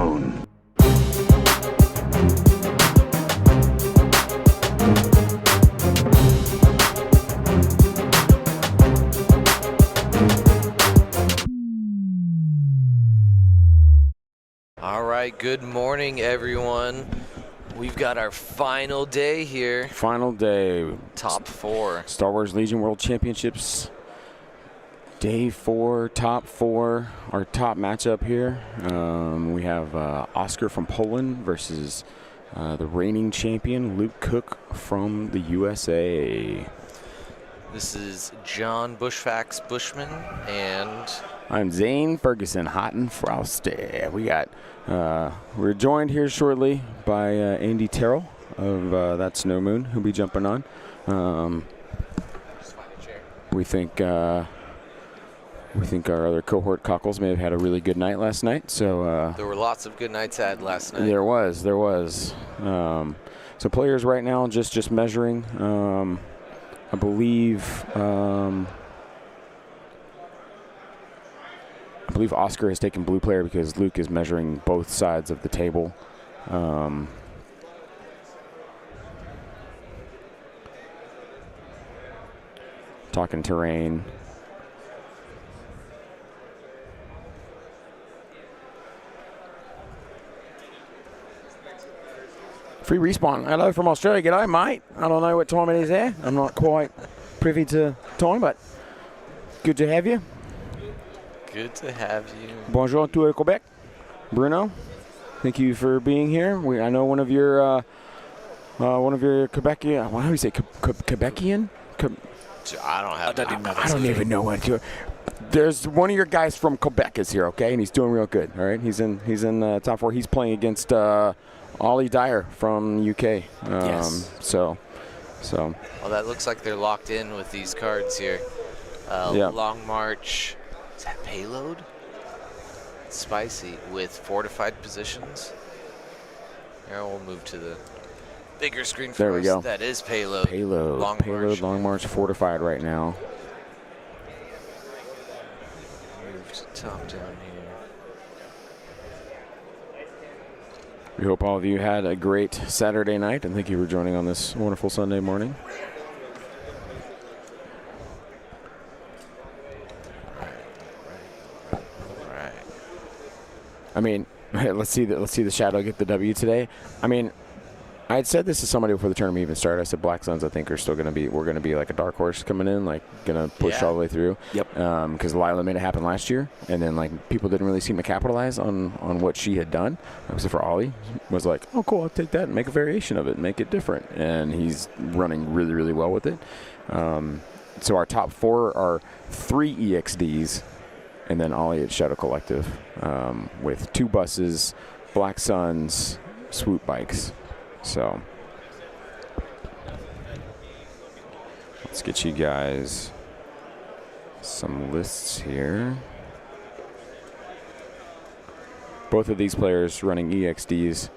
moon. All right, good morning, everyone. We've got our final day here. Final day. Top 4. Star Wars Legion World Championships. Day 4, top 4. Our top matchup here. We have Oskar from Poland versus the reigning champion, Luke Cook from the USA. This is John Bushfax Bushman, and I'm Zane Ferguson, hot and frosty. We're joined here shortly by Andy Terrell of That Snow Moon, who'll be jumping on. We think our other cohort cockles may have had a really good night last night. So there were lots of good nights had last night. There was. So players right now just measuring. I believe Oskar has taken blue player because Luke is measuring both sides of the table. Talking terrain. Free respawn. Hello from Australia. G'day, mate. I don't know what time it is there. I'm not quite privy to time, but good to have you. Good to have you. Bonjour to Quebec. Bruno, thank you for being here. I know one of your Quebecian. How do you say Quebecian? I don't even know what to. There's one of your guys from Quebec is here, okay, and he's doing real good. All right, he's in top 4. He's playing against Ollie Dyer from UK. Yes. So. Well, that looks like they're locked in with these cards here. Yeah. Long March. Is that payload? Spicy with fortified positions. Here, we'll move to the bigger screen for there we us. go. That is payload. Long March fortified right now. Move to top down here. We hope all of you had a great Saturday night, and thank you for joining on this wonderful Sunday morning. Right. I mean, let's see the Shadow get the W today. I mean, I had said this to somebody before the tournament even started. I said Black Suns, I think, we're going to be like a dark horse coming in, like going to push all the way through. Yep. Because Lila made it happen last year, and then like people didn't really seem to capitalize on what she had done. Except for Ollie was like, oh cool, I'll take that and make a variation of it, make it different, and he's running really, really well with it. So our top 4 are 3 EXDs, and then Ollie at Shadow Collective with 2 buses, Black Suns, swoop bikes. So let's get you guys some lists here. Both of these players running EXDs.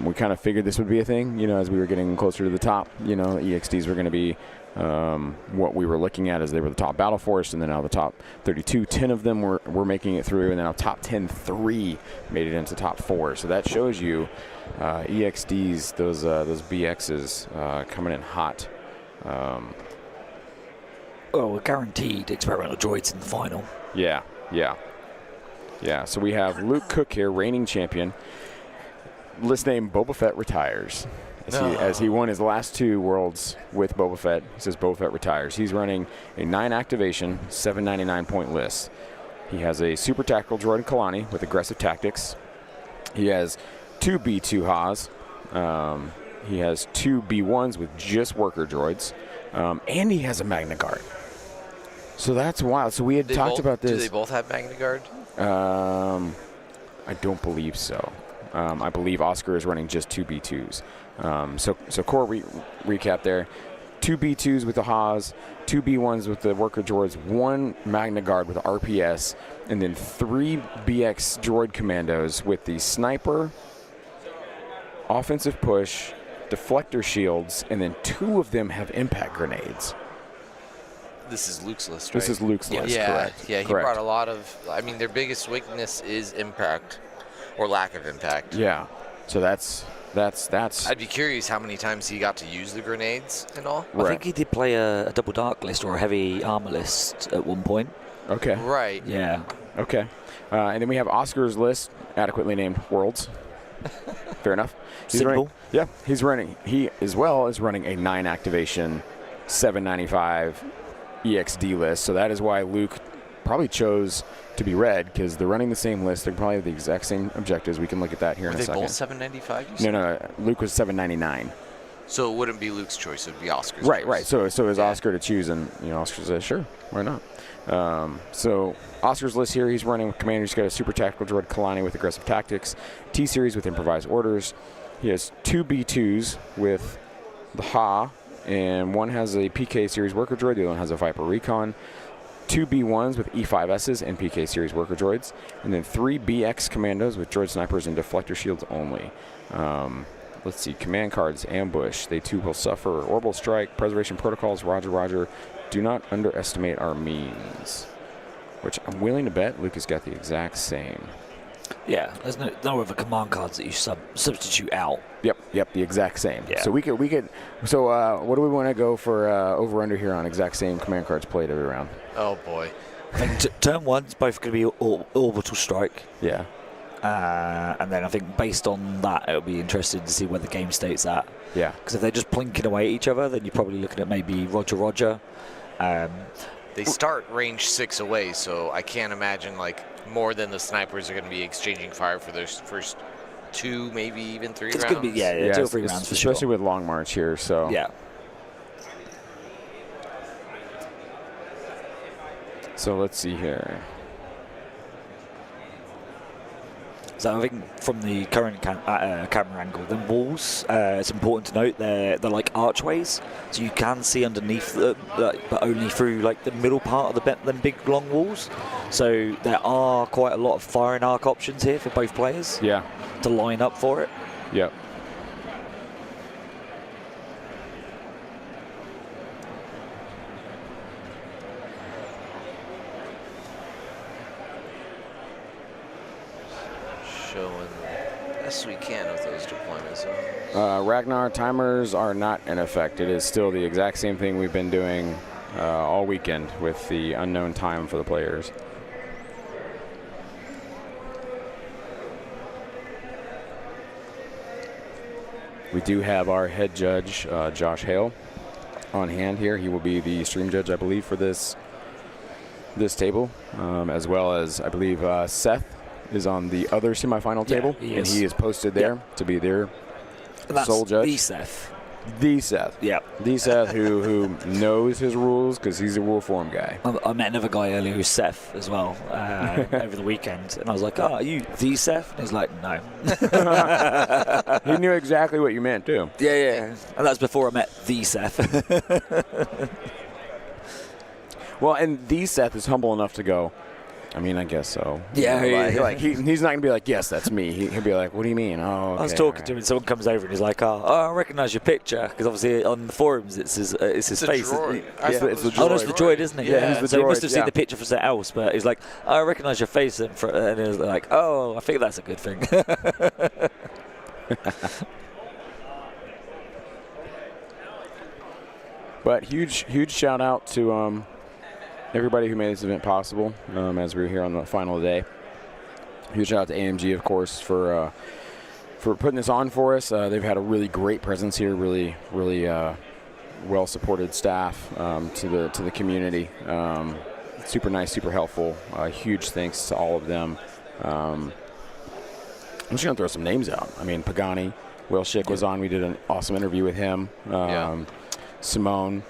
We kind of figured this would be a thing, as we were getting closer to the top. EXDs were going to be what we were looking at as they were the top battle force, and then out of the top 32, 10 of them were making it through, and then our top 10, 3 made it into top 4. So that shows you EXDs, those BXs coming in hot. We're guaranteed experimental droids in the final. Yeah. So we have Luke Cook here, reigning champion. List name Boba Fett retires. As he won his last 2 worlds with Boba Fett. He says Boba Fett retires. He's running a 9 activation, 799 point list. He has a super tactical droid Kalani with aggressive tactics. He has 2 B2 Haas. He has 2 B1s with just worker droids. And he has a Magna Guard. So that's wild. So we had talked about this. Do they both have Magna Guard? I don't believe so. I believe Oskar is running just 2 B2s. So core recap there. 2 B2s with the Haas, 2 B1s with the worker droids, 1 Magna Guard with RPS, and then 3 BX droid commandos with the sniper, offensive push, deflector shields, and then 2 of them have impact grenades. This is Luke's list, right? This is Luke's list, correct. Yeah, he correct. brought a lot of, their biggest weakness is impact. or lack of impact. Yeah. So that's. I'd be curious how many times he got to use the grenades and all. I think he did play a double dark list or a heavy armor list at one point. Okay. Right. Yeah. Okay. And then we have Oscar's list, adequately named Worlds. Fair enough. Simple. He as well is running a 9 activation, 795 EXD list. So that is why Luke probably chose to be red, because they're running the same list. They're probably the exact same objectives. We can look at that here in a second. Were they both 795? No. Luke was 799. So it wouldn't be Luke's choice. It would be Oscar's Right, choice. right. So it was Oscar to choose, and Oscar said, sure, why not? So Oscar's list here, he's running with Commander. He's got a super tactical droid Kalani with aggressive tactics, T-Series with improvised orders. He has 2 B2s with the Ha, and one has a PK series worker droid, the other one has a Viper Recon. 2 B1s with E5Ss and PK series worker droids, and then 3 BX commandos with droid snipers and deflector shields only. Let's see, command cards, ambush. They too will suffer. Orbital strike, preservation protocols, roger, roger. Do not underestimate our means. Which I'm willing to bet Luke has got the exact same. Yeah, there's no other command cards that you substitute out. Yep, the exact same. Yeah. So we could. So what do we want to go for over under here on exact same command cards played every round? Oh boy. I think turn one's both going to be orbital strike. Yeah. And then I think based on that, it'll be interesting to see where the game state's at. Yeah. Because if they're just plinking away at each other, then you're probably looking at maybe roger, roger. They start range 6 away, so I can't imagine more than the snipers are going to be exchanging fire for those first 2, maybe even 3 rounds. It's going to be 2 or 3 rounds for especially sure. with Long March here. So Yeah. So let's see here. So I think from the current camera angle, the walls, it's important to note they're like archways, so you can see underneath them, but only through the middle part of them big long walls. So there are quite a lot of firing arc options here for both players. Yeah. To line up for it. Yep. Showing the best we can with those deployments. Ragnar timers are not in effect. It is still the exact same thing we've been doing all weekend with the unknown time for the players. We do have our head judge, Josh Hale, on hand here. He will be the stream judge, I believe, for this table, as well as, I believe, Seth is on the other semifinal table, and he is posted there to be their sole judge. The Seth. The Seth. Yeah. The Seth who knows his rules because he's a rule form guy. I met another guy earlier who's Seth as well over the weekend, and I was like, "Oh, are you the Seth?" And he's like, "No." He knew exactly what you meant too. Yeah. And that's before I met the Seth. Well, and the Seth is humble enough to go, I mean, I guess so. Yeah. He's not going to be like, yes, that's me. He'll be like, what do you mean? Oh, okay, I was talking to him, and someone comes over and he's like, "Oh, I recognise your picture," because obviously on the forums it's his face. Droid. It's the droid. Oh, no, it's the droid, isn't it? Yeah, he's the so he droid, must have seen yeah. the picture for something else, but he's like, "I recognise your face," and he was like, "Oh, I think that's a good thing." But huge shout out to everybody who made this event possible as we were here on the final day. Huge shout out to AMG, of course, for putting this on for us. They've had a really great presence here, really well supported staff to the community. Super nice, super helpful. Huge thanks to all of them. I'm just gonna throw some names out. I mean, Pagani, Will Schick was on. We did an awesome interview with him. Simone,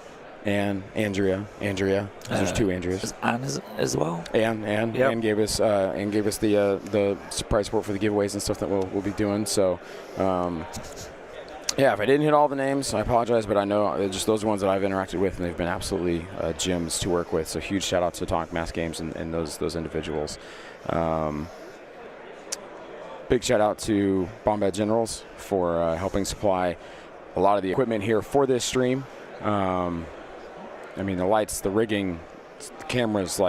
and Andrea. There's 2 Andreas. Anne as well. Anne gave us the surprise support for the giveaways and stuff that we'll be doing. So, if I didn't hit all the names, I apologize. But I know just those ones that I've interacted with, and they've been absolutely gems to work with. So huge shout out to Atomic Mass Games and those individuals. Big shout out to Bombad Generals for helping supply a lot of the equipment here for this stream. I mean, the lights, the rigging, the cameras,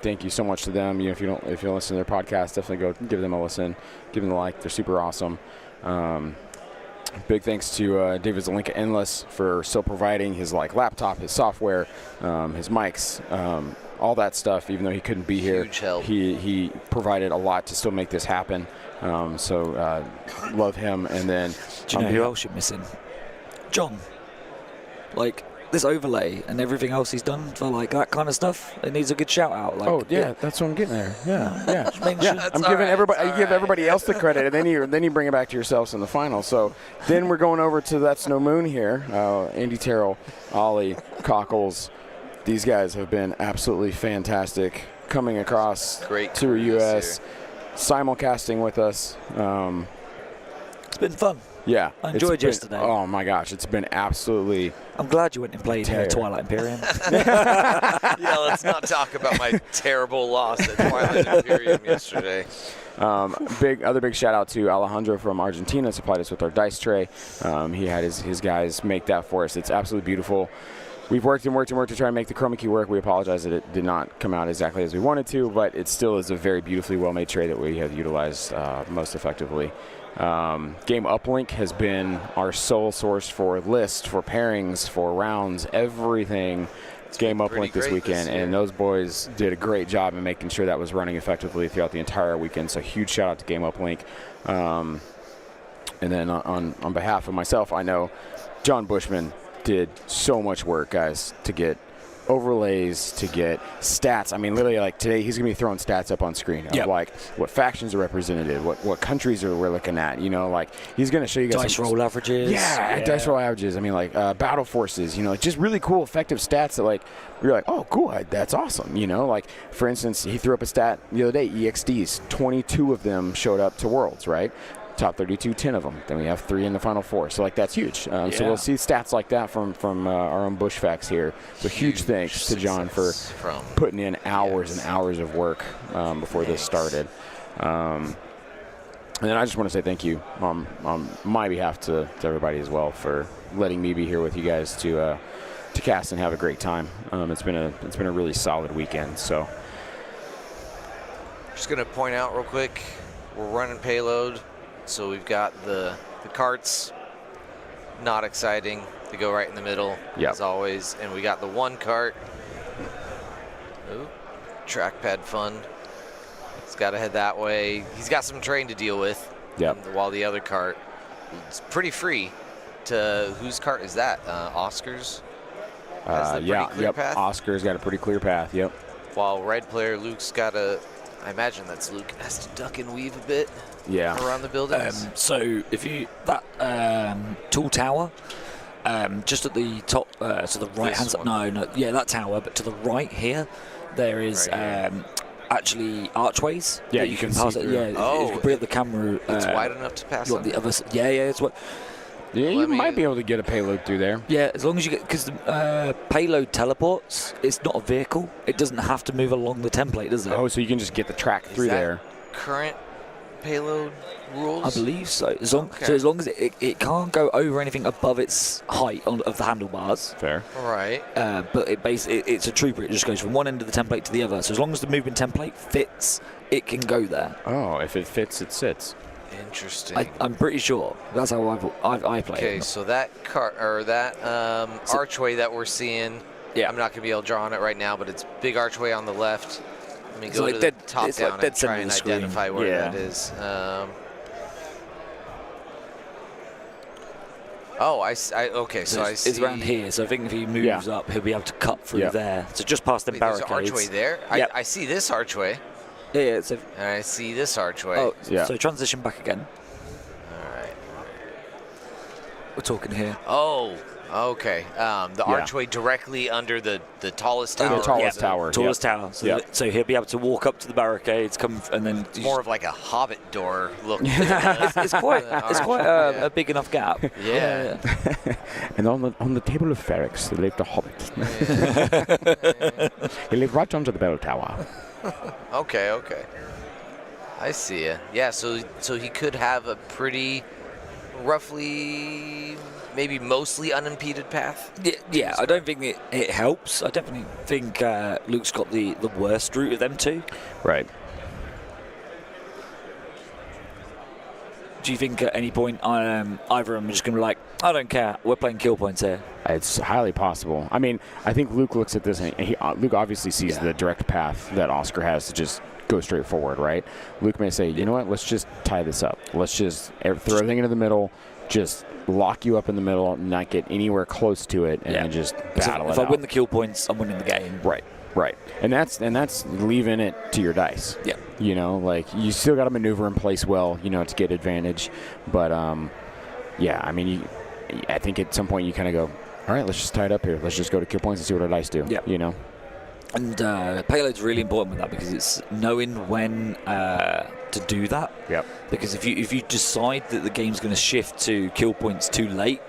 thank you so much to them. If you don't listen to their podcast, definitely go give them a listen, give them a like. They're super awesome. Big thanks to David Zelinka Endless for still providing his laptop, his software, his mics, all that stuff. Even though he couldn't be here, Huge help. He provided a lot to still make this happen. So love him. And then Do you know who else you're missing? John. This overlay and everything else he's done for that kind of stuff, it needs a good shout out. That's what I'm getting there. Yeah. Making sure- I'm giving everybody. You give everybody else the credit, and then you bring it back to yourselves in the final. So then we're going over to That's No Moon here. Andy Terrell, Ollie, Cockles. These guys have been absolutely fantastic coming across Great to crews US, simulcasting with us. It's been fun. Yeah, I enjoyed it's been- yesterday. Oh my gosh, it's been absolutely. I'm glad you went and played Tear. Twilight Imperium. Yeah, let's not talk about my terrible loss at Twilight Imperium yesterday. Other big shout out to Alejandro from Argentina, supplied us with our dice tray. He had his guys make that for us. It's absolutely beautiful. We've worked to try and make the chroma key work. We apologize that it did not come out exactly as we wanted to, but it still is a very beautifully well-made tray that we have utilized most effectively. Game Uplink has been our sole source for lists, for pairings, for rounds, everything. Game pretty Uplink this great weekend, this year. and those boys did a great job in making sure that was running effectively throughout the entire weekend. So huge shout out to Game Uplink. And then on behalf of myself, I know John Bushman did so much work, guys, to get overlays, to get stats. I mean, literally, today he's gonna be throwing stats up on screen of what factions are represented, what countries we're looking at. He's gonna show you guys Dice roll averages. Dice roll averages. I mean, battle forces. Just really cool, effective stats that you're like, oh, cool, that's awesome. For instance, he threw up a stat the other day. EXDs, 22 of them showed up to Worlds, right? Top 32, 10 of them. Then we have 3 in the final 4. So that's huge. So we'll see stats like that from our own Bush Facts here. So huge thanks to John for putting in hours and hours of work before this started. And then I just want to say thank you on my behalf to everybody as well for letting me be here with you guys to cast and have a great time. It's been a really solid weekend. So Just gonna point out real quick, we're running payload. So we've got the carts, not exciting. They go right in the middle, as always. And we got the one cart. Ooh, trackpad fun. He's got to head that way. He's got some terrain to deal with. While the other cart is pretty free. Whose cart is that? Oscar's? Path? Oscar's got a pretty clear path, yep. While red player Luke's got I imagine that's Luke, has to duck and weave a bit. Yeah. Around the buildings. So if you tall tower, just at the top, to the right hand side. No, that tower. But to the right here, there is actually archways. Yeah, that you can pass it. Yeah, if you bring up the camera. It's wide enough to pass. The other. It's what. Yeah, you might be able to get a payload through there. Yeah, as long as you get, because the payload teleports. It's not a vehicle. It doesn't have to move along the template, does it? Oh, so you can just get the track through there. Current payload rules? I believe so. So as long as it can't go over anything above its height of the handlebars. Fair. Right. But it's a trooper. It just goes from one end of the template to the other. So as long as the moving template fits, it can go there. Oh, if it fits, it sits. Interesting. I'm pretty sure that's how I play it. Okay, so that archway that we're seeing, I'm not going to be able to draw on it right now, but it's big archway on the left. Let me go to the top down and try and identify where that is. Okay, so I see. It's around here, so I think if he moves up, he'll be able to cut through there. So just past the barricades. There's an archway there? I see this archway. Yeah, and I see this archway. Oh, so transition back again. All right. We're talking here. Oh, okay. The archway directly under the tallest tower. The tallest tower. Tallest tower. So he'll be able to walk up to the barricades, and then it's more of like a Hobbit door look. It's quite a big enough gap. Yeah. And on the table of Ferrex, there lived a Hobbit. He lived right under the bell tower. Okay. I see ya. Yeah, so he could have a pretty roughly maybe mostly unimpeded path. Yeah, I don't think it helps. I definitely think Luke's got the worst route of them two. Right. Do you think at any point either of them are just going to be like, I don't care, we're playing kill points here? It's highly possible. I mean, I think Luke looks at this, and Luke obviously sees the direct path that Oskar has to just go straight forward, right? Luke may say, you know what, let's just tie this up. Let's just throw everything into the middle, just lock you up in the middle, not get anywhere close to it, and then just battle it out. If I win the kill points, I'm winning the game. Right. And that's leaving it to your dice. Yeah. You know, like, you still got to maneuver in place well, you know, to get advantage. But, yeah, I mean, I think at some point you kind of go, all right, let's just tie it up here. Let's just go to kill points and see what our dice do. Yeah. You know? And payload's really important with that because it's knowing when to do that. Yep. Because if you decide that the game's going to shift to kill points too late,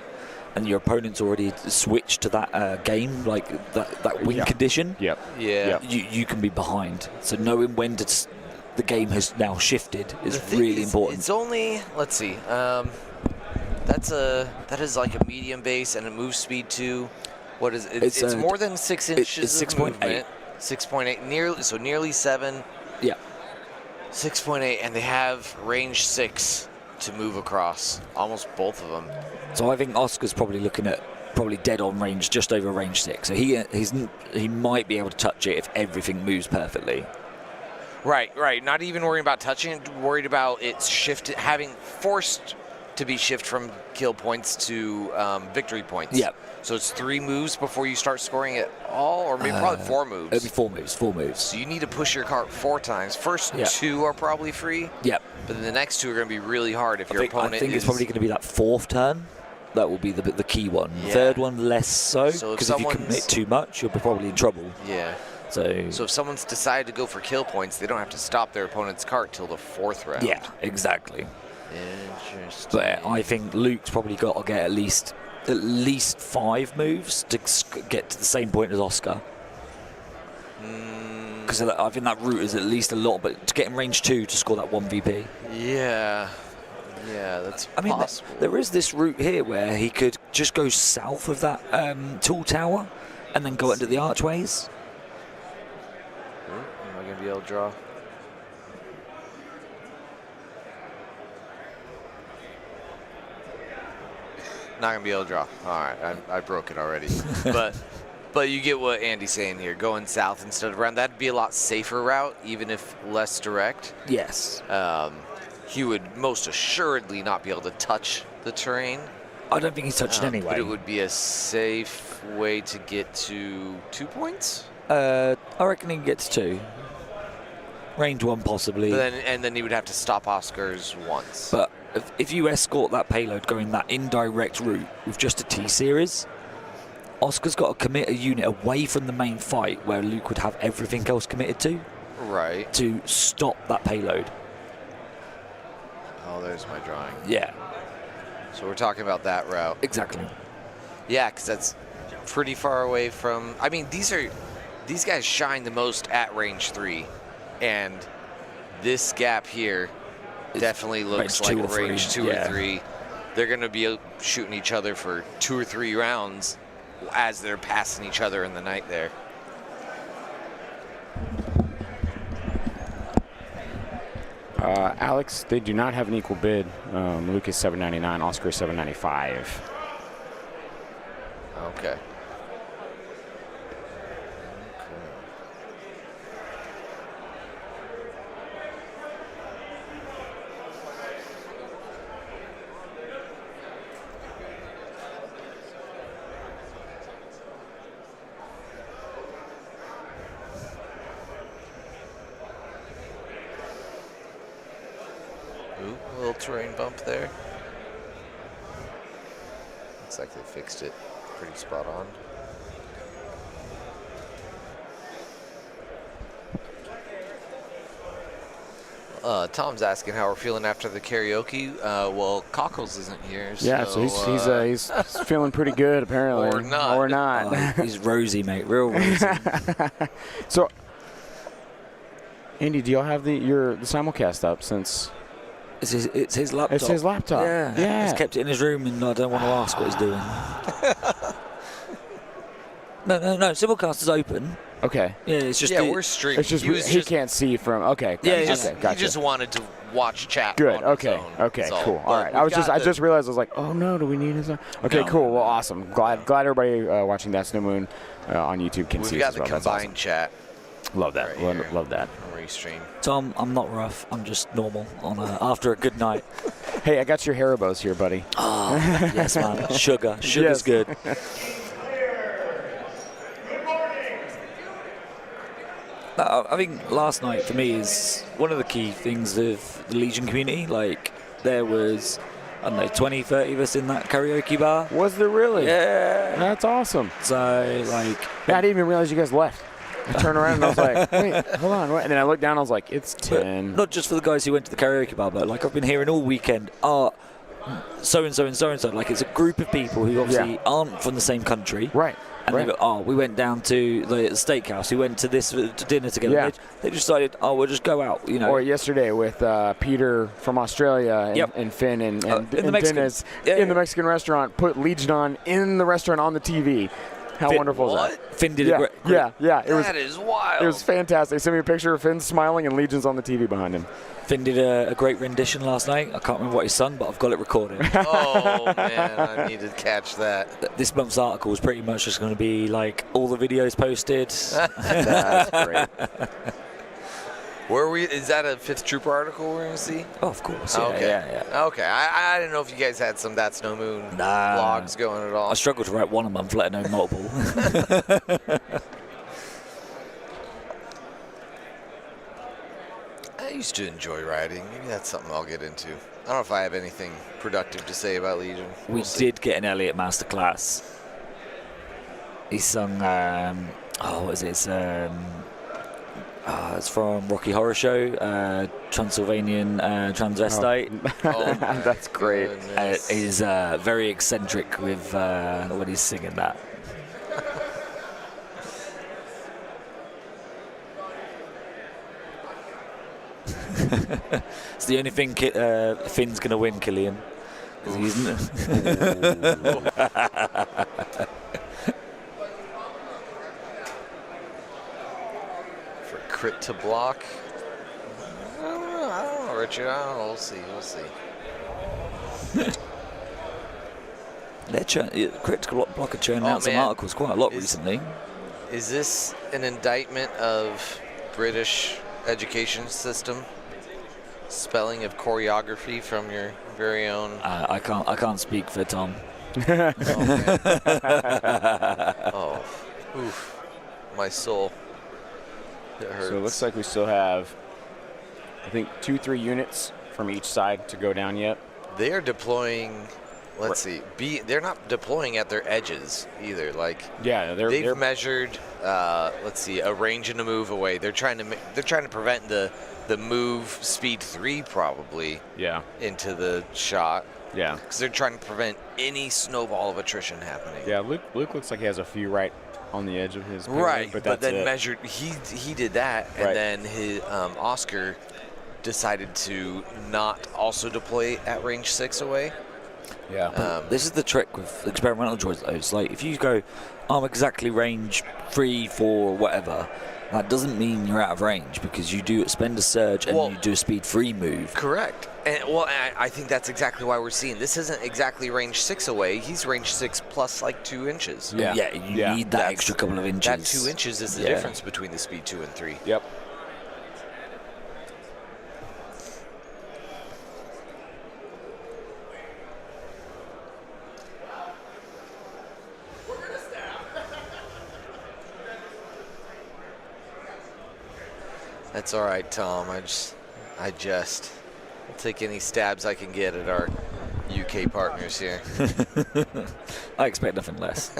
and your opponent's already switched to that game, like that win condition, Yep. Yeah. you can be behind. So knowing when the game has now shifted is really important. It's only, let's see, that is like a medium base and a move speed too. What is it? It's more than 6 inches. It's 6.8. 6.8, nearly 7. Yeah. 6.8, and they have range 6 to move across. Almost both of them. So I think Oscar's probably looking at dead on range, just over range 6. So he might be able to touch it if everything moves perfectly. Right. Not even worrying about touching it, worried about it shifted, having forced to be shift from kill points to victory points. Yep. So it's 3 moves before you start scoring at all, or maybe probably 4 moves. It'll be 4 moves. So you need to push your cart 4 times. First 2 are probably free. Yep. But then the next 2 are going to be really hard if your opponent I think it's probably going to be that 4th turn. That will be the key one. Yeah. 3rd one, less so. Because if you someone's- commit too much, you'll be probably in trouble. Yeah. So if someone's decided to go for kill points, they don't have to stop their opponent's cart till the 4th round. yeah, exactly. Interesting. But I think Luke's probably got to get at least 5 moves to get to the same point as Oskar. Because I think that route is at least a lot, but to get in range 2 to score that 1 VP. Yeah, that's possible. There is this route here where he could just go south of that tall tower and then go into the archways. Am I going to be able to draw? Not going to be able to draw. All right, I broke it already. But you get what Andy's saying here. Going south instead of around, that'd be a lot safer route, even if less direct. Yes. He would most assuredly not be able to touch the terrain. I don't think he's touched anyway. But it would be a safe way to get to 2 points? I reckon he can get to 2. Range 1 possibly. But then he would have to stop Oscar's once. But if you escort that payload going that indirect route with just a T-series, Oscar's got to commit a unit away from the main fight where Luke would have everything else committed to. Right. To stop that payload. Oh, there's my drawing. Yeah. So we're talking about that route. Exactly. Yeah, because that's pretty far away from... I mean, these guys shine the most at range 3. And this gap here definitely looks like range 2 or 3. They're going to be shooting each other for 2 or 3 rounds as they're passing each other in the night there. Alex, they do not have an equal bid. Luke is $7.99, Oskar is $7.95. Okay. Ooh, a little terrain bump there. Looks like they fixed it pretty spot on. Tom's asking how we're feeling after the karaoke. Well, Cockles isn't here. Yeah, so he's feeling pretty good apparently. Or not. Or not. He's rosy, mate. Real rosy. So, Andy, do y'all have the simulcast up since It's his laptop. It's his laptop. Yeah. He's kept it in his room, and I don't want to ask what he's doing. No. Simulcast is open. Okay. Yeah, it's just we're streaming. It's just he can't see from. Okay. Gotcha. He just wanted to watch chat. Good. On his Okay. own. Okay. So, Cool. All right. I just realized I was like, oh no, do we need his? Okay. No. Cool. Well, awesome. Glad everybody watching That's No Moon on YouTube can see We've us got as the well. That's combined awesome. chat. Love that. Right Love that. Restream. Tom, I'm not rough. I'm just normal after a good night. Hey, I got your Haribos here, buddy. Oh, yes, man. Sugar's Yes. good. I think last night for me is one of the key things of the Legion community. Like, there was, I don't know, 20, 30 of us in that karaoke bar. Was there really? Yeah. That's awesome. So, like... I didn't even realize you guys left. I turned around and I was like, wait, hold on. Wait. And then I looked down and I was like, it's 10. Not just for the guys who went to the karaoke bar, but like I've been hearing all weekend, so-and-so and so-and-so. Like, it's a group of people who obviously aren't from the same country. Right. And they go, we went down to the steakhouse. We went to this to dinner together. Yeah. They decided, we'll just go out, you know. Or yesterday with Peter from Australia and Finn and in the Mexican, Dennis in the Mexican restaurant, put Legion on in the restaurant on the TV. How wonderful is that? Finn did a great. Yeah. That is wild. It was fantastic. They sent me a picture of Finn smiling and Legion's on the TV behind him. Finn did a great rendition last night. I can't remember what he sung, but I've got it recorded. Oh, man, I need to catch that. This month's article is pretty much just going to be like all the videos posted. That's great. Is that a 5th Trooper article we're going to see? Oh, of course. Okay. Yeah. Okay. I didn't know if you guys had some That's No Moon blogs going at all. I struggle to write one a month, let alone multiple. I used to enjoy writing. Maybe that's something I'll get into. I don't know if I have anything productive to say about Legion. We did get an Elliot masterclass. He sung, what is it? It's from Rocky Horror Show, Transylvanian Transvestite. Oh, that's great. He's very eccentric with when he's singing that. It's the only thing Finn's going to win, Killian. For crit to block? I don't know, Richard. I don't know. We'll see. Critical blocker churning out some articles quite a lot recently. Is this an indictment of British education system? Spelling of choreography from your very own. I can't speak for Tom. Oof, my soul. It hurts. So it looks like we still have, I think, 2-3 units from each side to go down yet. They are deploying. Let's see. They're not deploying at their edges either. Like they've measured. Let's see, a range and a move away. They're trying to prevent the move speed 3 probably. Yeah. Into the shot. Yeah. Because they're trying to prevent any snowball of attrition happening. Yeah. Luke looks like he has a few right on the edge of his. Right. But then it. measured. He did that, and then his Oskar decided to not also deploy at range 6 away. Yeah. This is the trick with experimental droids, though. It's like if you go, I'm exactly range 3, 4, whatever, that doesn't mean you're out of range because you do spend a surge and you do a speed 3 move. Correct. And I think that's exactly why we're seeing this isn't exactly range 6 away. He's range 6 plus like 2 inches. Yeah. You need that extra couple of inches. That 2 inches is the difference between the speed 2 and 3. Yep. That's all right, Tom. I'll take any stabs I can get at our UK partners here. I expect nothing less.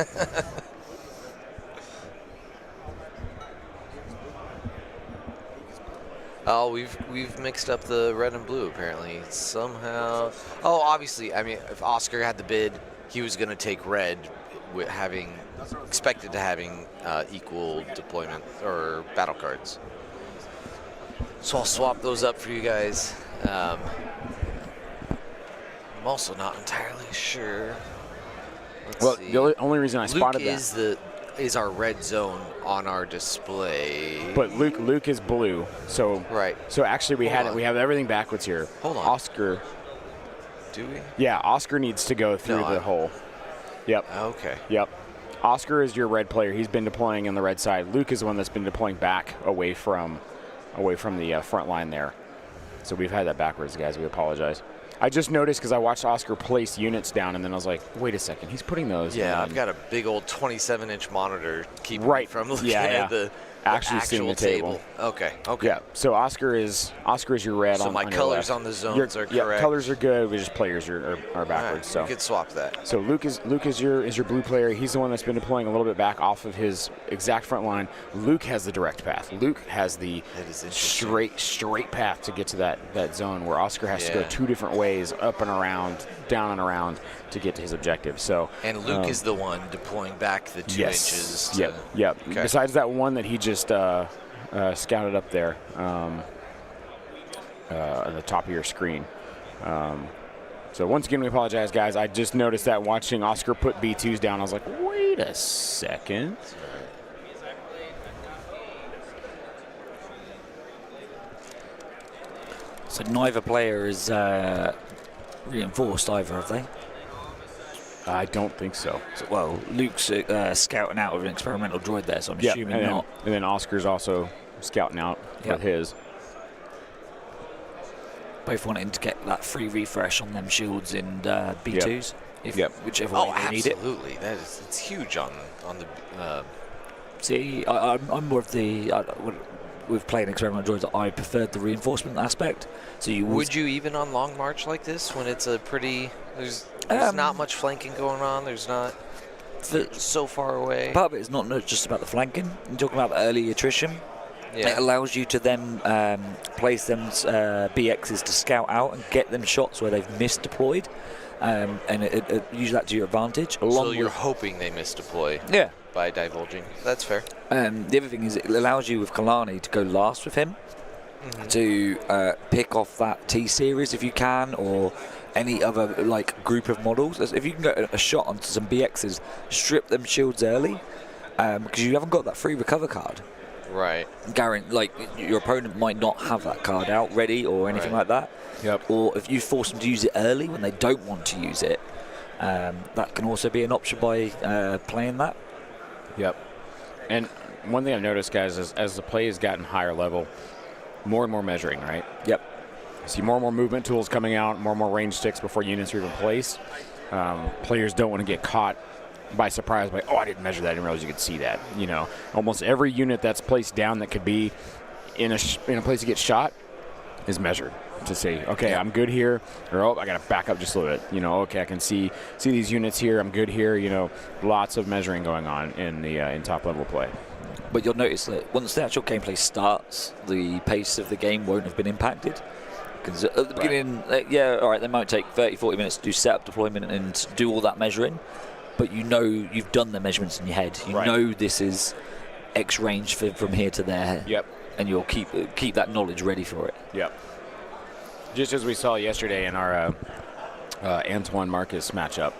Oh, we've mixed up the red and blue apparently somehow. Oh, obviously, I mean, if Oskar had the bid, he was going to take red, with expected to having equal deployment or battle cards. So I'll swap those up for you guys. I'm also not entirely sure. Well, the only reason I spotted that is our red zone on our display. But Luke is blue. So right. So actually we have everything backwards here. Hold on. Oscar. Do we? Yeah, Oscar needs to go through the hole. Yep. Okay. Yep. Oscar is your red player. He's been deploying on the red side. Luke is the one that's been deploying back away from the front line there. So we've had that backwards, guys. We apologize. I just noticed because I watched Oscar place units down, and then I was like, wait a second, he's putting those. Yeah, I've got a big old 27-inch monitor keeping me from looking at the actually seeing the table. Okay. Yeah. So Oscar is your red. So my colors on the zones are correct. Yeah, colors are good. We just players are backwards. Right, so we could swap that. So Luke is your blue player. He's the one that's been deploying a little bit back off of his exact front line. Luke has the direct path. Luke has the straight path to get to that zone where Oscar has to go 2 different ways, up and around, down and around, to get to his objective. So Luke is the one deploying back the 2 inches. Yep. Okay. Besides that one that he just scouted up there at the top of your screen. So once again, we apologize, guys. I just noticed that watching Oscar put B2s down. I was like, wait a second. So neither player is reinforced either, have they? I don't think so. Well, Luke's scouting out with an experimental droid there, so I'm assuming not. And then Oscar's also scouting out with his. Both wanting to get that free refresh on them shields and B2s, whichever way they need it. Absolutely. It's huge on the. See, I'm more of the. With playing experimental droids, I preferred the reinforcement aspect. So would you even on long march like this when it's a pretty there's not much flanking going on. There's not so far away. Part of it is not just about the flanking. I'm talking about the early attrition. Yeah. It allows you to then place them BXs to scout out and get them shots where they've misdeployed, and it use that to your advantage. So you're hoping they misdeploy. Yeah. By divulging. That's fair. The other thing is it allows you with Kalani to go last with him, to pick off that T-series if you can, or any other group of models. If you can get a shot onto some BXs, strip them shields early, because you haven't got that free recover card. Right. Your opponent might not have that card out ready or anything like that. Yep. Or if you force them to use it early when they don't want to use it, that can also be an option by playing that. Yep. And one thing I've noticed, guys, is as the play has gotten higher level, more and more measuring, right? Yep. See more and more movement tools coming out, more and more range sticks before units are even placed. Players don't want to get caught by surprise by, I didn't measure that, I didn't realize you could see that. Almost every unit that's placed down that could be in a place to get shot is measured to say, okay, I'm good here, or I got to back up just a little bit. Okay, I can see these units here, I'm good here. Lots of measuring going on in top level play. But you'll notice that once the actual gameplay starts, the pace of the game won't have been impacted. Because at the beginning, they might take 30-40 minutes to do setup, deployment, and do all that measuring. But you've done the measurements in your head. You know this is X range from here to there. Yep. And you'll keep that knowledge ready for it. Yep. Just as we saw yesterday in our Antoine Marcus matchup,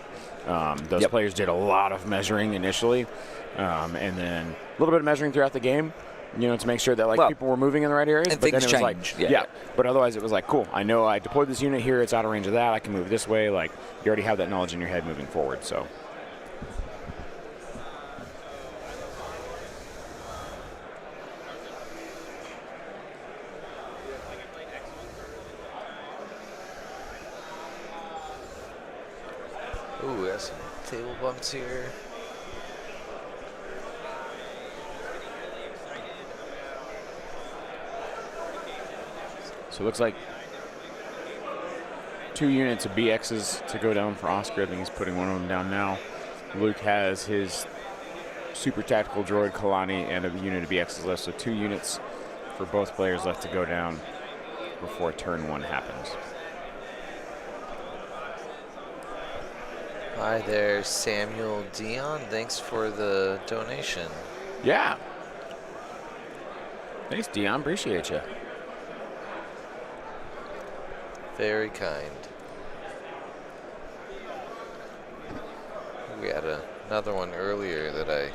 those players did a lot of measuring initially, and then a little bit of measuring throughout the game, to make sure that people were moving in the right areas. And but things then it change. was but otherwise it was cool. I know I deployed this unit here. It's out of range of that. I can move this way. You already have that knowledge in your head moving forward. So. Ooh, we got some table bumps here. So it looks like 2 units of BXs to go down for Oskar. I think he's putting one of them down now. Luke has his super tactical droid Kalani and a unit of BXs left. So 2 units for both players left to go down before turn 1 happens. Hi there, Samuel Dion. Thanks for the donation. Yeah. Thanks, Dion. Appreciate you. Very kind. We had another one earlier that I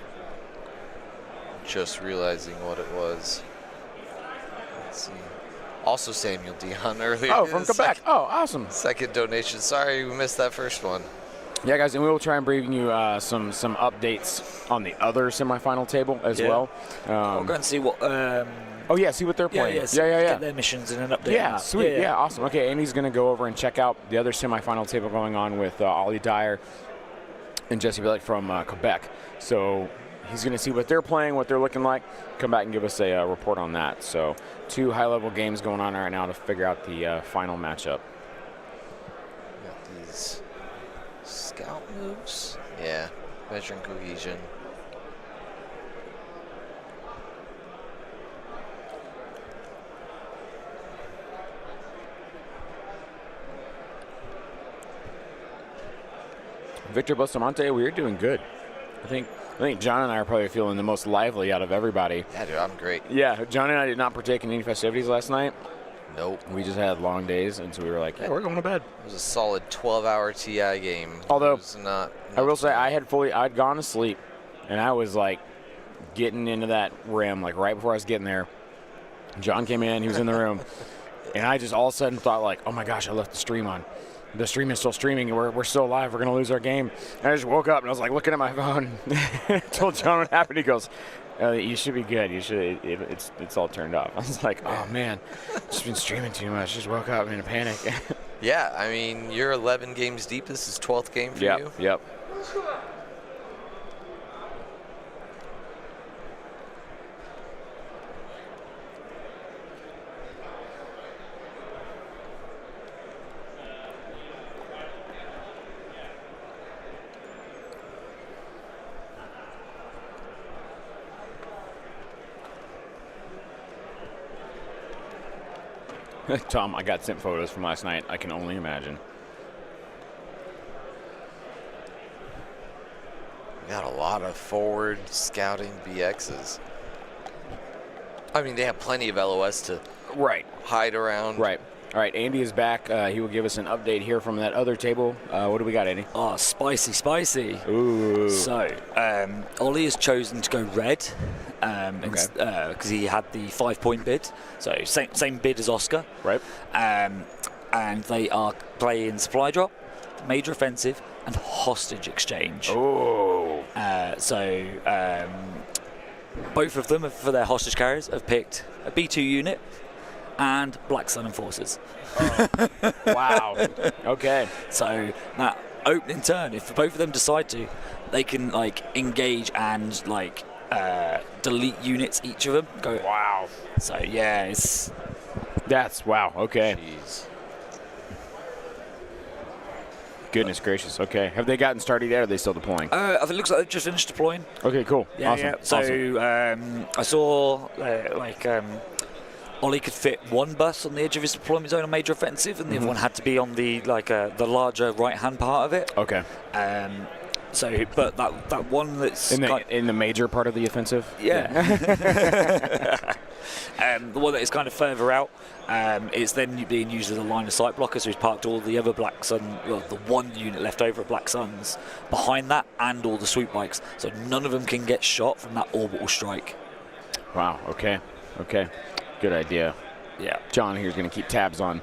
just realizing what it was. Let's see. Also Samuel Dion earlier. Oh, from Quebec. Oh, awesome. Second donation. Sorry we missed that first one. Yeah, guys, and we will try and bring you some updates on the other semifinal table as well. We'll go and see what. See what they're playing. Yeah. Get their missions and an update. Yeah, sweet. Yeah, awesome. Okay, Andy's going to go over and check out the other semifinal table going on with Ollie Dyer and Jesse Billick from Quebec. So he's going to see what they're playing, what they're looking like, come back and give us a report on that. So 2 high-level games going on right now to figure out the final matchup. Got these scout moves. Yeah, measuring cohesion. Victor Bustamante, we are doing good. I think John and I are probably feeling the most lively out of everybody. Yeah, dude, I'm great. Yeah, John and I did not partake in any festivities last night. Nope. We just had long days, and so we were like, yeah, we're going to bed. It was a solid 12-hour TI game. Although, I will say I'd gone to sleep, and I was like getting into that rim, like right before I was getting there. John came in, he was in the room, and I just all of a sudden thought like, oh my gosh, I left the stream on. The stream is still streaming, and we're still alive. We're going to lose our game. And I just woke up, and I was like looking at my phone. Told John what happened. He goes, you should be good. You should. It's all turned off. I was like, oh, man. Just been streaming too much. Just woke up in a panic. Yeah, I mean, you're 11 games deep. This is 12th game for you. Yep. Tom, I got sent photos from last night. I can only imagine. We got a lot of forward scouting BXs. I mean, they have plenty of LOS to hide around. Right. All right, Andy is back. He will give us an update here from that other table. What do we got, Andy? Oh, spicy. Ooh. So, Ollie has chosen to go red because he had the 5-point bid. So, same bid as Oskar. Right. And they are playing supply drop, major offensive, and hostage exchange. Oh. Both of them, for their hostage carriers, have picked a B2 unit and Black Sun Enforcers. Oh. Wow. Okay. So that opening turn, if both of them decide to, they can engage and delete units, each of them. Go. Wow. So yeah, that's wow. Okay. Jeez. Goodness gracious. Okay. Have they gotten started yet, or are they still deploying? It looks like they've just finished deploying. Okay, cool. Yeah, awesome. Yeah. So awesome. I saw Ollie could fit one bus on the edge of his deployment zone on major offensive, and the other one had to be on the the larger right-hand part of it. Okay. But that one that's in the major part of the offensive. Yeah. The one that is kind of further out, it's then being used as a line of sight blocker. So he's parked all the other Black Sun, the one unit left over of Black Suns behind that, and all the swoop bikes. So none of them can get shot from that orbital strike. Wow. Okay. Good idea. Yeah. John here's going to keep tabs on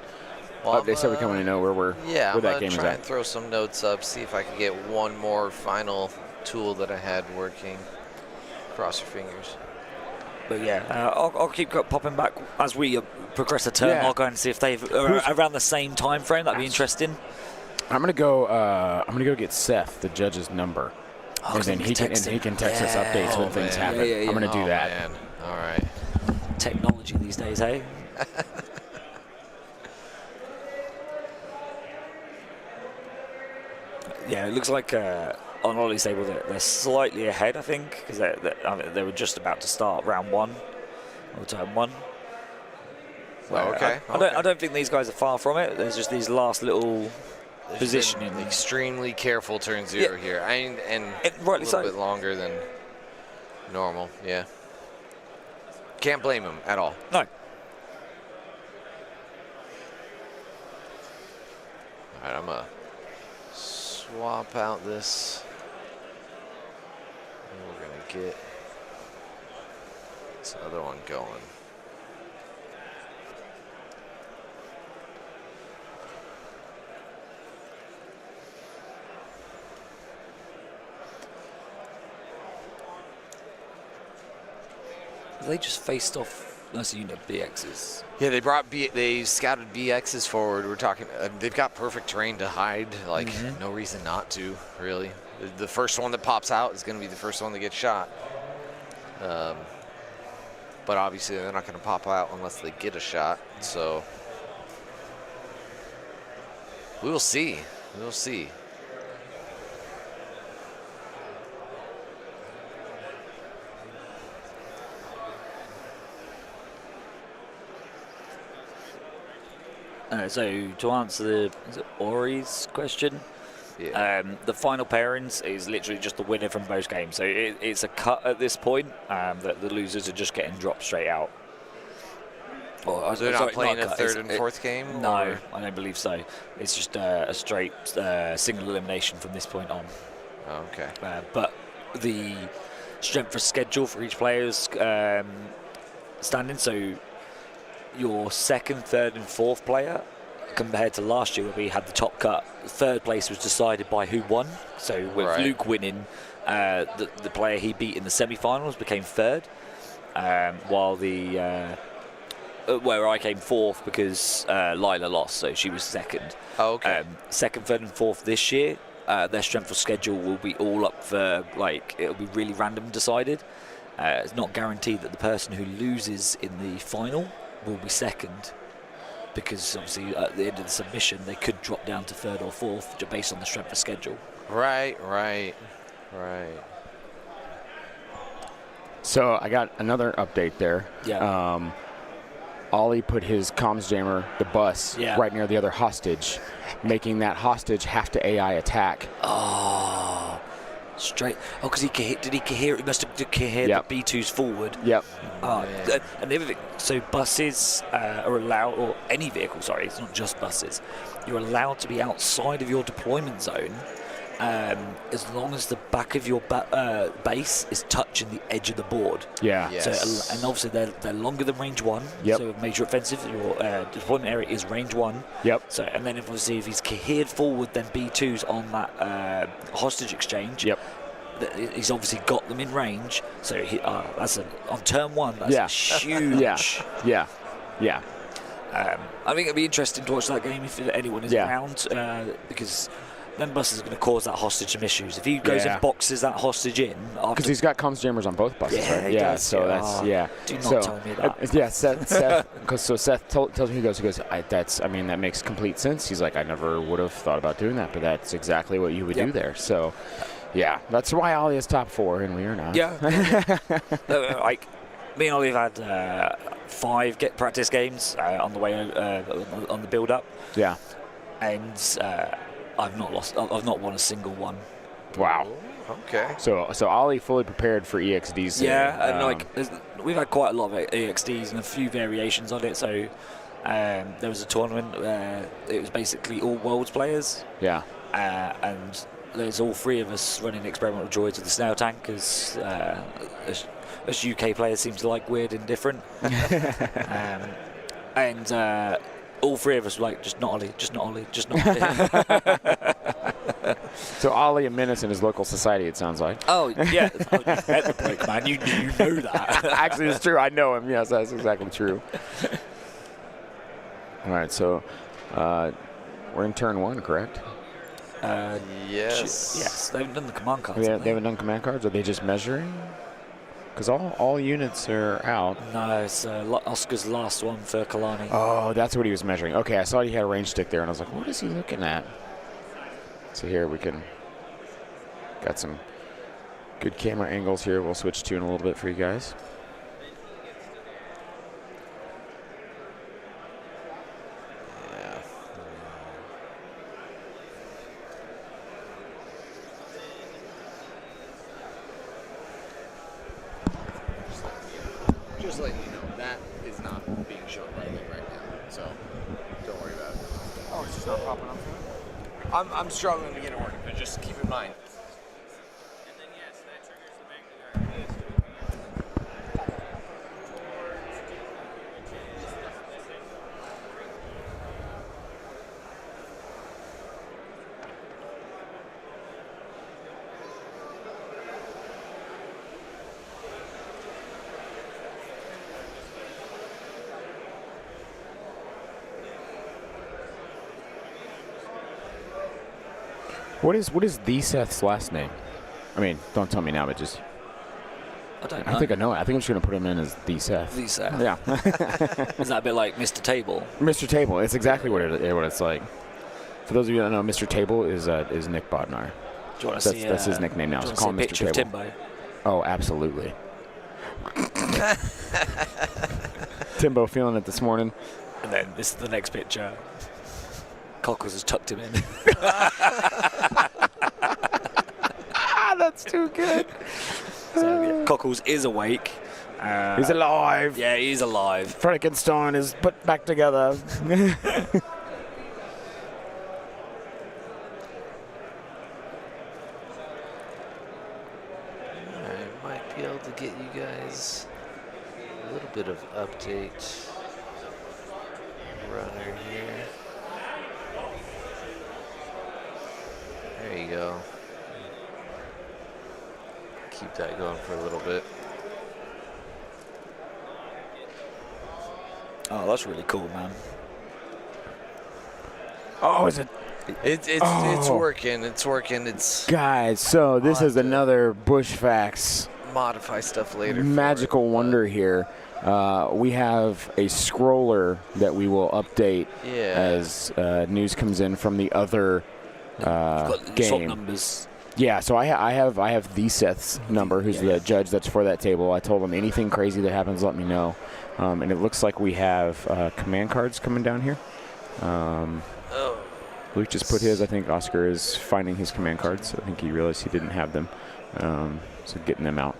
updates so we come to know where I'm that game is at. try and throw some notes up, see if I can get one more final tool that I had working. Cross your fingers. But yeah, I'll keep popping back as we progress a turn. Yeah. I'll go and see if they've around the same time frame. That'd be interesting. I'm gonna go get Seth, the judge's number, and then he can text us updates when things happen. Yeah. I'm gonna do that. Man. All right. Technology these days, hey? Yeah, it looks like on Ollie's table they're slightly ahead, I think, because they were just about to start round one or turn one. So I don't think these guys are far from it. There's just these last little positioning. Extremely careful turn zero here. And rightly a little bit longer than normal. Yeah. Can't blame him at all. No. All right, I'm gonna swap out this get this other one going. They just faced off. That's a unit of BXs. Yeah, they scouted BXs forward. We're talking. They've got perfect terrain to hide. Like no reason not to. Really, the first one that pops out is going to be the first one that gets shot. But obviously they're not going to pop out unless they get a shot. So we will see. We will see. So to answer Ori's question, the final pairings is literally just the winner from both games. So it's a cut at this point that the losers are just getting dropped straight out. So they're not playing a third and fourth game? No, I don't believe so. It's just a straight single elimination from this point on. Oh, okay. But the strength of schedule for each player's standing, so your second, third and fourth player compared to last year where we had the top cut, third place was decided by who won. So with Luke winning, the player he beat in the semi-finals became third, while the where I came fourth because Lila lost, so she was second. Oh, okay. Second, third and fourth this year, their strength of schedule will be all up for, it'll be really random decided. It's not guaranteed that the person who loses in the final will be second, because obviously at the end of the submission they could drop down to third or fourth just based on the strength of schedule. Right. So I got another update there. Yeah. Ollie put his comms jammer, the bus, right near the other hostage, making that hostage have to AI attack. Oh, straight. Oh, because did he cohere? He must have cohered the B2s forward. Yep. And the other thing, so buses are allowed, or any vehicle, sorry, it's not just buses, you're allowed to be outside of your deployment zone as long as the back of your base is touching the edge of the board. Yeah. Yes. So, and obviously they're longer than range 1. Yep. So major offensive, your deployment area is range 1. Yep. So, and then if he's cohered forward, then B2s on that hostage exchange. Yep. He's obviously got them in range. So that's on turn 1. That's huge. Yeah. I think it'd be interesting to watch that game if anyone is around, because then Bus is going to cause that hostage some issues. If he goes and boxes that hostage in, because he's got comms jammers on both buses, right? He does. So that's Do not tell me that. Seth. So Seth tells me he goes. That makes complete sense. He's like, I never would have thought about doing that, but that's exactly what you would do there. So, yeah, that's why Ollie is top 4 and we are not. Yeah. Me and Ollie have had 5 practice games on the way on the build up. Yeah. And I've not won a single one. Wow. Okay. So Ollie fully prepared for EXDs. Yeah, and we've had quite a lot of EXDs and a few variations on it. So there was a tournament where it was basically all worlds players. Yeah. And there's all 3 of us running experimental droids with the snail tank, because us UK players seem to like weird and different. And all 3 of us were like, just not Ollie. So Ollie a menace in his local society, it sounds like. Oh, yeah. You met the bloke, man. You know that. Actually, it's true. I know him. Yes, that's exactly true. All right, so we're in turn 1, correct? Yes. Yes, they haven't done the command cards. They haven't done command cards? Are they just measuring? Because all units are out. No, it's Oscar's last one for Kalani. Oh, that's what he was measuring. Okay, I saw he had a range stick there, and I was like, what is he looking at? So here we got some good camera angles here. We'll switch to in a little bit for you guys. Just letting you know, that is not being shown right now, so don't worry about it. Oh, it's just not popping up for me? I'm struggling to get it working, but just keep in mind. And then yes, that triggers the magnet. What is the Seth's last name? I mean, don't tell me now, but just. I don't know. I think I know it. I think I'm just going to put him in as the Seth. The Seth. Yeah. Is that a bit like Mr. Table? Mr. Table. It's exactly what it's like. For those of you that don't know, Mr. Table is Nick Bodnar. Do you want to see? That's his nickname now. So call him Mr. Table. Timbo? Oh, absolutely. Timbo feeling it this morning. And then this is the next picture. Cockles has tucked him in. That's too good. So yeah, Cockles is awake. He's alive. Yeah, he's alive. Frankenstein is put back together. I might be able to get you guys a little bit of update. Runner here. There you go. Keep that going for a little bit. Oh, that's really cool, man. Oh, is it? It's working. It's working. It's Guys, so this is another Bush Facts modify stuff later. magical wonder here. We have a scroller that we will update as news comes in from the other game. Swap numbers. Yeah, so I have the Seth's number, who's the judge that's for that table. I told him anything crazy that happens, let me know. And it looks like we have command cards coming down here. Luke just put his. I think Oskar is finding his command cards. I think he realized he didn't have them, so getting them out.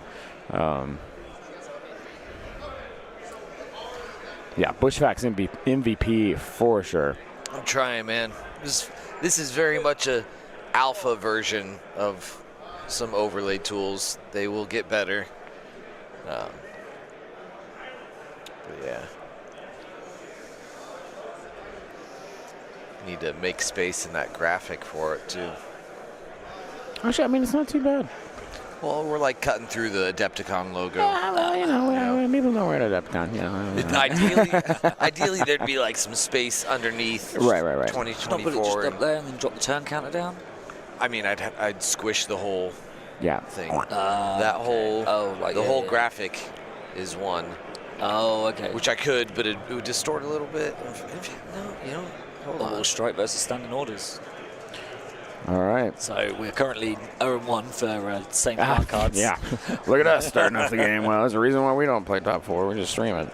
Yeah, Bushfax MVP for sure. I'm trying, man. This is very much a alpha version of some overlay tools. They will get better. But yeah. Need to make space in that graphic for it too. Actually, I mean, it's not too bad. Well, we're like cutting through the Adepticon logo. Yeah, well, people know where to Adepticon. Ideally, there'd be like some space underneath. Right. 2024. Not put it just up there and then drop the turn counter down. I mean, I'd squish the whole thing. That whole whole graphic is one. Oh, okay. Which I could, but it would distort a little bit. No, hold on. Strike versus standing orders. All right. So we're currently 0-1 for same cards. Yeah. Look at us starting off the game. Well, there's a reason why we don't play top four. We just stream it.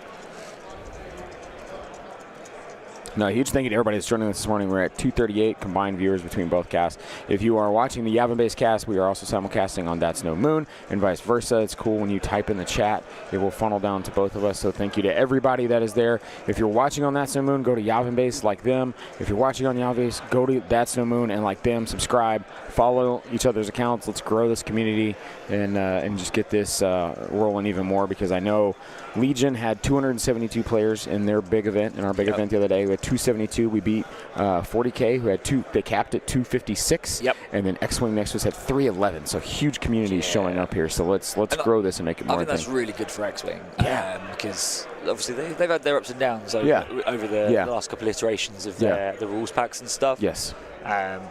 No, huge thank you to everybody that's joining us this morning. We're at 238 combined viewers between both casts. If you are watching the Yavin-based cast, we are also simulcasting on That's No Moon and vice versa. It's cool when you type in the chat. It will funnel down to both of us, so thank you to everybody that is there. If you're watching on That's No Moon, go to Yavin-based like them. If you're watching on Yavin-based, go to That's No Moon and like them. Subscribe. Follow each other's accounts. Let's grow this community and just get this rolling even more, because I know Legion had 272 players in their big event, in our big event the other day. We had 272. We beat 40K, who had they capped at 256. Yep. And then X-Wing Nexus had 311. So huge community showing up here. So let's grow this and make it more. I think that's really good for X-Wing. Because obviously they've had their ups and downs over the last couple of iterations of the rules packs and stuff. Yes.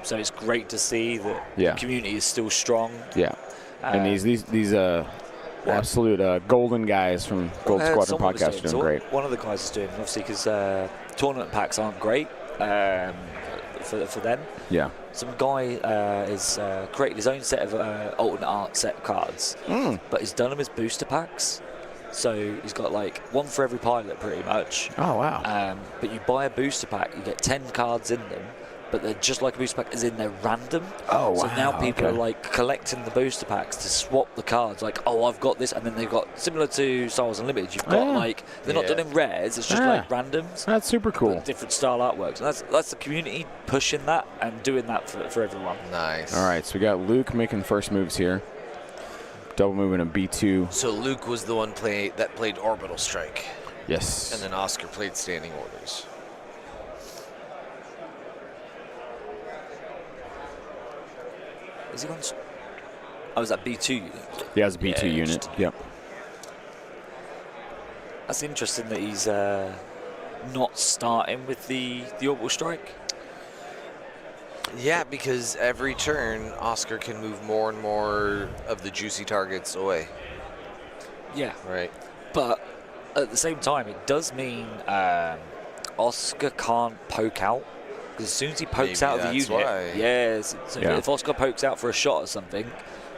So it's great to see that the community is still strong. Yeah. And these absolute golden guys from Gold Squadron Podcast are doing great. One of the guys is doing, obviously, because tournament packs aren't great for them. Yeah. Some guy has created his own set of alternate art set cards, but he's done them as booster packs. So he's got like one for every pilot, pretty much. Oh, wow. But you buy a booster pack, you get 10 cards in them, but they're just like a booster pack, as in they're random. Oh, wow. So now people are like collecting the booster packs to swap the cards. Like, oh, I've got this, and then they've got, similar to Star Wars Unlimited, you've got like, they're not done in rares, it's just like randoms. That's super cool. Different style artworks. And that's the community pushing that and doing that for everyone. Nice. All right, so we got Luke making first moves here. Double moving a B2. So Luke was the one that played Orbital Strike. Yes. And then Oskar played Standing Orders. Is he going? Oh, is that B2 unit? Yeah, it's a B2 unit. Yep. That's interesting that he's not starting with the orbital strike. Yeah, because every turn, Oskar can move more and more of the juicy targets away. Yeah. Right. But at the same time, it does mean Oskar can't poke out. Because as soon as he pokes Maybe out of the that's unit, why. so if Oskar pokes out for a shot or something,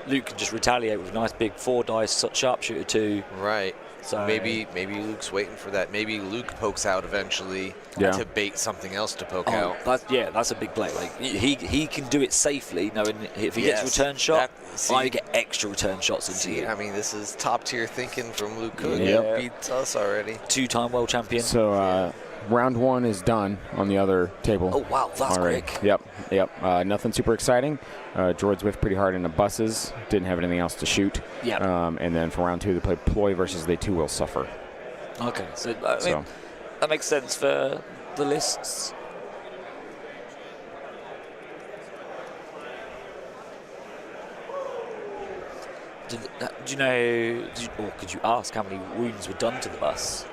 Luke can just retaliate with a nice big 4 dice sharpshooter 2. Right. So maybe Luke's waiting for that. Maybe Luke pokes out eventually to bait something else to poke out. That's a big play. Like he can do it safely, knowing if he gets a return shot, I get extra return shots into you. I mean, this is top tier thinking from Luke Cook. Yep. He beats us already. 2-time world champion. So round 1 is done on the other table. Oh wow, that's quick. Yep. Nothing super exciting. Droids whiffed pretty hard into buses. Didn't have anything else to shoot. Yeah. And then for round 2, they play Ploy versus They Too Will Suffer. Okay, so that makes sense for the lists. Do you know, or could you ask how many wounds were done to the bus?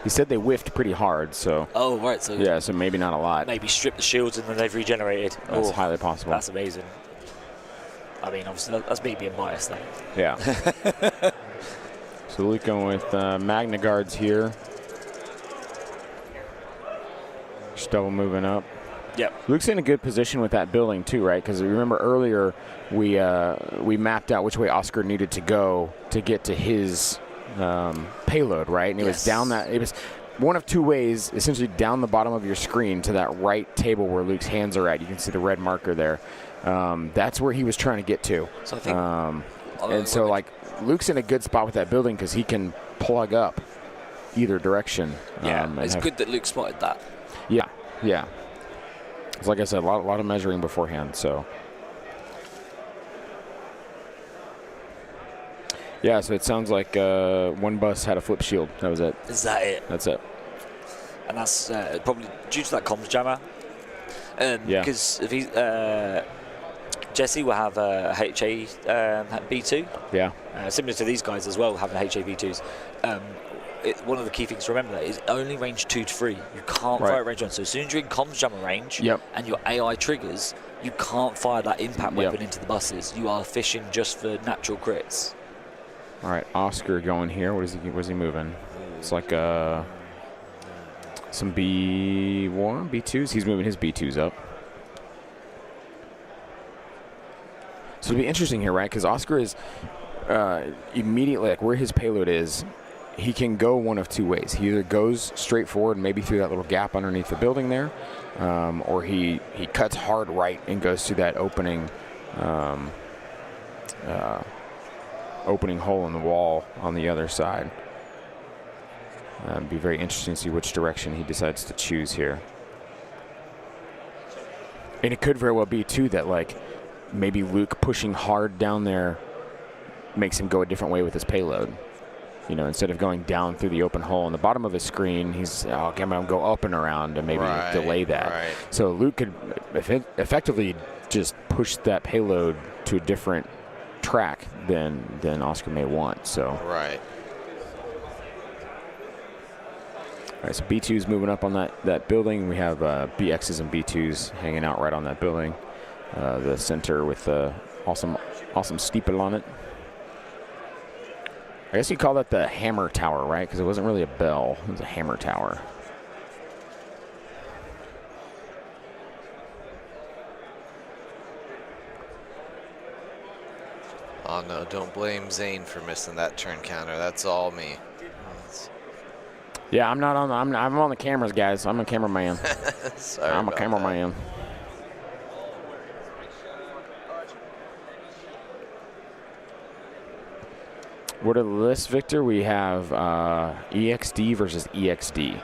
He said they whiffed pretty hard, so. Oh, right. So yeah, so maybe not a lot. Maybe strip the shields and then they've regenerated. That's highly possible. That's amazing. I mean, obviously, that's me being biased, though. Yeah. So Luke going with Magna Guards here. Just double moving up. Yep. Luke's in a good position with that building too, right? Because remember earlier we mapped out which way Oskar needed to go to get to his payload, right? And it was down that. It was one of 2 ways, essentially down the bottom of your screen to that right table where Luke's hands are at. You can see the red marker there. That's where he was trying to get to. So I think, and so like Luke's in a good spot with that building because he can plug up either direction. Yeah, it's good that Luke spotted that. Yeah. It's like I said, a lot of measuring beforehand. So. Yeah, so it sounds like one bus had a flip shield. That was it. Is that it? That's it. And that's probably due to that comms jammer. Because if he's Jesse will have a HA B2. Yeah. Similar to these guys as well, having HA B2s. One of the key things to remember is only range 2 to 3. You can't fire range 1. So as soon as you're in comms jammer range and your AI triggers, you can't fire that impact weapon into the buses. You are fishing just for natural crits. All right, Oskar going here. What is he moving? It's like some B1, B2s. He's moving his B2s up. So it'll be interesting here, right? Because Oskar is immediately, like where his payload is, he can go one of 2 ways. He either goes straight forward, maybe through that little gap underneath the building there, or he cuts hard right and goes through that opening hole in the wall on the other side. It'd be very interesting to see which direction he decides to choose here. And it could very well be, too, that, like, maybe Luke pushing hard down there makes him go a different way with his payload. You know, instead of going down through the open hole in the bottom of his screen, he's, okay, I'm going to go up and around and maybe delay that. Right. So Luke could effectively just push that payload to a different track than Oskar may want. So right. All right, so B2's moving up on that building. We have BXs and B2s hanging out right on that building. The center with the awesome steeple on it. I guess you call that the hammer tower, right? Because it wasn't really a bell. It was a hammer tower. Oh, no, don't blame Zane for missing that turn counter. That's all me. Yeah, I'm on the cameras, guys. I'm a cameraman. I'm a cameraman. What are the lists, Victor? We have EXD versus EXD.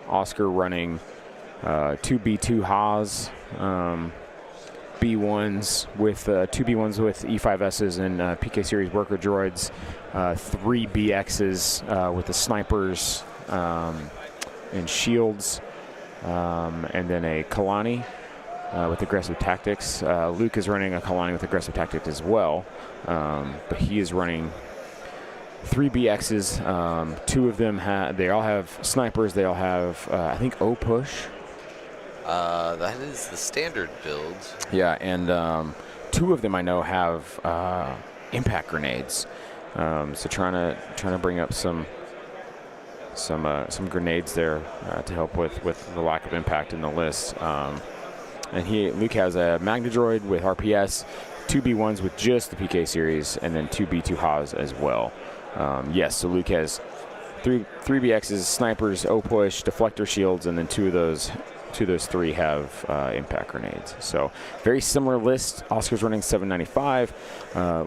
Oskar running 2 B2 Haas, B1s with 2 B1s with E5Ss and PK series worker droids, 3 BXs with the snipers and shields, and then a Kalani. with aggressive tactics. Luke is running a Kalani with aggressive tactics as well, but he is running 3 BXs. 2 of them they all have snipers. They all have I think O push. That is the standard build. Yeah, and 2 of them I know have impact grenades. So trying to bring up some grenades there to help with the lack of impact in the list. And Luke has a Magnadroid with RPS, 2 B1s with just the PK series, and then 2 B2 Haas as well. Yes, so Luke has 3 BXs, snipers, O push, deflector shields, and then 2 of those 3 have impact grenades. So very similar list. Oscar's running 795.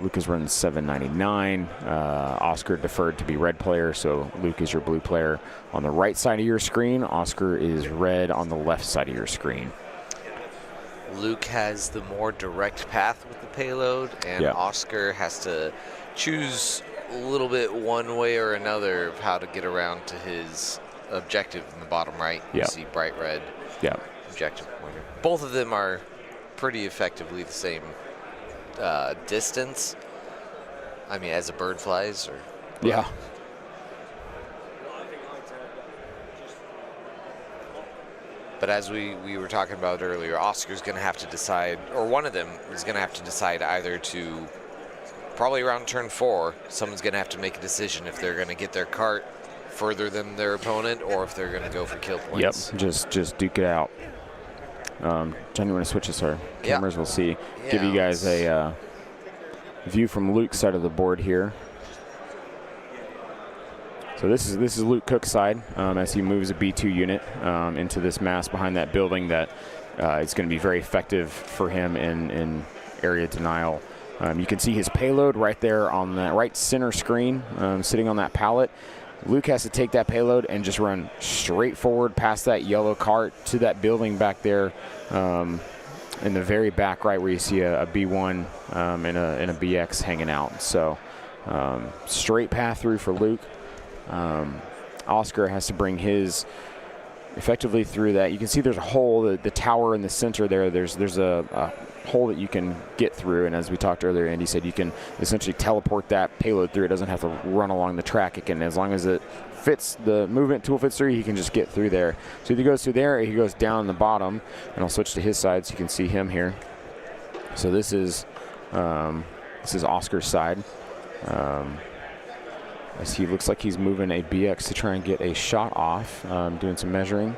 Luke is running 799. Oscar deferred to be red player, so Luke is your blue player on the right side of your screen. Oscar is red on the left side of your screen. Luke has the more direct path with the payload, and Oscar has to choose a little bit one way or another of how to get around to his objective in the bottom right. You see bright red objective pointer. Both of them are pretty effectively the same distance. I mean, as a bird flies. Yeah. But as we were talking about earlier, Oscar's going to have to decide, or one of them is going to have to decide either to, probably around turn 4, someone's going to have to make a decision if they're going to get their cart further than their opponent or if they're going to go for kill points. Yep, just duke it out. John, you want to switch this? Our cameras will see. Give you guys a view from Luke's side of the board here. So this is Luke Cook's side as he moves a B2 unit into this mass behind that building that is going to be very effective for him in area denial. You can see his payload right there on that right center screen, sitting on that pallet. Luke has to take that payload and just run straight forward past that yellow cart to that building back there in the very back right where you see a B1 and a BX hanging out. So straight path through for Luke. Oscar has to bring his effectively through that. You can see there's a hole, the tower in the center there. There's a hole that you can get through, and as we talked earlier, Andy said you can essentially teleport that payload through. It doesn't have to run along the track. It can, as long as it fits, the movement tool fits through, he can just get through there. So if he goes through there, he goes down the bottom, and I'll switch to his side so you can see him here. So this is Oscar's side. As he looks like he's moving a BX to try and get a shot off, doing some measuring.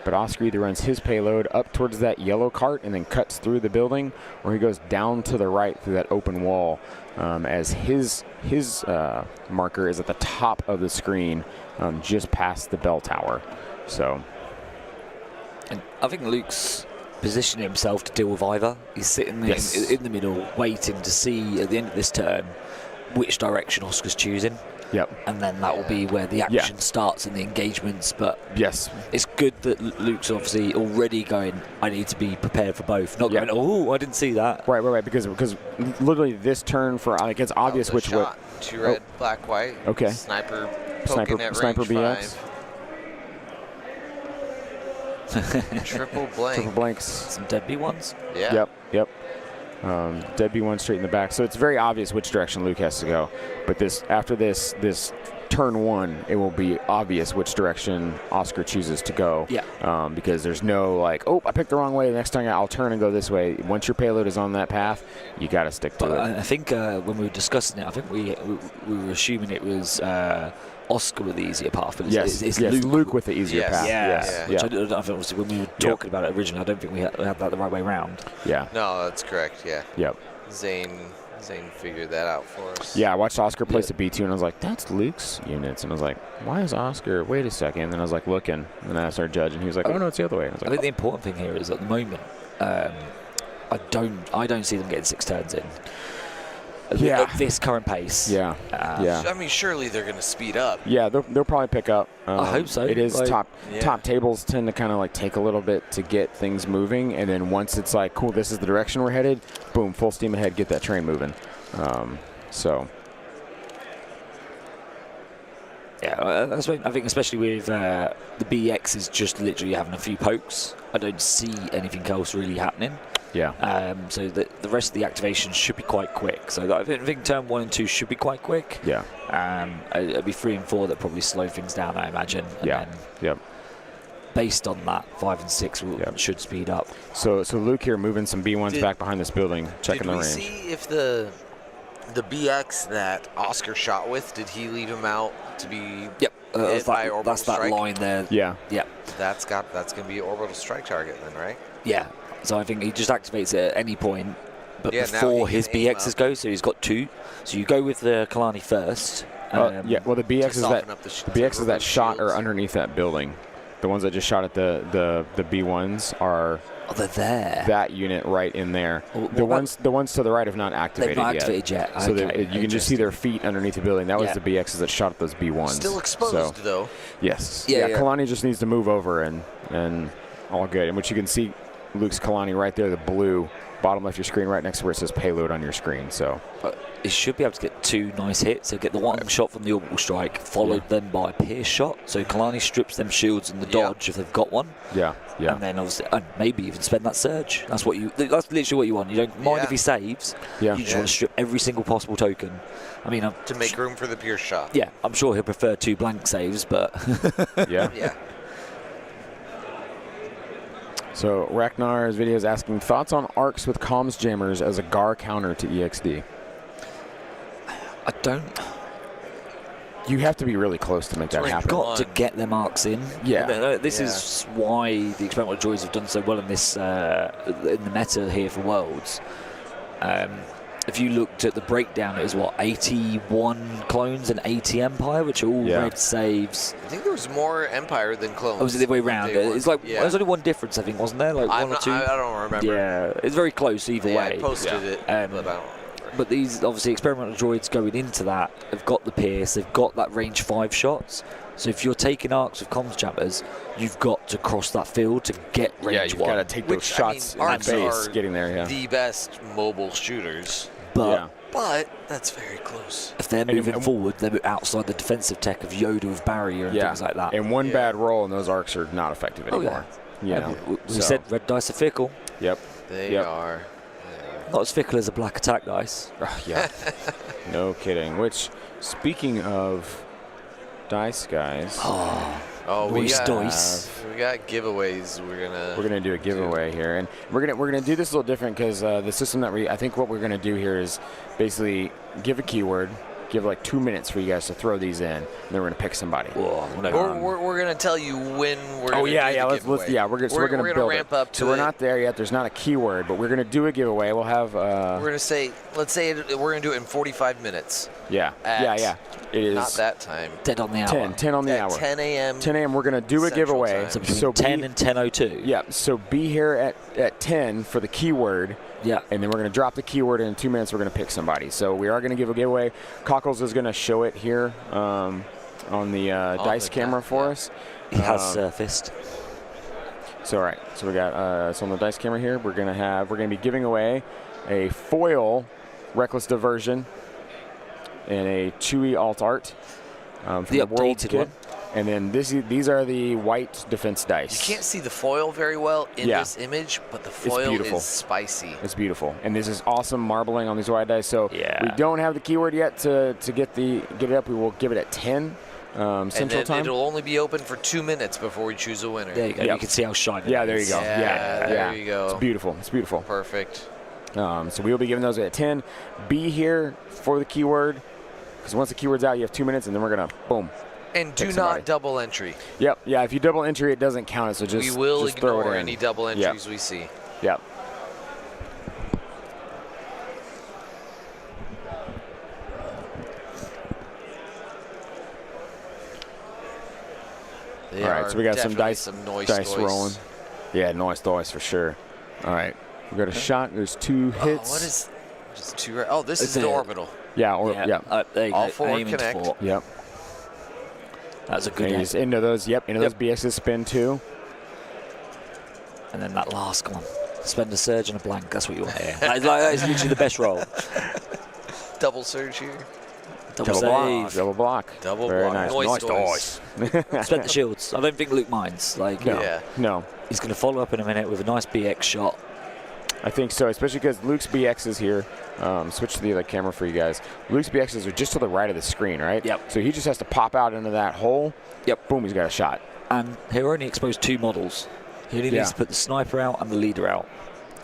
But Oscar either runs his payload up towards that yellow cart and then cuts through the building, or he goes down to the right through that open wall as his marker is at the top of the screen, just past the bell tower. So, and I think Luke's positioning himself to deal with either. He's sitting there in the middle, waiting to see at the end of this turn which direction Oscar's choosing. Yep. And then that will be where the action starts and the engagements. But it's good that Luke's obviously already going, I need to be prepared for both. Not going, oh, I didn't see that. Right. Because literally this turn for, like, it's obvious which way. 2 red, black, white. Okay. Sniper poking at range BX. 5. Triple blanks. Some dead B1s. Yeah. Yep. Dead B1 straight in the back. So it's very obvious which direction Luke has to go. But after this turn 1, it will be obvious which direction Oscar chooses to go. Yeah. Because there's no like, oh, I picked the wrong way. The next time I'll turn and go this way. Once your payload is on that path, you got to stick to it. I think when we were discussing it, I think we were assuming it was Oscar with the easier path, but it's Luke with the easier path. Yes. Which I don't know, obviously when we were talking about it originally, I don't think we had that the right way around. Yeah. No, that's correct. Yeah. Yep. Zane figured that out for us. Yeah, I watched Oscar place a B2, and I was like, that's Luke's units. And I was like, why is Oscar? Wait a second. And then I was like, looking, and then I started judging. He was like, oh, no, it's the other way. And I was like, I think the important thing here is at the moment, I don't see them getting 6 turns in. At this current pace. I mean, surely they're going to speed up. Yeah, they'll probably pick up. I hope so. It is top tables tend to kind of like take a little bit to get things moving, and then once it's like, cool, this is the direction we're headed, boom, full steam ahead, get that train moving. So Yeah, I think especially with the BX is just literally having a few pokes. I don't see anything else really happening. Yeah. So the rest of the activation should be quite quick. So I think turn 1 and 2 should be quite quick. Yeah. It'll be 3 and 4 that probably slow things down, I imagine. And then Yep. based on that, 5 and 6 should speed up. So Luke here moving some B1s back behind this building, checking the range. Did we see if the BX that Oskar shot with, did he leave him out to be hit by orbital that's strike? that line there. Yeah. Yeah. That's going to be an orbital strike target then, right? Yeah. So I think he just activates it at any point, but Yeah, before his BXs go, so he's got 2. So you go with the Kalani first. Well, the BX is soften up the BX is shot shields. or underneath that building. The ones that just shot at the B1s are they're there. that unit right in there. Well, the ones to the right have not activated they've not activated yet. So Okay, you can just see their feet underneath the building. That was the BXs that shot at those B1s. Still exposed, though. Yes. Yeah. Kalani just needs to move over and all good. And which you can see Luke's Kalani right there, the blue bottom left of your screen, right next to where it says payload on your screen. So he should be able to get 2 nice hits. So get the one shot from the orbital strike, followed then by a pierce shot. So Kalani strips them shields in the dodge if they've got one. Yeah. And then obviously, and maybe even spend that surge. That's literally what you want. You don't mind if he saves. Yeah. You just want to strip every single possible token. I mean, To make room for the pierce shot. yeah, I'm sure he'll prefer 2 blank saves, but yeah. Yeah. So Ragnar's video is asking thoughts on arcs with comms jammers as a GAR counter to EXD. I don't. You have to be really close to make that happen. You've got to get them arcs in. Yeah. This is why the experimental droids have done so well in this in the meta here for Worlds. If you looked at the breakdown, it was 81 clones and 80 Empire, which are all red saves. I think there was more Empire than clones. Oh, was it the other way around? It's like there's only one difference, I think, wasn't there? Like one or two. I don't remember. Yeah, it's very close either way. I posted it, but I don't remember. But these obviously experimental droids going into that have got the pierce, they've got that range 5 shots. So if you're taking arcs with comms jammers, you've got to cross that field to get range 1. Yeah, you've got to take those shots in the base, getting there. Yeah. The best mobile shooters. But that's very close. If they're moving forward, they're outside the defensive tech of Yoda with barrier and things like that. And one bad roll, and those arcs are not effective anymore. We said red dice are fickle. Yep. They are. Not as fickle as a black attack dice. Yeah. No kidding. Which, speaking of dice, guys. We got dice. We got giveaways. We're gonna do a giveaway here, and we're gonna do this a little different because the system that I think what we're gonna do here is basically give a keyword, give like 2 minutes for you guys to throw these in, and then we're gonna pick somebody. We're gonna tell you when we're. Oh gonna yeah, do yeah. the Let's giveaway. we're gonna build ramp it. up to so we're not there yet. There's not a keyword, but we're gonna do a giveaway. We'll have. We're gonna say, let's say we're gonna do it in 45 minutes. Yeah. Yeah. It is not that time. 10 on the hour. 10 on the At hour. 10 a.m. 10 a.m. We're gonna do a Central giveaway. Time. So between 10 and 10:02. Yeah. So be here at 10 for the keyword. Yeah. And then we're going to drop the keyword, and in 2 minutes we're going to pick somebody. So we are going to give a giveaway. Cockles is going to show it here on the dice camera for us. It has surfaced. So all right. So we got so on the dice camera here, we're going to be giving away a foil Reckless Diversion and a Chewie Alt Art from The World updated Kit. one. And then these are the white defense dice. You can't see the foil very well in this image, but the foil beautiful. is spicy. It's beautiful, and this is awesome marbling on these white dice. So we don't have the keyword yet to get it up. We will give it at 10 Central Time. It'll only be open for 2 minutes before we choose a winner. There you go. You can see how shiny. Yeah, there you go. Yeah, there you go. It's beautiful. It's beautiful. Perfect. So we will be giving those at 10. Be here for the keyword, because once the keyword's out, you have 2 minutes, and then we're gonna boom. And do not double entry. Yep. Yeah. If you double entry, it doesn't count it. So just we will just throw it ignore in. any double entries we see. Yep. All right. So we got some dice rolling. Yeah, noise dice for sure. All right. We got a shot. There's 2 hits. What is? Just 2. Oh, this is the orbital. Yeah. There you All go. 4 Aim into connect. 4. Yep. That's a good and hit. into those. Yep. Into those BXs spin too. And then that last one. Spend a surge and a blank. That's what you want here. That is literally the best roll. Double surge here. Double save. Double block. Double Very block. nice. Noise. Spent the shields. I don't think Luke minds. Like, No. He's going to follow up in a minute with a nice BX shot. I think so, especially because Luke's BX is here. Switch to the other camera for you guys. Luke's BXs are just to the right of the screen, right? Yep. So he just has to pop out into that hole. Yep. Boom, he's got a shot. And he'll only expose 2 models. He only needs to put the sniper out and the leader out.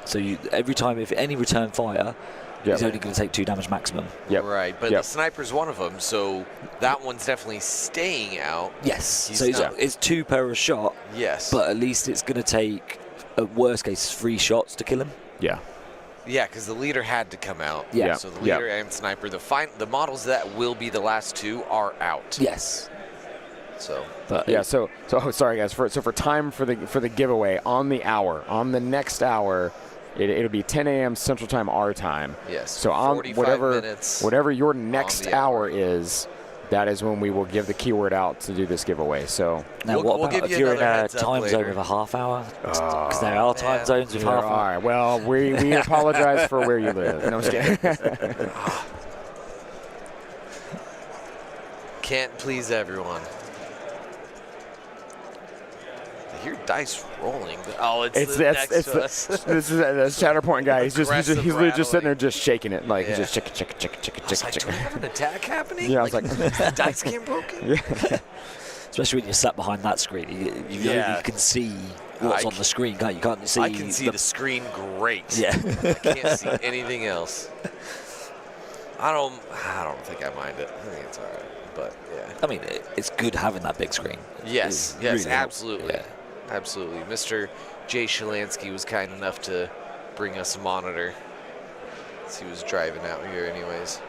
So every time, if any return fire, he's only going to take 2 damage maximum. Yep. Right, but the sniper's one of them, so that one's definitely staying out. Yes. So it's 2 per shot. Yes. But at least it's going to take, at worst case, 3 shots to kill him. Yeah. Yeah, because the leader had to come out. Yeah. So the leader and sniper, the models that will be the last 2 are out. Yes. So. But So sorry guys. For time for the giveaway on the hour, on the next hour, it'll be 10 a.m. Central Time, our time. Yes. So on 45 minutes whatever your next hour is, that is when we will give the keyword out to do this giveaway. So now, what about if you're in a time zone of a half hour? Because there are time zones with half hour. Well, we apologize for where you live. No, I'm just kidding. Can't please everyone. I hear dice rolling. Oh, it's next to us. This is the Shatterpoint guy. He's literally just sitting there rattling. just shaking it, like he's just chick. I was like, do we have an attack happening? Yeah, I was like, is the dice game broken? Yeah. Especially when you're sat behind that screen, you can see what's on the screen. You can't see. I can see the screen great. Yeah. I can't see anything else. I don't think I mind it. I think it's all right. But yeah. I mean, it's good having that big screen. Yes, really absolutely. Yeah. Absolutely. Mr. Jay Shalansky was kind enough to bring us a monitor. He was driving out here anyways.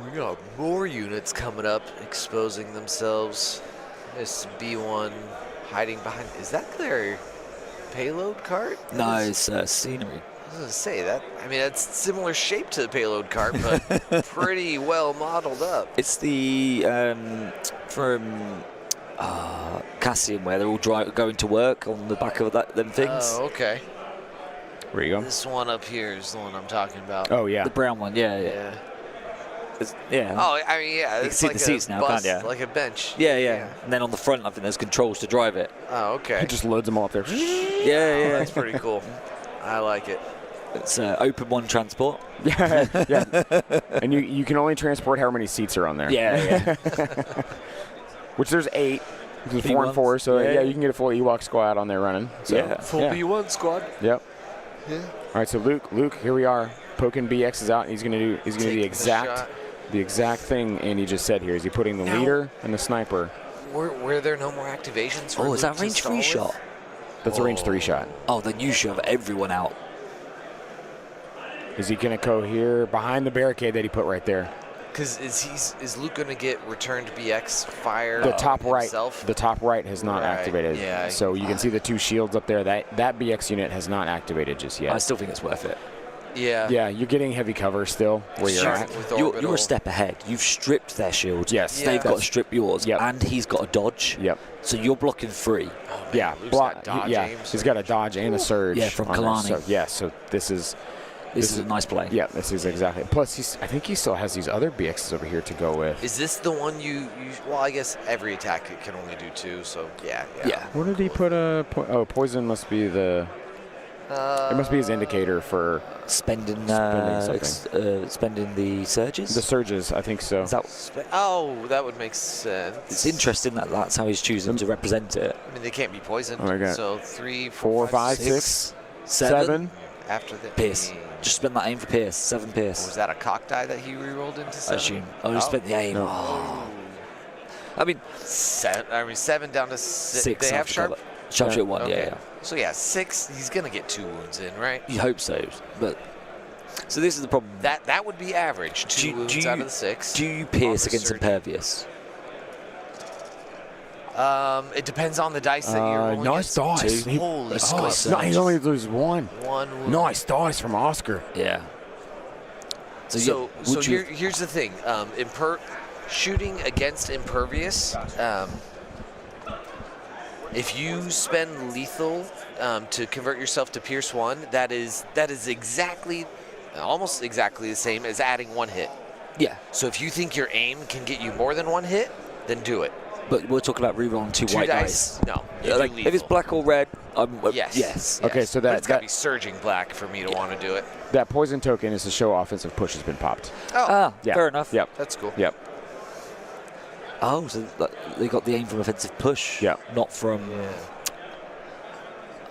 We got more units coming up, exposing themselves. This B1 hiding behind. Is that their payload cart? No, it's scenery. I was going to say that. I mean, it's similar shape to the payload cart, but pretty well modeled up. It's the from Cassian where they're all going to work on the back of them things. Oh, okay. Where you go? This one up here is the one I'm talking about. Oh yeah. The brown one, yeah. Yeah. Oh, I mean, yeah. You can It's see like the seats now, bus, can't you? like a bench. Yeah. And then on the front, I think there's controls to drive it. Oh, okay. He just loads them all up there. Yeah. That's pretty cool. I like it. It's open one transport. yeah. And you can only transport however many seats are on there. Yeah. Which there's 8. There's 4 and 4, so yeah, you can get a full Ewok squad on there running. So, Full B1 squad. Yep. Yeah. All right, so Luke, here we are. Poking BXs out, and he's gonna do the exact thing Andy just said here. Is he putting the leader and the sniper? Were there no more activations? For Is that range 3 shot? That's a range 3 shot. Oh, then you shove everyone out. Is he gonna go here behind the barricade that he put right there? Because is Luke going to get returned BX fire? The top right. himself? The top right has not activated. Yeah. So you can see the 2 shields up there. That BX unit has not activated just yet. I still think it's worth it. Yeah. Yeah, you're getting heavy cover still where you're at. You're a step ahead. You've stripped their shields. Yes. They've got to strip yours. Yep. And he's got a dodge. Yep. So you're blocking 3. Oh, man, Yeah, Luke's block. got dodge, aim, He's got a dodge and a surge. Yeah, from on there. Kalani. So, yeah, so this is a nice play. Yeah, this is exactly. Plus, I think he still has these other BXs over here to go with. Is this the one you well, I guess every attack it can only do 2, so yeah. What did he put poison must be the. It must be his indicator for spending spending the surges. The surges, I think so. that would make sense. It's interesting that that's how he's choosing to represent it. I mean, they can't be poisoned. Oh my God. So 3, 4, 5, 6, 7. After the Pierce. Just spend that aim for Pierce. 7 Pierce. Was that a cock die that he re-rolled into 7? I assume. Just spent the aim. No. Oh. I mean, 7 down to 6. They have sharp. Sharpshooter 1. Okay. Yeah. So yeah, 6. He's gonna get 2 wounds in, right? You hope so, but so this is the problem. That would be average. 2 wounds out of the 6. Do you pierce against impervious? It depends on the dice that you're rolling. Nice dice. Holy No, he only loses 1. 1 wound. Nice dice from Oskar. Yeah. So here's the thing. shooting against impervious, if you spend lethal to convert yourself to Pierce 1, that is almost exactly the same as adding 1 hit. Yeah. So if you think your aim can get you more than 1 hit, then do it. But we're talking about rerolling 2 white dice. No. Like, if it's black or red, yes. Okay, so but it's got to be surging black for me to want to do it. That poison token is to show offensive push has been popped. Oh, yeah. Fair enough. Yep. That's cool. Yep. Oh, so they got the aim from offensive push, not from. Yeah.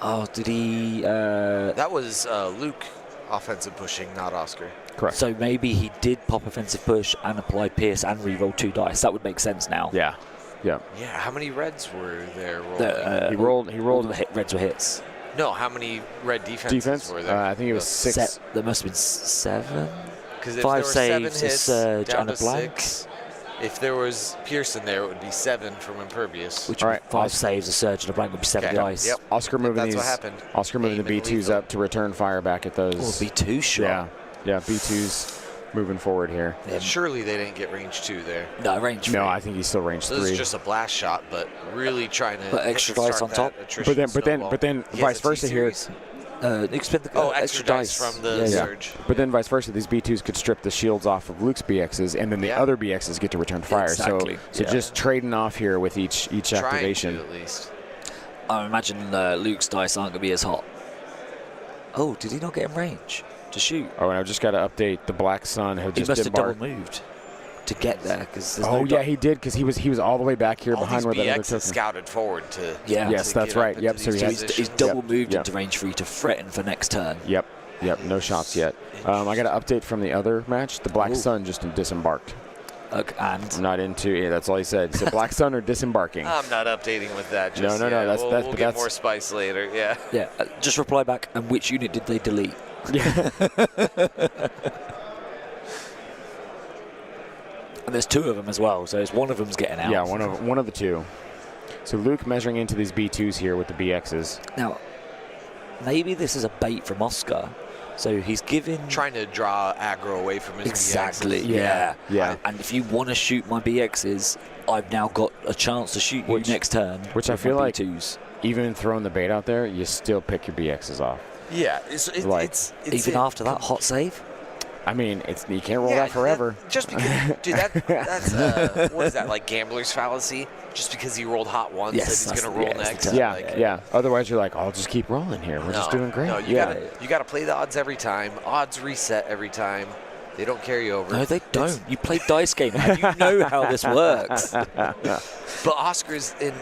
Oh, did he? That was Luke offensive pushing, not Oskar. Correct. So maybe he did pop offensive push and apply Pierce and reroll 2 dice. That would make sense now. Yeah. Yeah. Yeah. How many reds were there rolling? He rolled. Reds were hits. No, how many red defenses were there? I think it was 6. There must have been 7. Because if 5 there were 7 saves, hits, a surge, down and a to blank. 6. If there was Pierce in there, it would be 7 from impervious. Which would be 5 saves, a surge, and a blank would be 7 dice. Yep. Oskar moving That's these. what happened. Oskar moving the B2s up to return fire back at those. Oh, B2 shot. Yeah. B2s moving forward here. Surely they didn't get range 2 there. No, range 3. No, I think he's still range 3. This is just a blast shot, but really trying to put extra dice on top. But then vice versa here. You can spend the extra dice from the surge. But then vice versa, these B2s could strip the shields off of Luke's BXs, and then the other BXs get to return fire. Exactly. So just trading off here with each activation. Trying to, at least. I imagine Luke's dice aren't going to be as hot. Oh, did he not get in range to shoot? Oh, and I've just got to update. The Black Sun have He just must have embarked. double moved to get there. He did, because he was all the way back here behind where that other BXs token. scouted forward to. Yeah. Yes, that's right. Yep. So he's double moved into range 3 to threaten for next turn. Yep. No shots yet. I got an update from the other match. The Black Sun just disembarked. Okay, and I'm not into it. That's all he said. He said Black Sun are disembarking. I'm not updating with that. No. We'll get more spice later. Yeah. Yeah. Just reply back. And which unit did they delete? Yeah. And there's 2 of them as well, so one of them's getting out. Yeah, one of the 2. So Luke measuring into these B2s here with the BXs. Now, maybe this is a bait from Oskar. So he's trying to draw aggro away from his exactly. BXs. Yeah. And if you want to shoot my BXs, I've now got a chance to shoot you next turn. Which I feel like, B2s. even throwing the bait out there, you still pick your BXs off. Yeah. It's even after that hot save. I mean, you can't roll that forever. Just because, dude, that's what is that, like gambler's fallacy? Just because he rolled hot once, yes, that he's going to roll next. Yeah. Otherwise, you're like, I'll just keep rolling here. We're just doing great. No, you got to play the odds every time. Odds reset every time. They don't carry over. No, they don't. You play dice game. You know how this works. But Oscar's it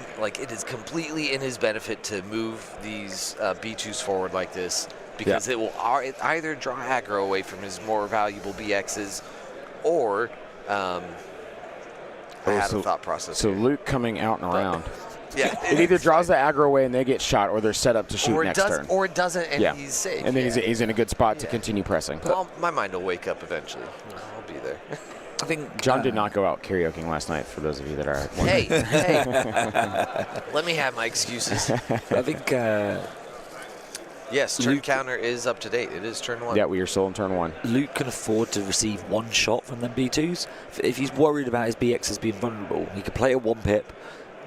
is completely in his benefit to move these B2s forward like this. Because it will either draw aggro away from his more valuable BXs, or I had a thought process. So here. Luke coming out and around. Yeah, it either draws the aggro away and they get shot, or they're set up to shoot next turn. Or it doesn't, and he's safe. And then he's in a good spot to continue pressing. Well, my mind will wake up eventually. I'll be there. I think John did not go out karaokeing last night, for those of you that are wondering. Hey. Let me have my excuses. I think... yes, turn counter is up to date. It is turn 1. Yeah, we are still in turn 1. Luke can afford to receive 1 shot from them B2s. If he's worried about his BXs being vulnerable, he could play a 1-pip,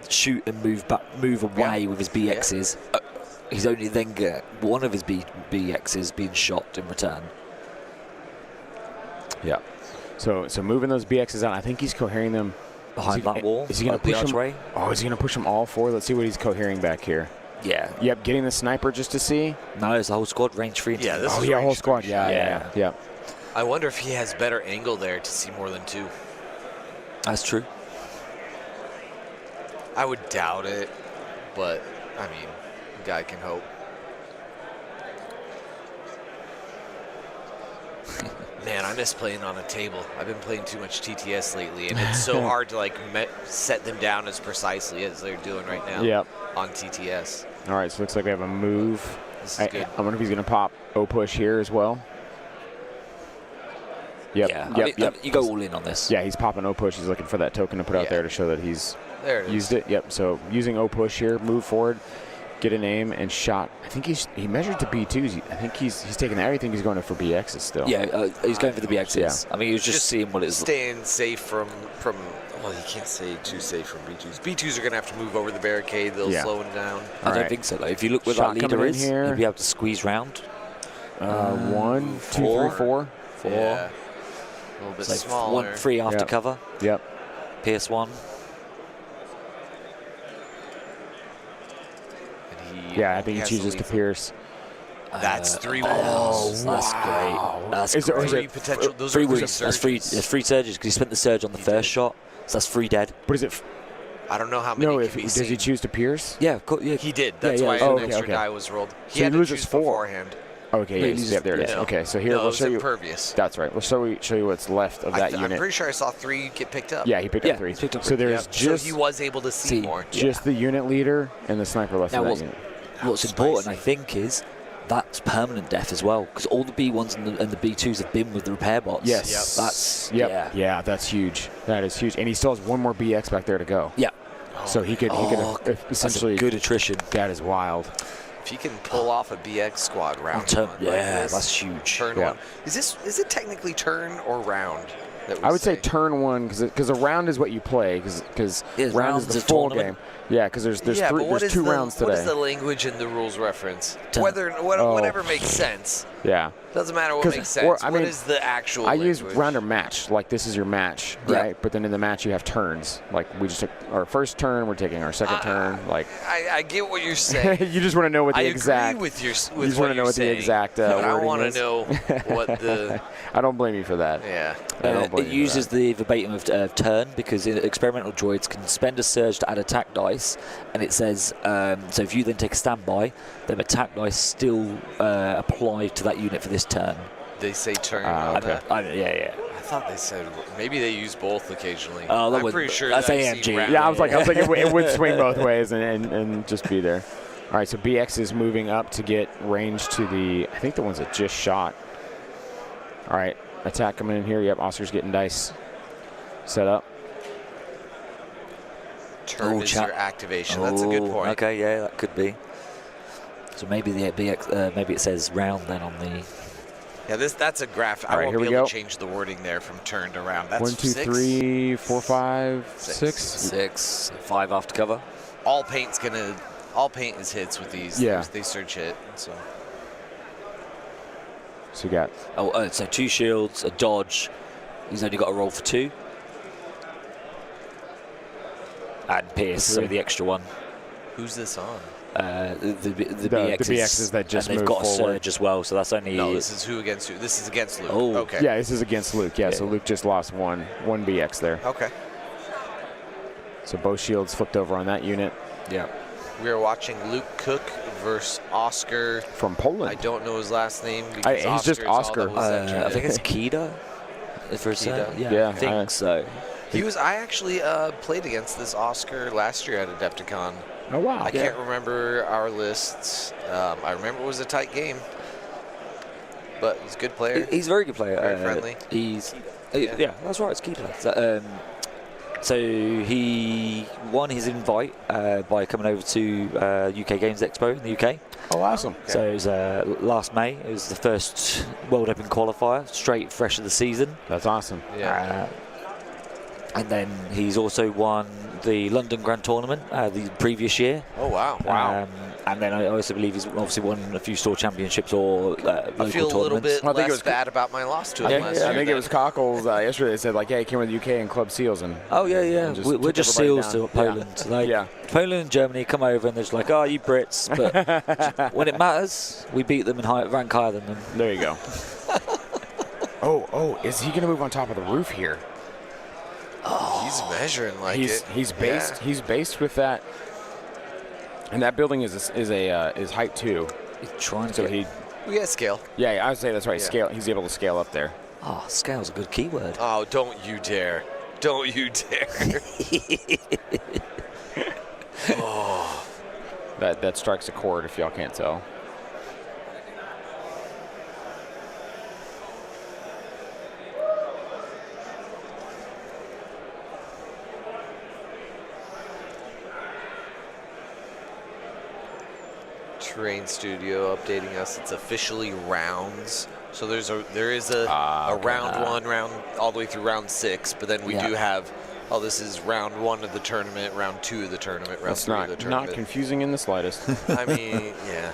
shoot and move away with his BXs. Yeah. He's only then get one of his BXs being shot in return. Yeah. So moving those BXs out, I think he's cohering them behind that wall. Is he going to push them? Oh, is he going to push them all forward? Let's see what he's cohering back here. Yeah. Yep, getting the sniper just to see. No, it's the whole squad range 3. Yeah, this is whole squad. Yeah. I wonder if he has better angle there to see more than 2. That's true. I would doubt it, but I mean, the guy can hope. Man, I miss playing on a table. I've been playing too much TTS lately, and it's so hard to set them down as precisely as they're doing right now on TTS. All right, so looks like we have a move. This is good. I wonder if he's going to pop O-push here as well. Yep. Yeah, you go all in on this. Yeah, he's popping O-push. He's looking for that token to put out there to show that he's used it. Yep, so using O-push here, move forward. get a name and shot. I think he measured to B2s. I think he's taking that. I think he's going for BXs still. Yeah, he's going for the BXs. Yeah. I mean, he was just seeing what it's staying safe from. Well, you can't say too safe from B2s. B2s are going to have to move over the barricade. They'll slow him down. I don't think so. Like, if you look where that leader is, he'll be able to squeeze round. 1, 2, 3, 4. Yeah. A little bit smaller. 1, 3 after cover. Yep. PS1. I think he chooses to pierce. That's 3 wounds. That's great. That's great. Three potential. Those 3 are wounds. That's 3 surges because he spent the surge on the first shot. So that's 3 dead. But is it? I don't know how many. Does he choose to pierce? Yeah, he did. That's why an extra die was rolled. He had to choose 4 beforehand. Okay, there it is. No. Okay, so here we'll show you. Impervious. That's right. We'll show you what's left of that unit. I'm pretty sure I saw 3 get picked up. Yeah, he picked up 3. So there's just. So he was able to see more. Just the unit leader and the sniper left of that unit. What's important, I think, is that's permanent death as well, because all the B1s and the B2s have been with the repair bots. Yes. Yeah, that's huge. That is huge. And he still has 1 more BX back there to go. Yeah. So he could essentially. That's a good attrition. That is wild. If he can pull off a BX squad round, that's huge. Turn 1. Is it technically turn or round? I would say turn 1 because a round is what you play because round is the full game. Yeah, because there's 2 rounds today. What is the language in the rules reference? Whatever makes sense. Yeah. Doesn't matter what makes sense. What is the actual language? Use round or match. Like, this is your match, right? But then in the match, you have turns. Like, we just took our first turn. We're taking our second turn. Like, I get what you're saying. You just want to know what the exact. I agree with you just want to know what the exact but I want to know what the. I don't blame you for that. Yeah. It uses the verbatim of turn because experimental droids can spend a surge to add attack dice, and it says so if you then take a standby, then attack dice still apply to that unit for this turn. They say turn. Okay. Yeah. I thought they said maybe they use both occasionally. I'm pretty sure that's AMG. Yeah, I was like it would swing both ways and just be there. All right, so BX is moving up to get range to I think the ones that just shot. All right, attack coming in here. Yep, Oscar's getting dice set up. Turn is your activation. That's a good point. Okay, yeah, that could be. So maybe the BX, maybe it says round then on the. Yeah, that's a graph. All right, I won't here be able to change the wording there from turn to round. That's 1, 2, 3, 4, 5, 6. 6. 5 after cover. All paint is hits with these. Yeah. They search hit. So you got. So 2 shields, a dodge. He's only got a roll for 2. And Pierce, so the extra 1. Who's this on? The BXs that just and they've got forward. a surge as well, so that's only. No, this is who against who? This is against Luke. Oh, okay. Yeah, this is against Luke. Yeah, so Luke just lost one BX there. Okay. So both shields flipped over on that unit. Yeah. We are watching Luke Cook versus Oskar from Poland. I don't know his last name. Because He's just Oskar. I think it's Kida. Yeah, I think so. I actually played against this Oskar last year at Adepticon. Oh, wow. I can't remember our lists. I remember it was a tight game. But he's a good player. He's a very good player. Very friendly. Yeah, that's right. It's Kida. So he won his invite by coming over to UK Games Expo in the UK. Oh, awesome. Okay. So it was last May. It was the first World Open qualifier, straight fresh of the season. That's awesome. Yeah. And then he's also won the London Grand Tournament the previous year. Oh, wow. And then I also believe he's obviously won a few store championships or local tournaments. I feel a little bit less bad about my loss to him last year. I think it was Cockles yesterday. They said, like, yeah, he came with the UK and Club Seals. And we're just seals to Poland. Poland and Germany come over and they're just like, oh, you Brits. But when it matters, we beat them and rank higher than them. There you go. Is he going to move on top of the roof here? Oh, he's measuring like he's based. Yeah. He's based with that, and that building is height 2. He's trying we got scale. Yeah, I would say that's right. Yeah. Scale. He's able to scale up there. Oh, scale's a good keyword. Oh, don't you dare! Don't you dare! Oh, that strikes a chord if y'all can't tell. Terrain Studio updating us. It's officially rounds. So there is a round 1, round all the way through round 6, but then we do have, this is round 1 of the tournament, round 2 of the tournament, round 3 of the tournament. Not confusing in the slightest. I mean, yeah.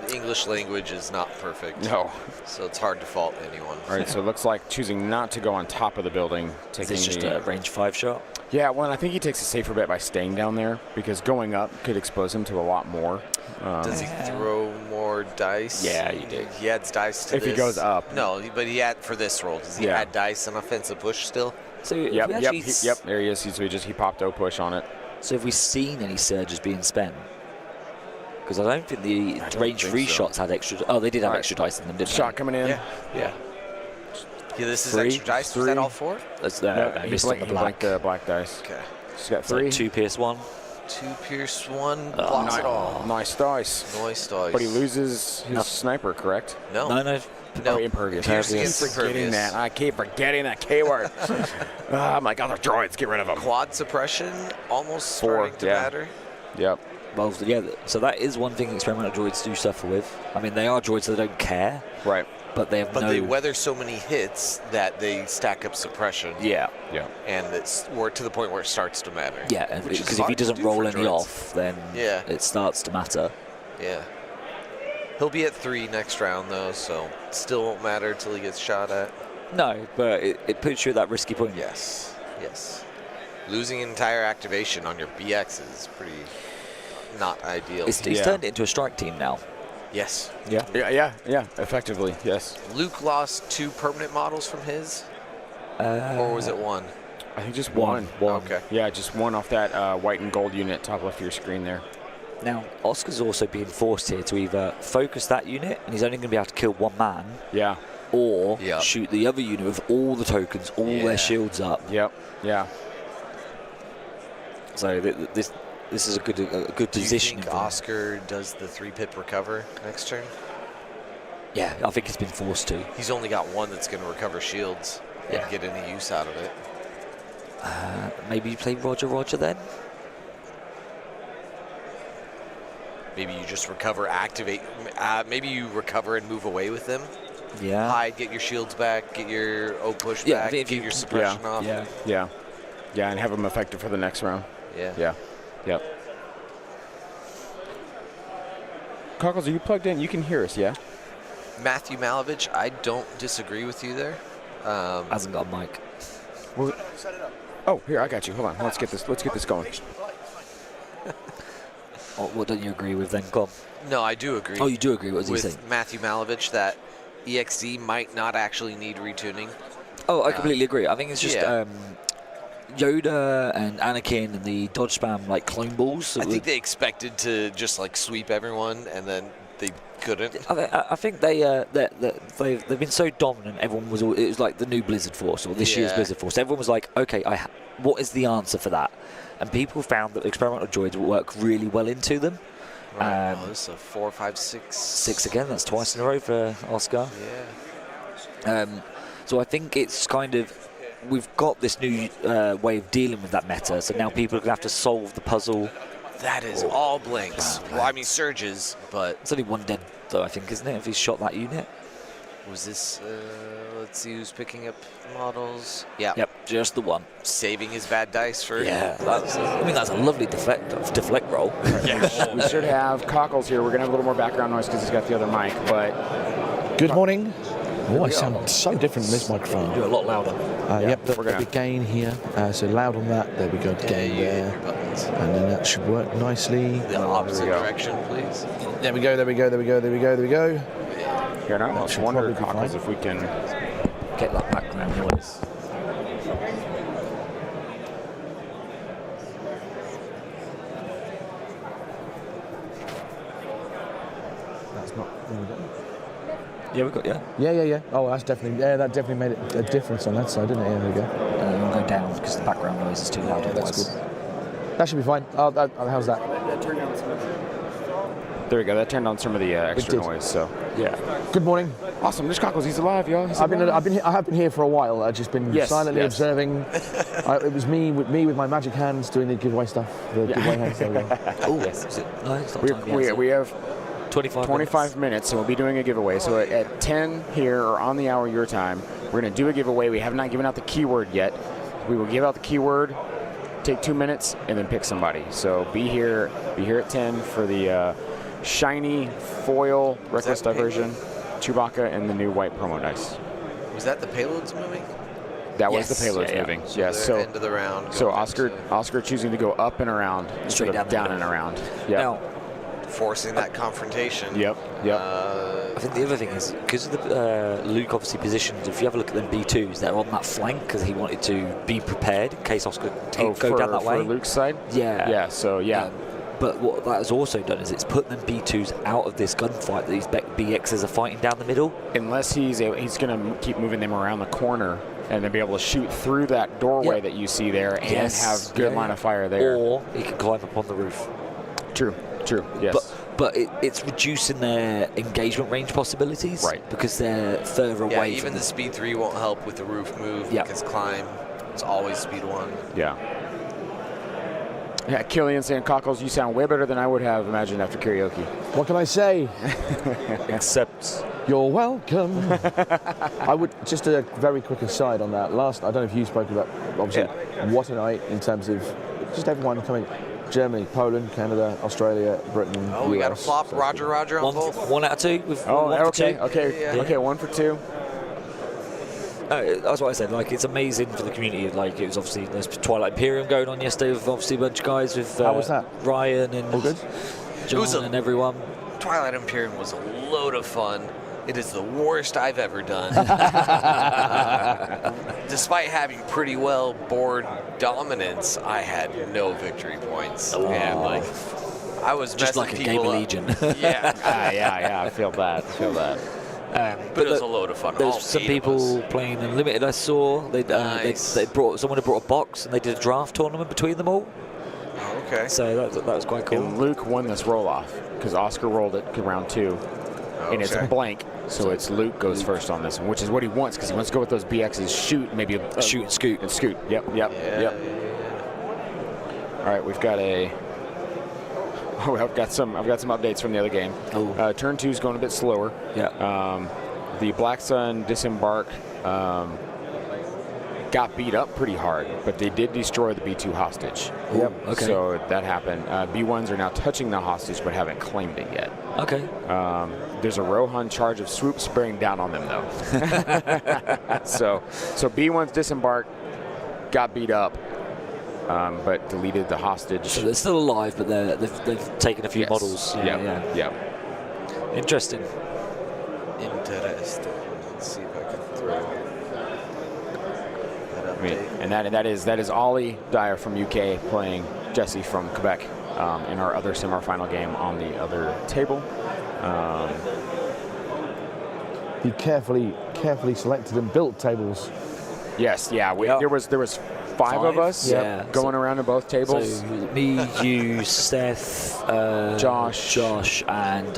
The English language is not perfect. No. So it's hard to fault anyone. All right, so it looks like choosing not to go on top of the building. Is this just a range 5 shot? Yeah, well, I think he takes a safer bet by staying down there because going up could expose him to a lot more. Does he throw more dice? Yeah, he did. He adds dice to if this. he goes up. No, but he for this roll. Does he add dice on offensive push still? So yep, there he is. He popped O push on it. So have we seen any surges being spent? Because I don't think the range 3 shots had extra. Oh, they did have extra dice in them, didn't they? Shot coming in. Yeah, this is extra dice. 3. Was that all 4? That's he missed on the black dice. Okay. He's got 3. 2 pierce 1. 2 pierce 1. Blocks it all. Nice dice. Nice dice. But he loses his sniper, correct? No. No. Impervious. I keep forgetting that K word. I'm like, other droids, get rid of them. Quad suppression almost starting to matter. Yep. Well, yeah, so that is one thing experimental droids do suffer with. I mean, they are droids that don't care. Right. But they have they weather so many hits that they stack up suppression. Yeah. And we're to the point where it starts to matter. Yeah, because if he doesn't roll any off, then it starts to matter. Yeah. He'll be at 3 next round, though, so still won't matter until he gets shot at. No, but it puts you at that risky point. Yes. Losing an entire activation on your BX is pretty not ideal. He's turned it into a strike team now. Yes. Yeah, effectively, yes. Luke lost 2 permanent models from his? Or was it 1? I think just one. Okay. Yeah, just one off that white and gold unit top left of your screen there. Now, Oscar's also being forced here to either focus that unit, and he's only going to be able to kill 1 man. Yeah. Or shoot the other unit with all the tokens, all their shields up. Yep. Yeah. So this is a good position. Do you think Oskar does the 3-pip recover next turn? Yeah, I think he's been forced to. He's only got 1 that's going to recover shields and get any use out of it. Maybe you play Roger then? Maybe you just recover, activate. Maybe you recover and move away with them. Yeah. Hide, get your shields back, get your O push back, get your suppression off. Yeah, and have them effective for the next round. Yeah. Yep. Cockles, are you plugged in? You can hear us, yeah? Matthew Malovich, I don't disagree with you there. Hasn't got a mic. Oh, here, I got you. Hold on. Let's get this going. What don't you agree with then? Go on. No, I do agree. Oh, you do agree? What does he say? With Matthew Malovich that EXD might not actually need retuning. Oh, I completely agree. I think it's just Yoda and Anakin and the dodge spam like clone balls. I think they expected to just like sweep everyone, and then they couldn't. I think they've been so dominant. Everyone was it was like the new Blizzard Force or this year's Blizzard Force. Everyone was like, okay, what is the answer for that? And people found that experimental droids would work really well into them. Right. This is a 4, 5, 6. 6 again. That's twice in a row for Oskar. Yeah. So I think it's kind of we've got this new way of dealing with that meta. So now people are going to have to solve the puzzle. That is all blinks. Well, I mean surges, but it's only 1 dead though. I think, isn't it? If he's shot that unit. Was this? Let's see who's picking up models. Yeah. Yep, just the 1. Saving his bad dice for. Yeah, that's a lovely deflect roll. Yeah. We should have Cockles here. We're gonna have a little more background noise because he's got the other mic. But good morning. Oh, I sound so different in this microphone. You're a lot louder. Yep, the gain here. So loud on that. There we go. Gain there. And then that should work nicely. The opposite direction, please. There we go. Here, now let's wonder, Cockles, if we can get that background noise. That's not. Yeah, we got Yeah. Oh, that definitely made it a difference on that side, didn't it? Yeah, there we go. We'll go down because the background noise is too loud. Yeah, that's good. That should be fine. How's that? There we go. That turned on some of the extra noise. So yeah. Good morning. Awesome. There's Cockles. He's alive, y'all. I have been here for a while. I've just been silently observing. It was me with my magic hands doing the giveaway stuff. The giveaway hands. There we go. Oh yes. No, it's not we have 25 minutes, and we'll be doing a giveaway. So at 10 here, or on the hour your time, we're going to do a giveaway. We have not given out the keyword yet. We will give out the keyword, take 2 minutes, and then pick somebody. So be here at 10 for the shiny foil Reckless Diversion, Chewbacca, and the new white promo dice. Was that the payloads moving? That was the payloads moving. So Yes. So end of the round. So Oscar choosing to go up and around, straight down and around. Yeah. Now, forcing that confrontation. Yep. I think the other thing is, because of the Luke obviously positioned, if you have a look at them B2s, they're on that flank because he wanted to be prepared in case Oscar go down that way. For Luke's side? Yeah. Yeah, so yeah. But what that has also done is it's put them B2s out of this gunfight that these BXs are fighting down the middle. Unless he's going to keep moving them around the corner and then be able to shoot through that doorway that you see there and have good line of fire there. Or he can climb up on the roof. True, yes. But it's reducing their engagement range possibilities. Right. Because they're further away. Yeah, even the speed 3 won't help with the roof move because climb, it's always speed 1. Yeah. Yeah, Killian saying, Cockles, you sound way better than I would have imagined after karaoke. What can I say? Except You're welcome. I would just a very quick aside on that. I don't know if you spoke about, obviously, what a night in terms of just everyone coming. Germany, Poland, Canada, Australia, Britain. Oh, we got a flop. So Roger on both. 1 out of 2. With Oh, one okay, for 2. okay, 1 for 2. That's what I said. Like, it's amazing for the community. Like, it was obviously there's Twilight Imperium going on yesterday with obviously a bunch of guys with how was that? Ryan and all good? John and everyone. Twilight Imperium was a load of fun. It is the worst I've ever done. Despite having pretty well board dominance, I had no victory points. Oh. And like, I was Just messing like a people game of up. Legion. Yeah, I feel that. But it was a load of fun. There's All some 8 of people us. playing Unlimited. I saw they Nice. someone had brought a box and they did a draft tournament between them all. Oh, okay. So that was quite cool. And Luke won this roll-off because Oscar rolled it to round 2. And it's a blank, so it's Luke goes first on this one, which is what he wants because he wants to go with those BXs, shoot, maybe Shoot and scoot. and scoot. Yep. Yeah. All right, we've got I've got some updates from the other game. Oh. Turn 2 is going a bit slower. Yeah. The Black Sun disembark got beat up pretty hard, but they did destroy the B2 hostage. Yep. Okay. So that happened. B1s are now touching the hostage but haven't claimed it yet. Okay. There's a Rohan charge of swoops bearing down on them, though. so B1's disembark got beat up, but deleted the hostage. So they're still alive, but they've taken a few models. Yeah. Interesting. Let's see if I can throw that update. And that is Ollie Dyer from UK playing Jesse from Quebec in our other semifinal game on the other table. You carefully selected and built tables. Yes, yeah. There was 5 of us going around to both tables. So me, you, Seth, Josh, and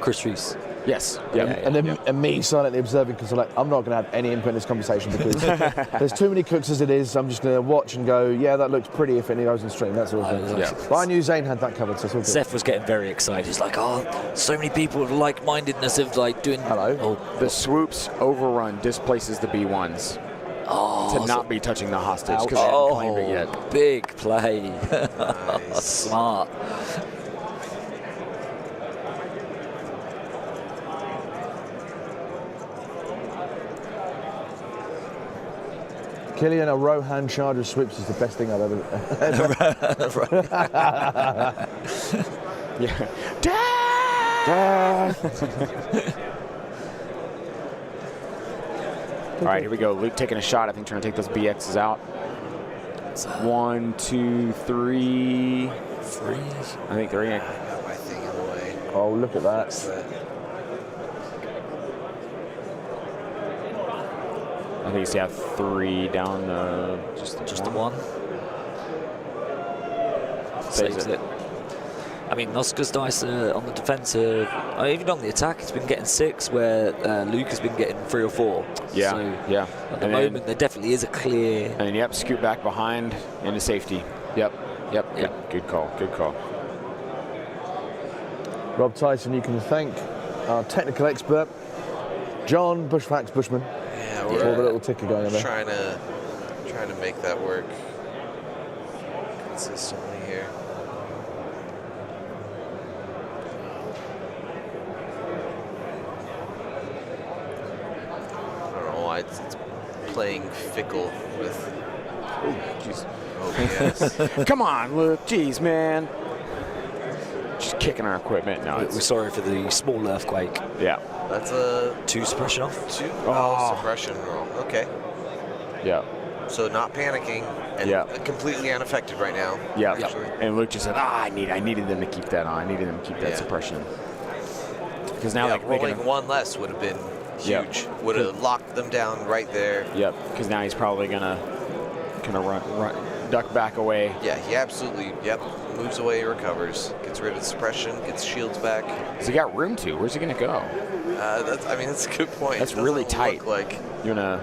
Chris Reese. Yes. And me silently observing because I'm not going to have any input in this conversation because there's too many cooks as it is. I'm just going to watch and go, yeah, that looks pretty if it goes on stream. That's all. But I knew Zane had that covered, so it's all good. Seth was getting very excited. He's like, oh, so many people with like-mindedness of like doing. Hello. The swoops overrun displaces the B1s to not be touching the hostage because they haven't claimed it yet. Big play. Smart. Killian, a Rohan charge of swoops is the best thing I've ever. Yeah. All right, here we go. Luke taking a shot. I think trying to take those BXs out. 1, 2, 3. 3. I think 3. I got my thing in the way. Oh, look at that. I think you have 3 down the Just the one. Saves it. I mean, Oscar's dice on the defensive, even on the attack, it's been getting 6, where Luke has been getting 3 or 4. Yeah, so yeah. At the moment, there definitely is a clear. And then, scoot back behind into safety. Yep. Good call. Rob Tyson, you can thank our technical expert, John Bushfax Bushman, Yeah, for the little ticker going on there. trying to make that work consistently here. I don't know why it's playing fickle with Jeez. OBS. Come on, Luke. Jeez, man. Just kicking our equipment. No, We're sorry for the small earthquake. yeah. That's a 2 suppression off. 2 Oh. suppression roll. Okay. Yeah. So not panicking and Yeah. completely unaffected right now. Yeah. Actually. And Luke just said, I needed them to keep that on. I needed them to keep that Yeah. suppression. Because now, Yeah, like, making rolling him, one less would have been Yeah. huge. Would have locked them down right there. yep. Because now he's probably gonna run, duck back away. Yeah, he absolutely, moves away, recovers, gets rid of suppression, gets shields back. Has he got room to? Where's he gonna go? That's a good point. That's It doesn't really tight. look like You wanna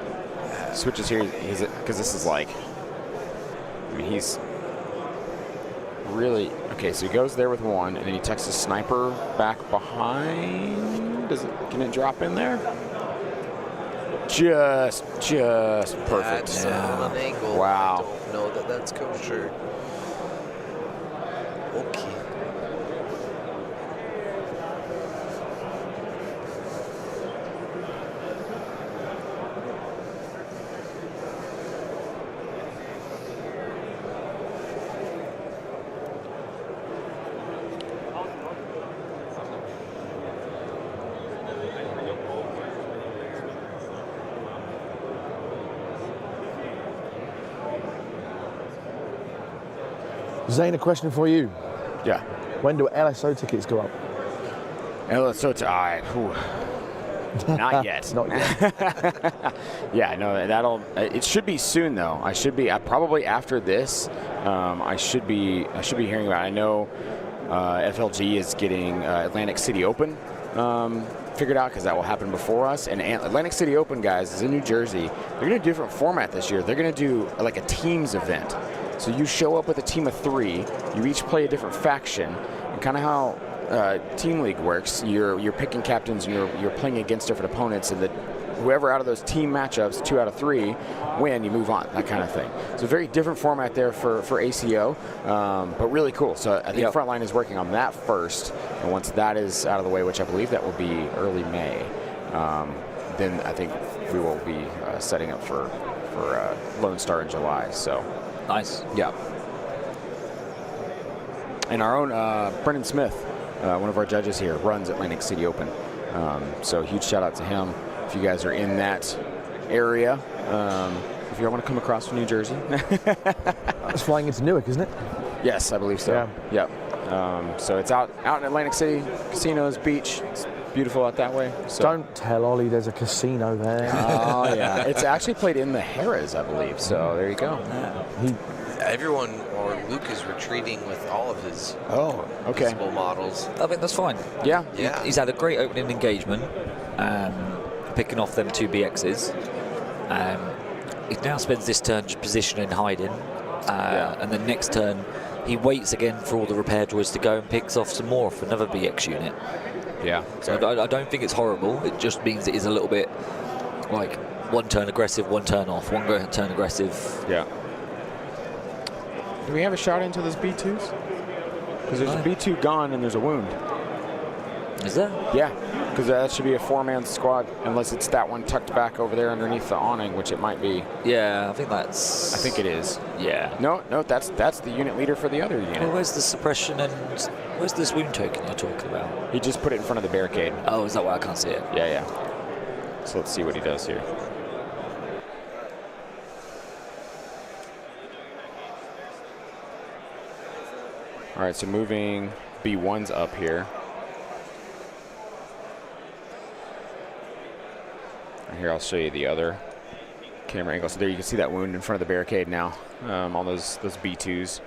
switches here? Because this is like, I mean, he's really okay. So he goes there with 1, and then he tucks his sniper back behind. Can it drop in there? Just perfect. that's on an angle. Wow. I don't know that that's kosher. Okay. Zane, a question for you. Yeah. When do LSO tickets go up? So not yet. Not yet. Yeah, no, it should be soon though. I should be probably after this. I should be hearing about it. I know FLG is getting Atlantic City Open figured out because that will happen before us. And Atlantic City Open, guys, is in New Jersey. They're going to do a different format this year. They're going to do like a teams event. So you show up with a team of 3. You each play a different faction. And kind of how Team League works, you're picking captains and you're playing against different opponents, and whoever out of those team matchups, 2 out of 3, win, you move on, that kind of thing. So a very different format there for ACO, but really cool. So I think Frontline is working on that first, and once that is out of the way, which I believe that will be early May, then I think we will be setting up for Lone Star in July. So Nice. yeah. And our own Brendan Smith, one of our judges here, runs Atlantic City Open. So huge shout out to him. If you guys are in that area, if you want to come across from New Jersey. It's flying into Newark, isn't it? Yes, I believe so. Yeah. Yep. So it's out in Atlantic City, casinos, beach. It's beautiful out that way. So. Don't tell Ollie there's a casino there. Oh, yeah. It's actually played in the Harrah's, I believe. So there you go. Everyone, or Luke, is retreating with all of his Okay. visible models. I think that's fine. Yeah. Yeah. He's had a great opening engagement, picking off them 2 BXs. He now spends this turn just positioning, hiding, and then next turn he waits again for all the repair droids to go and picks off some more for another BX unit. Yeah. So I don't think it's horrible. It just means it is a little bit like 1 turn aggressive, 1 turn off, 1 turn aggressive. Yeah. Do we have a shot into those B2s? Because there's a B2 gone and there's a wound. Is there? Yeah, because that should be a 4-man squad, unless it's that one tucked back over there underneath the awning, which it might be. Yeah, I think that's. I think it is. Yeah. No, that's the unit leader for the other unit. Well, where's the suppression and where's this wound token you're talking about? He just put it in front of the barricade. Oh, is that why I can't see it? Yeah. So let's see what he does here. All right, so moving B1's up here. And here, I'll show you the other camera angle. So there you can see that wound in front of the barricade now on those B2s.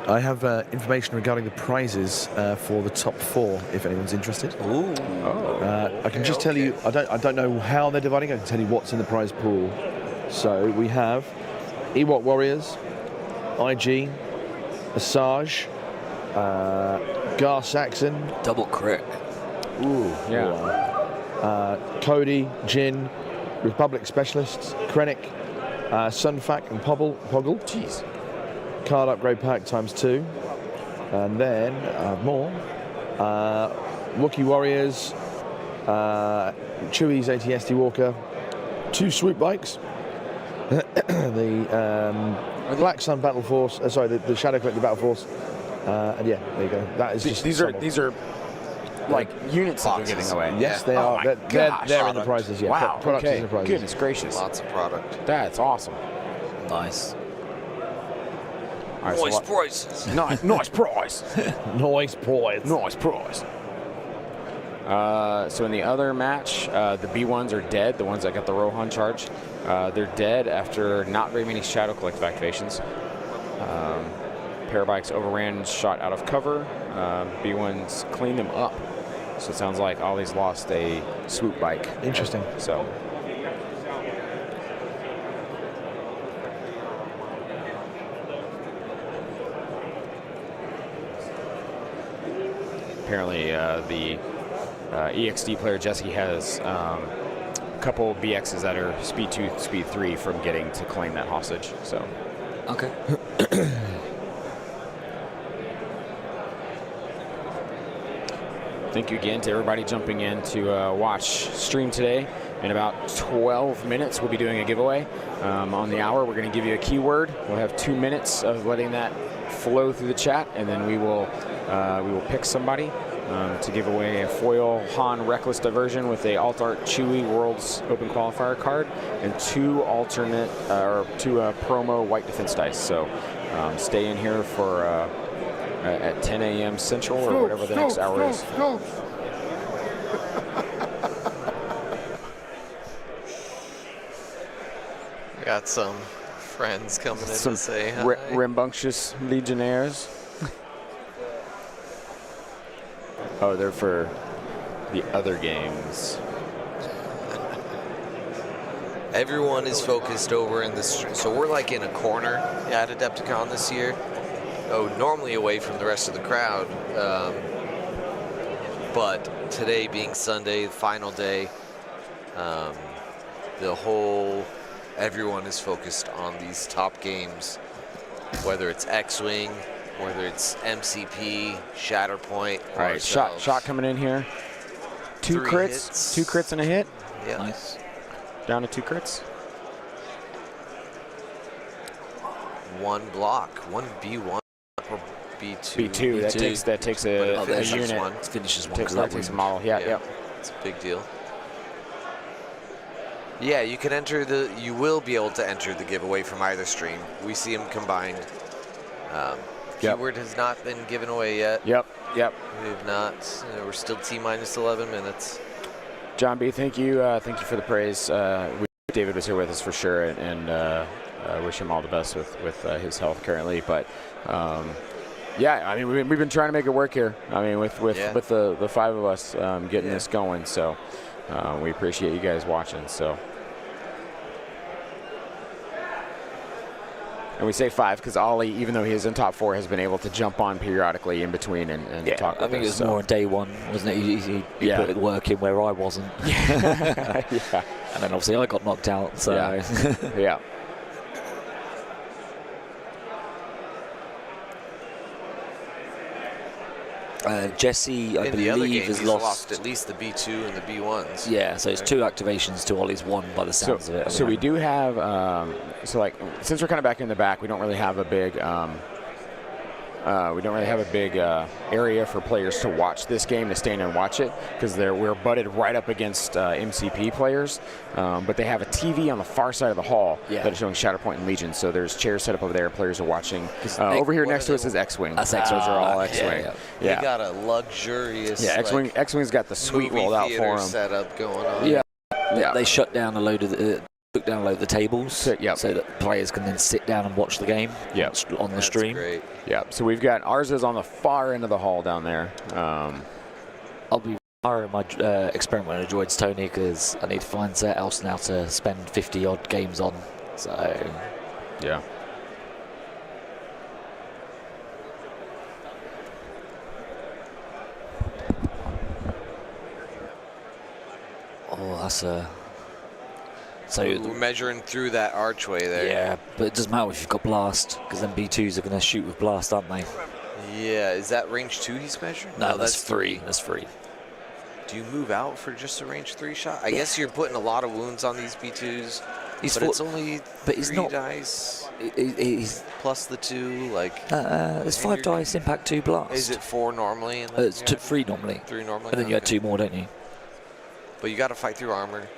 I have information regarding the prizes for the top 4, if anyone's interested. Ooh. I can just tell you, I don't know how they're dividing. I can tell you what's in the prize pool. So we have Ewok Warriors, IG, Asajj, Gar Saxon. Double crit. Ooh, yeah. Cody, Jin, Republic Specialists, Krennic, Sunfac and Poggle. Jeez. Card upgrade pack ×2. And then more. Wookiee Warriors, Chewie's AT-ST Walker, 2 swoop bikes, the Black Sun Battle Force, the Shadow Collector Battle Force, and yeah, there you go. That is just these are like units that they're giving away. Yes, they are. They're in the prizes. Yeah. Wow. Products Okay. in the prizes. Goodness gracious. Lots of product. That's awesome. Nice. All right, Nice prices. Nice prize. Nice prize. Nice prize. So in the other match, the B1s are dead. The ones that got the Rohan charge, they're dead after not very many Shadow Collective activations. Parabikes overran, shot out of cover. B1s cleaned them up. So it sounds like Ollie's lost a swoop bike. Interesting. So. Apparently, the EXD player Jesse has a couple BXs that are speed 2, speed 3 from getting to claim that hostage. So, okay. Thank you again to everybody jumping in to watch stream today. In about 12 minutes, we'll be doing a giveaway. On the hour, we're going to give you a keyword. We'll have 2 minutes of letting that flow through the chat, and then we will pick somebody to give away a foil Han Reckless Diversion with a Alt Art Chewie Worlds Open Qualifier card and 2 alternate or 2 promo White Defense dice. So stay in here for at 10 a.m. Central or whatever the next hour is. Got some friends coming in to say hi. Rambunctious Legionnaires. Oh, they're for the other games. Everyone is focused over in this, so we're like in a corner at Adepticon this year. Oh, normally away from the rest of the crowd, but today being Sunday, the final day, everyone is focused on these top games, whether it's X-Wing, whether it's MCP, Shatterpoint. All right, shot coming in here. 2 crits, 2 crits and a hit. Yeah. Nice. Down to 2 crits. 1 block, 1 B1 or B2. B2. That takes a unit. One. It finishes one Takes because that a wins. model. Yeah. It's a big deal. Yeah, you can enter you will be able to enter the giveaway from either stream. We see them combined. Keyword has not been given away yet. Yep. We've not. We're still T-minus 11 minutes. John B, thank you for the praise. David was here with us for sure, and wish him all the best with his health currently. But yeah, I mean we've been trying to make it work here. I mean with the 5 of us getting this going. So we appreciate you guys watching. So. And we say 5 because Ollie, even though he is in top 4, has been able to jump on periodically in between and talk with us. I think it was more on day 1, wasn't it? He put the work in where I wasn't. Yeah. And then obviously I got knocked out. So Yeah. Jesse, I In the other believe, games, has he's lost at least the B2 and the B1s. Yeah, so it's 2 activations to Ollie's 1 by the sounds of it. So we do have, since we're kind of back in the back, we don't really have a big area for players to watch this game, to stand and watch it, because we're butted right up against MCP players. But they have a TV on the far side of the hall that is showing Shatterpoint and Legion. So there's chairs set up over there. Players are watching. Over here next to us is X-Wing. That's X-Wing. Those are all X-Wing. They got a luxurious X-Wing's got the suite rolled out for them. Setup going on. Yeah. They shut down a load of the tables so that players can then sit down and watch the game on the stream. Great. Yeah, so we've got ours is on the far end of the hall down there. I'll be hiring my experiment with droids, Tony, because I need to find something else now to spend 50 odd games on. So Yeah. Oh, that's a. So we're measuring through that archway there. Yeah, but it doesn't matter if you've got blast, because then B2s are going to shoot with blast, aren't they? Yeah, is that range 2 he's measuring? No, that's 3. That's 3. Do you move out for just a range 3 shot? I guess you're putting a lot of wounds on these B2s, but it's only 3 dice. He's plus the 2, like. There's 5 dice, impact 2 blast. Is it 4 normally? And it's 3 normally. 3 normally. And then you had 2 more, don't you? But you got to fight through armor.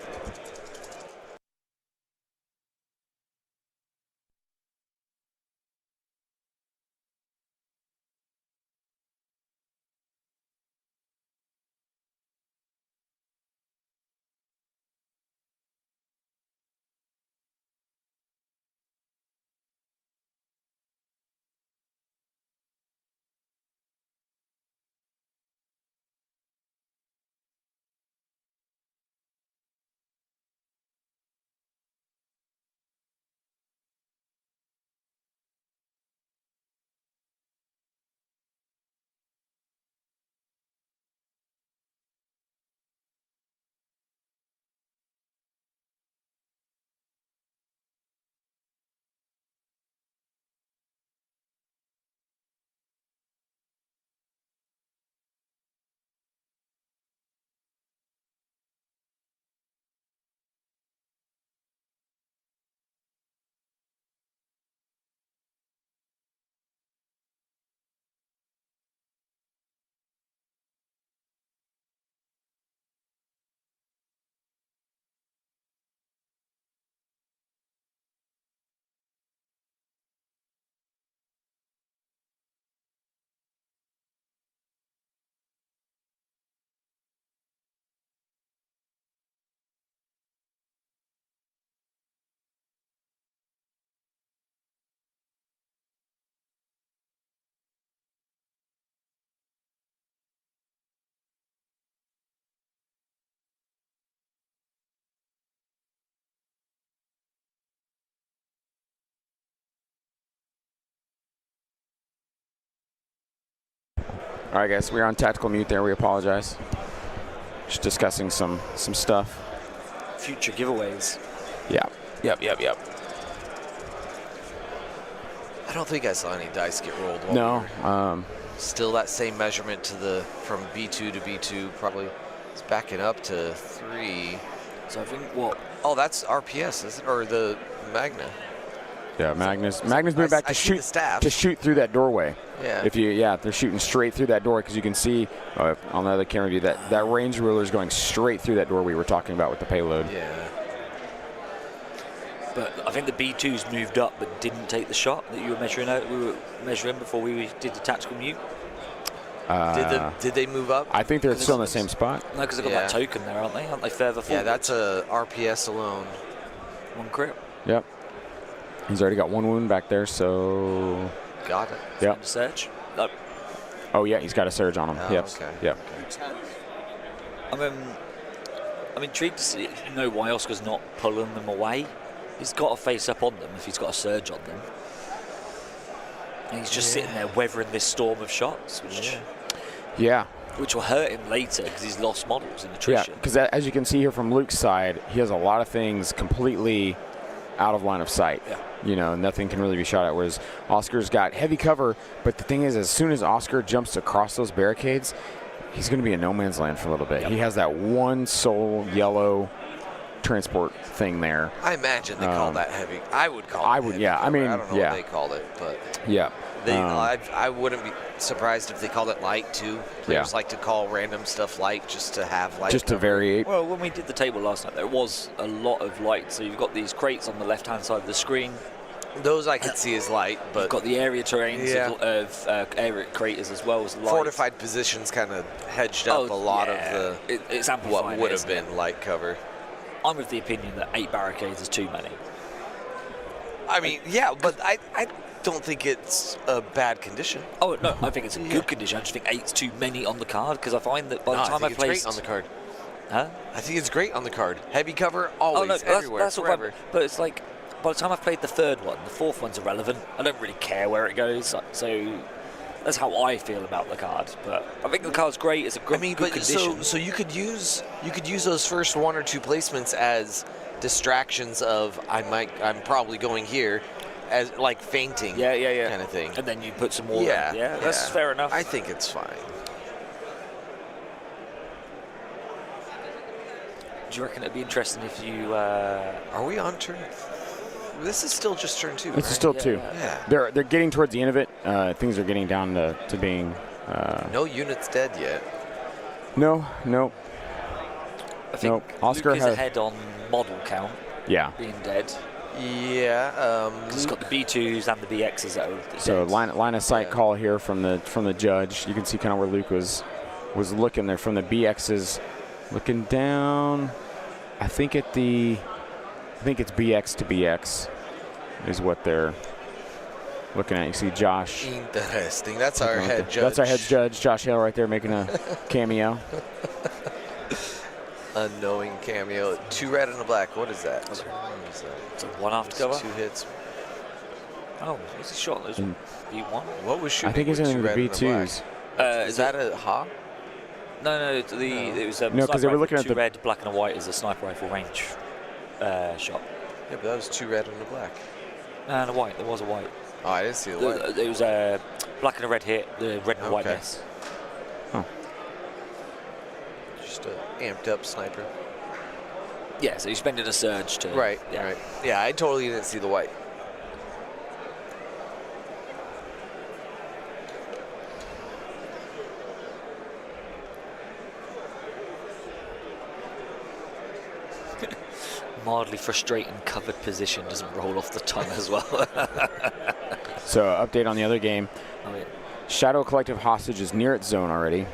All right, guys, we're on tactical mute there. We apologize. Just discussing some stuff. Future giveaways. Yeah. Yep. I don't think I saw any dice get rolled. No. Still that same measurement to from B2 to B2. Probably it's backing up to 3. So I think what? Oh, that's RPS, isn't it? Or the Magna. Yeah, Magnus moving back to shoot through that doorway. Yeah. They're shooting straight through that door because you can see on the other camera view that range ruler is going straight through that door we were talking about with the payload. Yeah. But I think the B2s moved up but didn't take the shot that you were measuring out. We were measuring before we did the tactical mute. Did they move up? I think they're still in the same spot. No, because they've got that token there, aren't they? Aren't they further forward? Yeah, that's a RPS alone. 1 crit. Yep. He's already got 1 wound back there, so. Got it. Yep. Surge. No. Oh yeah, he's got a surge on him. Oh, yep. Okay. Yep. I'm intrigued to know why Oscar's not pulling them away. He's got to face up on them if he's got a surge on them. And he's just sitting there weathering this storm of shots, which will hurt him later because he's lost models in attrition. Yeah, because as you can see here from Luke's side, he has a lot of things completely out of line of sight. Yeah. You know, nothing can really be shot at, whereas Oscar's got heavy cover, but the thing is, as soon as Oskar jumps across those barricades, he's going to be in no man's land for a little bit. Yep. He has that one sole yellow transport thing there. I imagine they call that heavy. I would call it heavy yeah. cover. I mean, I don't know what they called it, but yeah. I wouldn't be surprised if they called it light too. Players like to call random stuff light just to have light. Just to vary. Well, when we did the table last night, there was a lot of light. So you've got these crates on the left-hand side of the screen. Those I could see as light, but you've got the area terrains of area craters as well as light. Fortified positions kind of hedged up a lot of the it's amplified. What would have been light cover. I'm of the opinion that 8 barricades is too many. I mean, yeah, but I don't think it's a bad condition. Oh no, I think it's a good condition. I just think 8's too many on the card because I find that by the time I play placed on the card. Huh? I think it's great on the card. Heavy cover, always, everywhere, that's forever. But it's like by the time I've played the third one, the fourth one's irrelevant. I don't really care where it goes. So that's how I feel about the card. But I think the card's great. It's a good, good condition. So you could use those first 1 or 2 placements as distractions of I'm probably going here, as like fainting. Yeah. Kind of thing. And then you put some more. Yeah, that's fair enough. I think it's fine. Do you reckon it'd be interesting if you? Are we on turn? This is still just turn 2. This is still 2. Yeah. They're getting towards the end of it. Things are getting down to being. No units dead yet. No. I think Oskar Luke is has ahead on model count. Yeah. Being dead. Yeah. It's got the B2s and the BXs that are So dead. line of sight call here from the judge. You can see kind of where Luke was looking there from the BXs, looking down. I think it's BX to BX is what they're looking at. You see Josh. Interesting. That's our head judge. That's our head judge, Josh Hale, right there making a cameo. Unknowing cameo. 2 red and a black. What is that? It's a 1 after cover. 2 hits. Oh, is he shot those B1? What was shooting? I think he's in the B2s. Is that a hawk? No. It was a No, because they were looking at 2 the red, black, and a white as a sniper rifle range shot. Yeah, but that was 2 red and a black. And a white. There was a white. Oh, I didn't see the white. It was a black and a red hit. The red and white miss. Oh. Just an amped up sniper. Yeah, so you're spending a surge to. Right. Yeah, I totally didn't see the white. Mildly frustrating covered position doesn't roll off the tongue as well. So update on the other game. Oh, yeah. Shadow Collective hostage is near its zone already.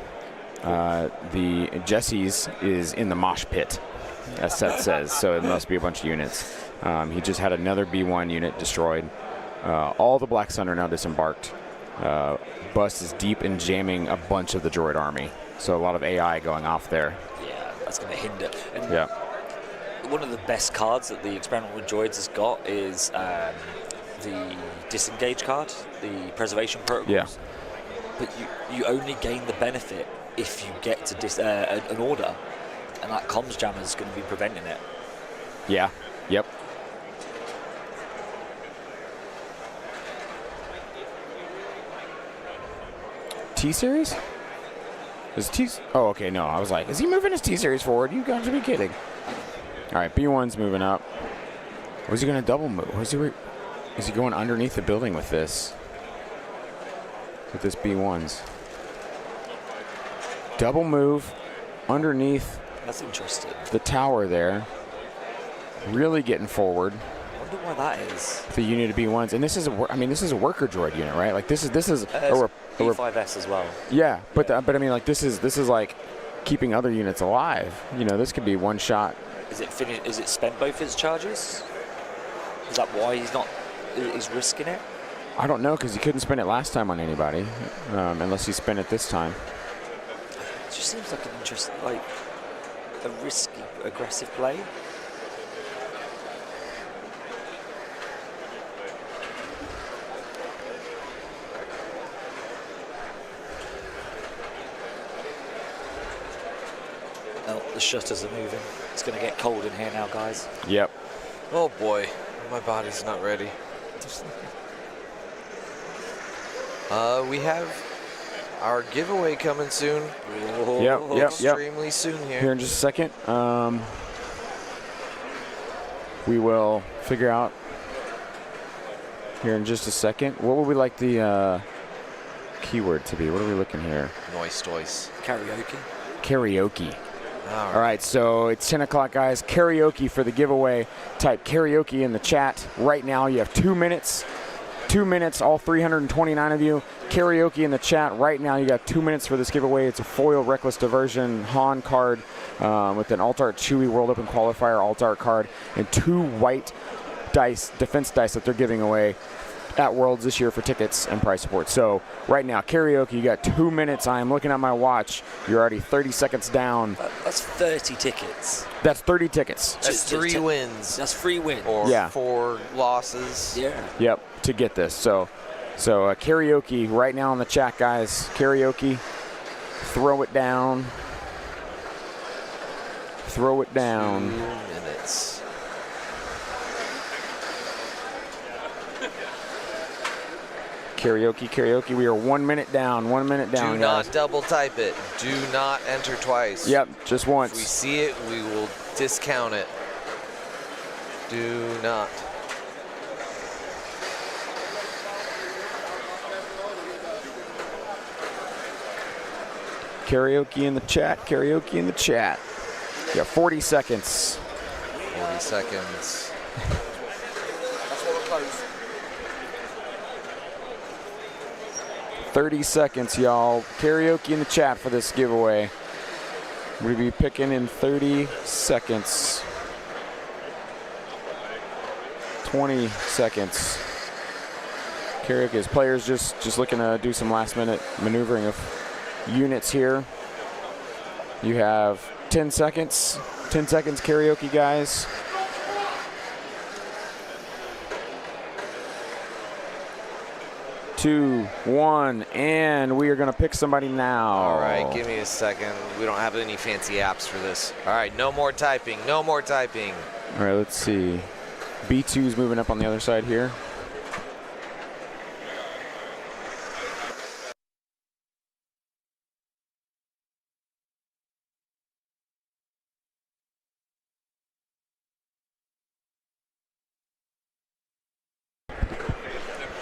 The Jesse's is in the mosh pit, as Seth says, so it must be a bunch of units. He just had another B1 unit destroyed. All the Black Sun are now disembarked. Bust is deep in jamming a bunch of the droid army, so a lot of AI going off there. Yeah, that's going to hinder. And yeah. One of the best cards that the Experimental with Droids has got is the Disengage card, the Preservation Protocols. Yeah. But you only gain the benefit if you get to an order, and that comms jammer is going to be preventing it. Yeah. Yep. T-Series? Is T? Oh, okay. No, I was like, is he moving his T-Series forward? You got to be kidding. All right, B1's moving up. Was he going to double move? Is he going underneath the building with this? With this B1's. Double move underneath. That's interesting. The tower there. Really getting forward. I wonder why that is. The unit of B1s, and this is a worker droid unit, right? Like this is B5S as well. Yeah, but I mean, like this is like keeping other units alive. You know, this could be one shot. Is it finished? Is it spent both his charges? Is that why he's risking it? I don't know, because he couldn't spend it last time on anybody, unless he spent it this time. It just seems like an interesting, like a risky, aggressive play. Oh, the shutters are moving. It's going to get cold in here now, guys. Yep. Oh boy, my body's not ready. We have our giveaway coming soon. Yep. Extremely soon here. Here in just a second. We will figure out here in just a second. What would we like the keyword to be? What are we looking here? Noise toys. Karaoke. Karaoke. All right, so it's 10 o'clock, guys. Karaoke for the giveaway. Type karaoke in the chat right now. You have 2 minutes. 2 minutes, all 329 of you. Karaoke in the chat right now. You got 2 minutes for this giveaway. It's a foil Reckless Diversion Han card with an Alt Art Chewie World Open Qualifier Alt Art card and 2 white dice, defense dice that they're giving away. at Worlds this year for tickets and prize support. So right now, karaoke, you got 2 minutes. I am looking at my watch. You're already 30 seconds down. That's 30 tickets. That's 30 tickets. That's 3 wins. That's 3 wins. Or Yeah. 4 losses. Yeah. Yep, to get this. So karaoke right now in the chat, guys. Karaoke, throw it down. Throw it down. 2 minutes. Karaoke. We are 1 minute down. 1 minute down, Do guys. not double type it. Do not enter twice. Yep, just once. If we see it, we will discount it. Do not. Karaoke in the chat. Karaoke in the chat. Yeah, 40 seconds. 40 seconds. 30 seconds, y'all. Karaoke in the chat for this giveaway. We'll be picking in 30 seconds. 20 seconds. Karaoke is players just looking to do some last minute maneuvering of units here. You have 10 seconds. 10 seconds karaoke, guys. Two, one, and we are going to pick somebody now. All right, give me a second. We don't have any fancy apps for this. All right, no more typing. No more typing. All right, let's see. B2's moving up on the other side here.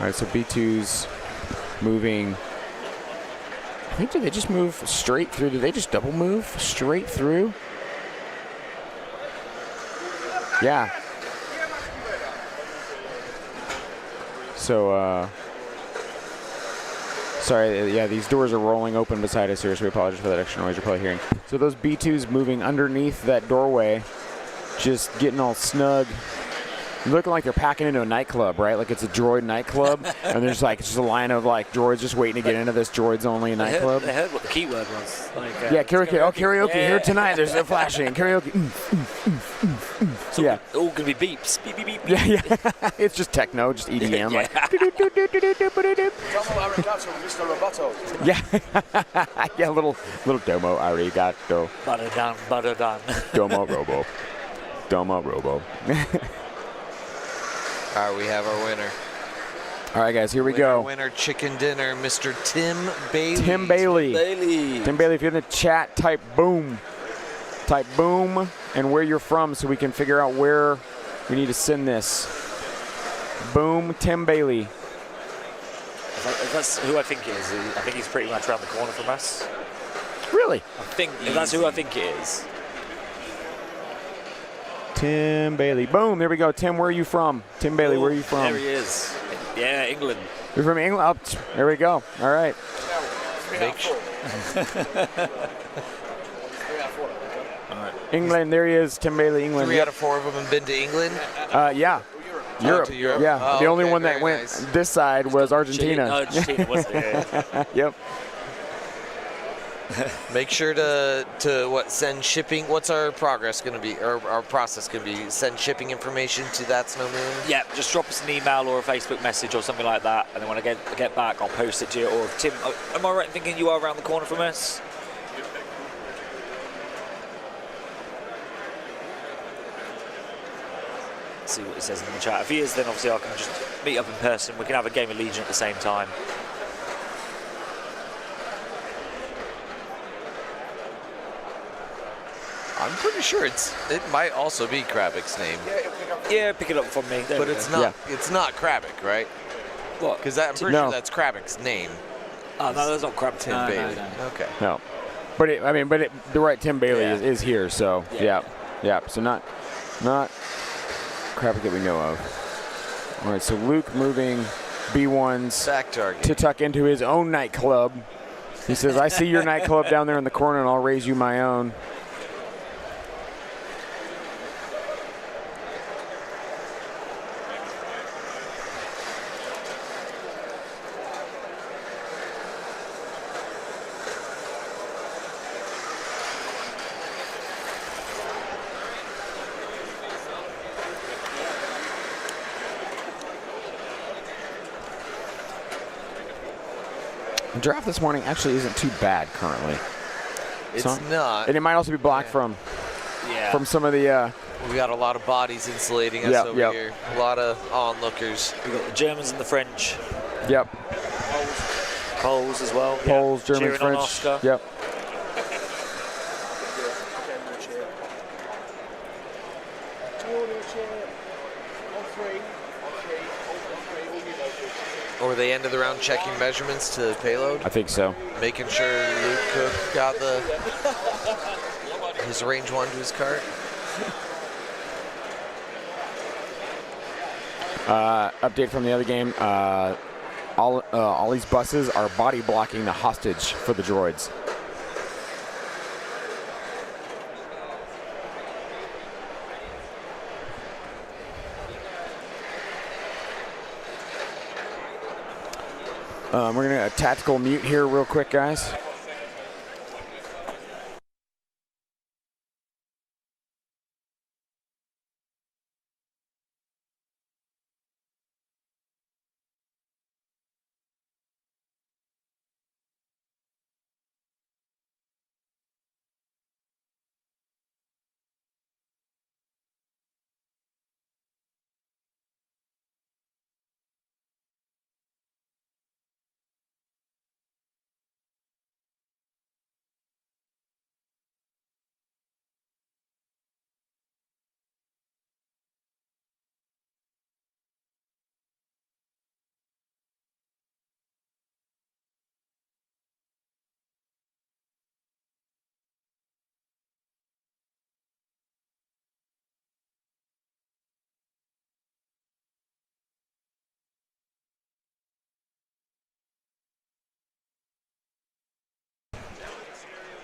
All right, so B2's moving. I think, did they just move straight through? Did they just double move straight through? Yeah. So, sorry, yeah, these doors are rolling open beside us here, so we apologize for that extra noise you're probably hearing. So those B2's moving underneath that doorway, just getting all snug. Looking like they're packing into a nightclub, right? Like it's a droid nightclub, and there's like just a line of like droids just waiting to get into this droids only nightclub. They heard what the keyword was. Like, Yeah, karaoke. Oh, karaoke Yeah. here tonight. There's a flashing karaoke. So Yeah. all going to be beeps. Beep, beep, beep, beep. Yeah, yeah. It's just techno, just EDM. Yeah. Like, yeah, yeah. Little domo arigato. Butter done. Domo robo. Domo robo. All right, we have our winner. All right, guys, here we Winner, go. Winner, chicken dinner, Mr. Tim Bailey. Tim Bailey. Bailey. Tim Bailey, if you're in the chat, type boom. Type boom and where you're from so we can figure out where we need to send this. Boom, Tim Bailey. If that's who I think it is, I think he's pretty much around the corner from us. Really? I think if that's who I think it is. Tim Bailey. Boom, there we go. Tim, where are you from? Tim Bailey, where are you from? There he is. Yeah, England. You're from England? Oh, there we go. All right. Make sure. England, there he is. Tim Bailey, England. 3 out of 4 of them have been to England. Yeah. Europe. To Europe. Yeah. Oh, the only okay, one that very went nice. this side was Argentina. Argentina, wasn't it? Yeah. Yep. Make sure to send shipping. What's our progress going to be, or our process going to be? Send shipping information to That's No Moon. Yeah, just drop us an email or a Facebook message or something like that, and then when I get back, I'll post it to you. Or Tim, am I right in thinking you are around the corner from us? See what he says in the chat. If he is, then obviously I can just meet up in person. We can have a game of Legion at the same time. I'm pretty sure it might also be Kravik's name, Yeah, pick it up from me. There but we it's go. not. It's not Kravik, right? What? Because I'm pretty No. sure that's Kravik's name. Oh, no, that's not crap. Tim No, Bailey. no. Okay. No. But the right Tim Bailey Yeah. is here, so Yeah. yeah. So not crap that we know of. All right, so Luke moving B1s Back to our game. to tuck into his own nightclub. He says, I see your nightclub down there in the corner and I'll raise you my own. draft this morning actually isn't too bad currently. It's not. And it might also be blocked from some of the. We got a lot of bodies insulating us over here. A lot of onlookers. We've got the Germans and the French. Yep. Poles as well. Poles, Germans, Cheering on French. Oskar. Yep. Or the end of the round checking measurements to payload. I think so. Making sure Luke Cook got his range 1 to his cart. Update from the other game. All these buses are body blocking the hostage for the droids. We're going to tactical mute here real quick, guys.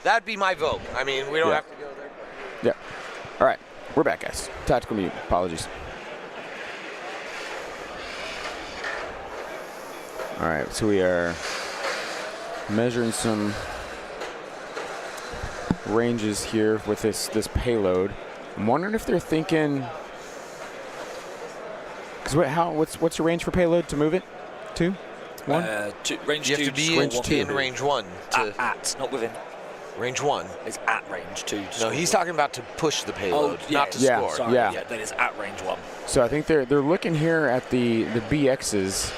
That'd be my vote. I mean, we don't have to go there. Yeah. All right. We're back, guys. Tactical mute. Apologies. All right. So we are measuring some ranges here with this payload. I'm wondering if they're thinking, because what's your range for payload to move it? 2? 1? Range you 2. have to be in range 1. At, not within. Range 1. It's at range 2. No, he's talking about to push the payload, not to score. Sorry, yeah. That is at range 1. So I think they're looking here at the BXs.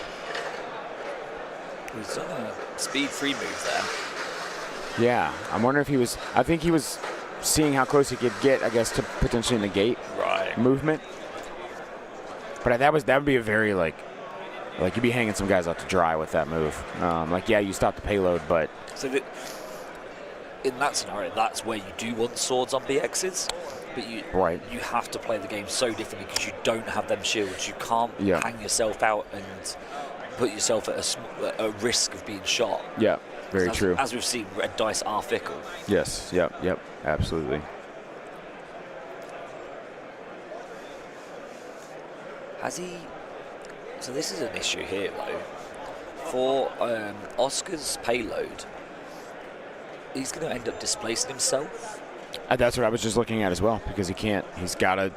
He's done a speed 3 move there. Yeah, I'm wondering if he was. I think he was seeing how close he could get, I guess, to potentially negate movement. But that would be a very like you'd be hanging some guys out to dry with that move. You stop the payload, but in that scenario, that's where you do want swords on BXs, but you have to play the game so differently because you don't have them shields. You can't hang yourself out and put yourself at a risk of being shot. Yeah, very true. As we've seen, red dice are fickle. Yes, yep, absolutely. Has he... So this is an issue here, though. For Oskar's payload, he's going to end up displacing himself. That's what I was just looking at as well, because he's got to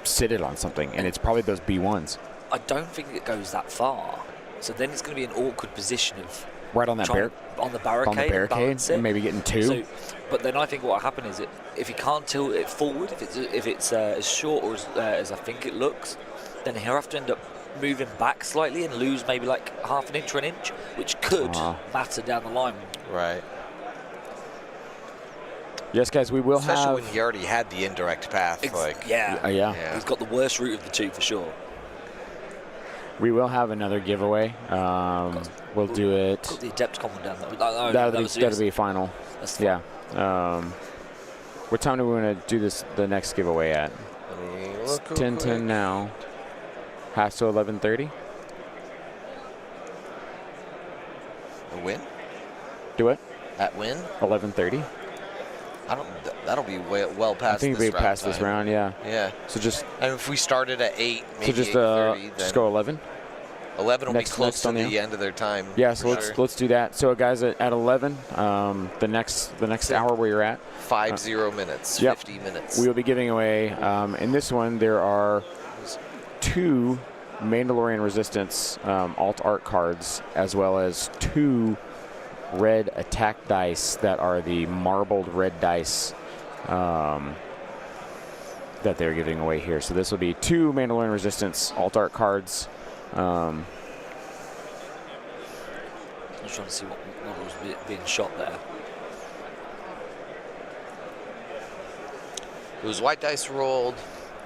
sit it on something, and it's probably those B1s. I don't think it goes that far. So then it's going to be an awkward position of... Right on that on the barricade, and maybe getting 2. So, but then I think what will happen is if he can't tilt it forward, if it's as short or as I think it looks, then he'll have to end up moving back slightly and lose maybe like half an inch or an inch, which could matter down the line. Right. Yes, guys, we will Especially when he already had the indirect path. Yeah. He's got the worst route of the 2 for sure. We will have another giveaway. We'll do it. Got the Adepticon one down there. That'll be final. That's fine. What time do we want to do the next giveaway at? It's 10:10 now. Has to 11:30. A win? Do it. At win? 11:30. That'll be well past. I think this it'll be past this round. Yeah. Yeah. So just. And if we started at 8, maybe so just 8:30, just go 11. 11 will be close to the end of their time. Yeah. So let's do that. So guys, at 11, the next hour where you're at. 50 minutes. 50 minutes. We will be giving away. In this one, there are 2 Mandalorian Resistance alt art cards, as well as 2 red attack dice that are the marbled red dice that they're giving away here. So this will be 2 Mandalorian Resistance Alt-Art cards. I'm just trying to see what models being shot there. It was white dice rolled,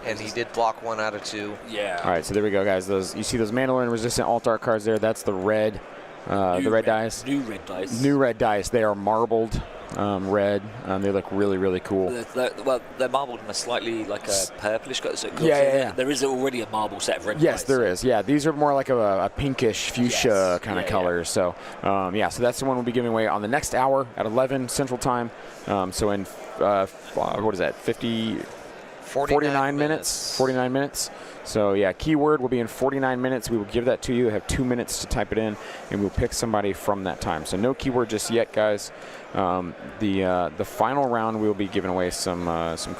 and he did block 1 out of 2. Yeah. All right, so there we go, guys. Those, you see those Mandalorian Resistant Alt-Art cards there? That's the red, the red dice. New red dice. New red dice. They are marbled red. They look really, really cool. They're marbled in a slightly like a purplish color. So Yeah. There is already a marble set of red dice. Yes, there is. Yeah, these are more like a pinkish fuchsia kind of colors. So, so that's the one we'll be giving away on the next hour at 11 Central Time. So in, what is that, 49 minutes? 49 minutes. So, yeah, keyword will be in 49 minutes. We will give that to you. You have 2 minutes to type it in, and we'll pick somebody from that time. So no keyword just yet, guys. The final round, we will be giving away some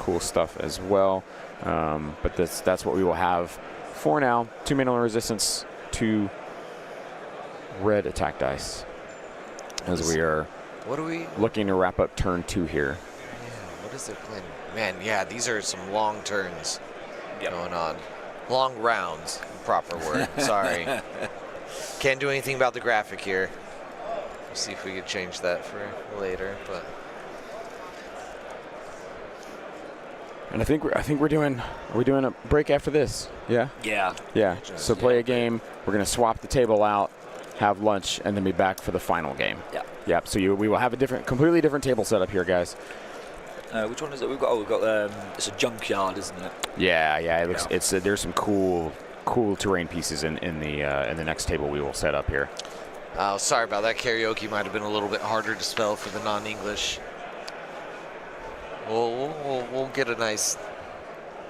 cool stuff as well. But that's what we will have for now. 2 Mandalorian Resistance, 2 red attack dice. As we are looking to wrap up turn 2 here. Yeah, what is their plan? Man, yeah, these are some long turns going on. Long rounds, proper word. Sorry. Can't do anything about the graphic here. We'll see if we could change that for later. But and I think we're doing. Are we doing a break after this? Yeah. Yeah. Yeah. So play a game. We're gonna swap the table out, have lunch, and then be back for the final game. Yeah. Yep. So we will have a completely different table setup here, guys. Which one is it? We've got it's a junkyard, isn't it? Yeah. It looks. It's there's some cool terrain pieces in the next table we will set up here. Oh, sorry about that. Karaoke might have been a little bit harder to spell for the non-English. We'll get a nice,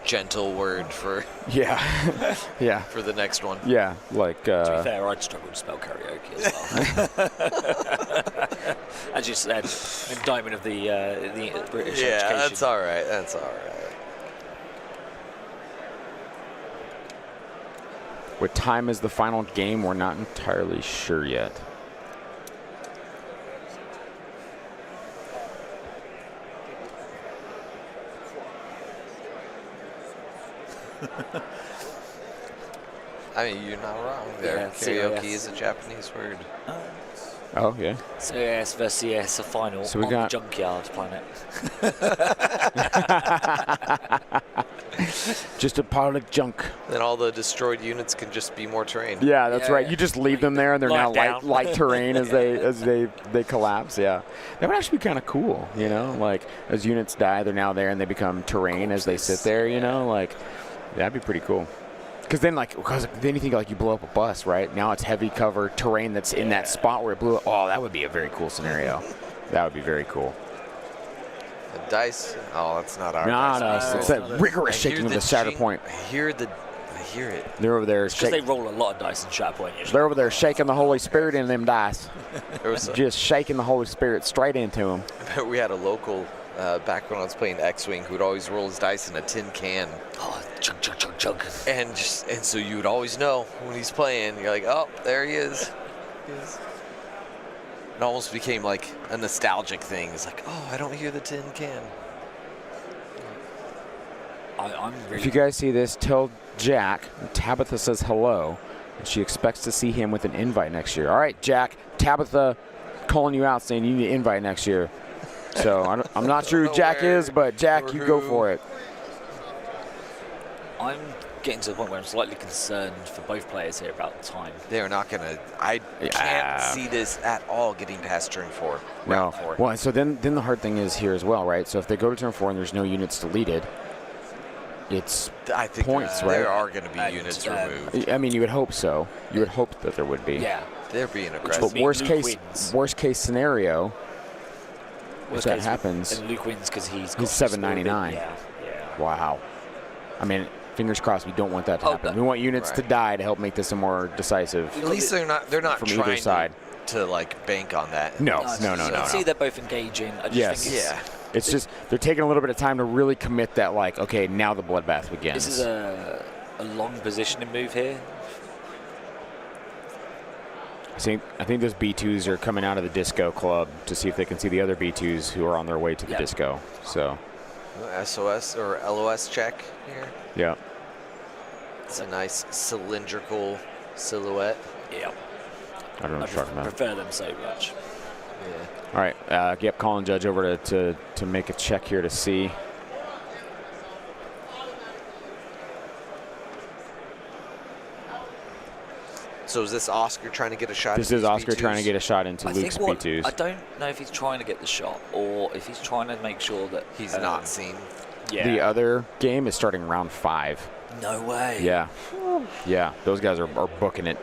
gentle word for yeah for the next one. Yeah, like. To be fair, I'd struggle to spell karaoke as well. As you said, indictment of the British education. Yeah, that's all right. That's all right. What time is the final game? We're not entirely sure yet. I mean, you're not wrong there. Yeah, Karaoke is a Japanese word. Oh, yeah. So yes versus yes, a final so we on got the junkyard planet. Just a pile of junk. Then all the destroyed units can just be more terrain. Yeah, that's right. You just leave them there, and they're now light terrain as they collapse. Yeah, that would actually be kind of cool. You know, like as units die, they're now there, and they become terrain as they sit there. You know, like that'd be pretty cool. Because then you think like you blow up a bus, right? Now it's heavy cover terrain that's in that spot where it blew up. Oh, that would be a very cool scenario. That would be very cool. The dice? Oh, that's not our dice. No, it's that rigorous shaking of the shatter point. I hear it. They're over there. Because they roll a lot of dice in shatter point usually. They're over there shaking the Holy Spirit in them dice. Just shaking the Holy Spirit straight into them. We had a local back when I was playing X-Wing who would always roll his dice in a tin can. Oh, chug. And so you would always know when he's playing. You're like, oh, there he is. It almost became like a nostalgic thing. It's like, oh, I don't hear the tin can. If you guys see this, tell Jack. Tabitha says hello, and she expects to see him with an invite next year. All right, Jack. Tabitha calling you out saying you need an invite next year. So I'm not sure who Jack is, but Jack, you go for it. I'm getting to the point where I'm slightly concerned for both players here about time. They're not going to. I can't see this at all getting past turn 4. No. 4. Well, so then the hard thing is here as well, right? So if they go to turn 4 and there's no units deleted, it's points, right? There are going to be units removed. I mean, you would hope so. You would hope that there would be. Yeah. They're being aggressive. But worst case scenario, if that happens, and Luke wins because he's 799. Yeah. Wow. I mean, fingers crossed. We don't want that to happen. We want units to die to help make this a more decisive. At least they're not from trying either side to like bank on that. No. I see they're both engaging. I just think it's just they're taking a little bit of time to really commit that. Like, okay, now the bloodbath begins. This is a long positioning move here. I think those B2s are coming out of the disco club to see if they can see the other B2s who are on their way to the disco. So SOS or LOS check here. Yeah. It's a nice cylindrical silhouette. Yeah. I don't know what you're talking about. Prefer them so much. Yeah. All right. Yep. Calling Judge over to make a check here to see. So is this Oskar trying to get a shot? This is Oskar trying to get a shot into Luke's B2s. I don't know if he's trying to get the shot or if he's trying to make sure that he's not seen. Yeah. The other game is starting round 5. No way. Yeah. Yeah. Those guys are booking it.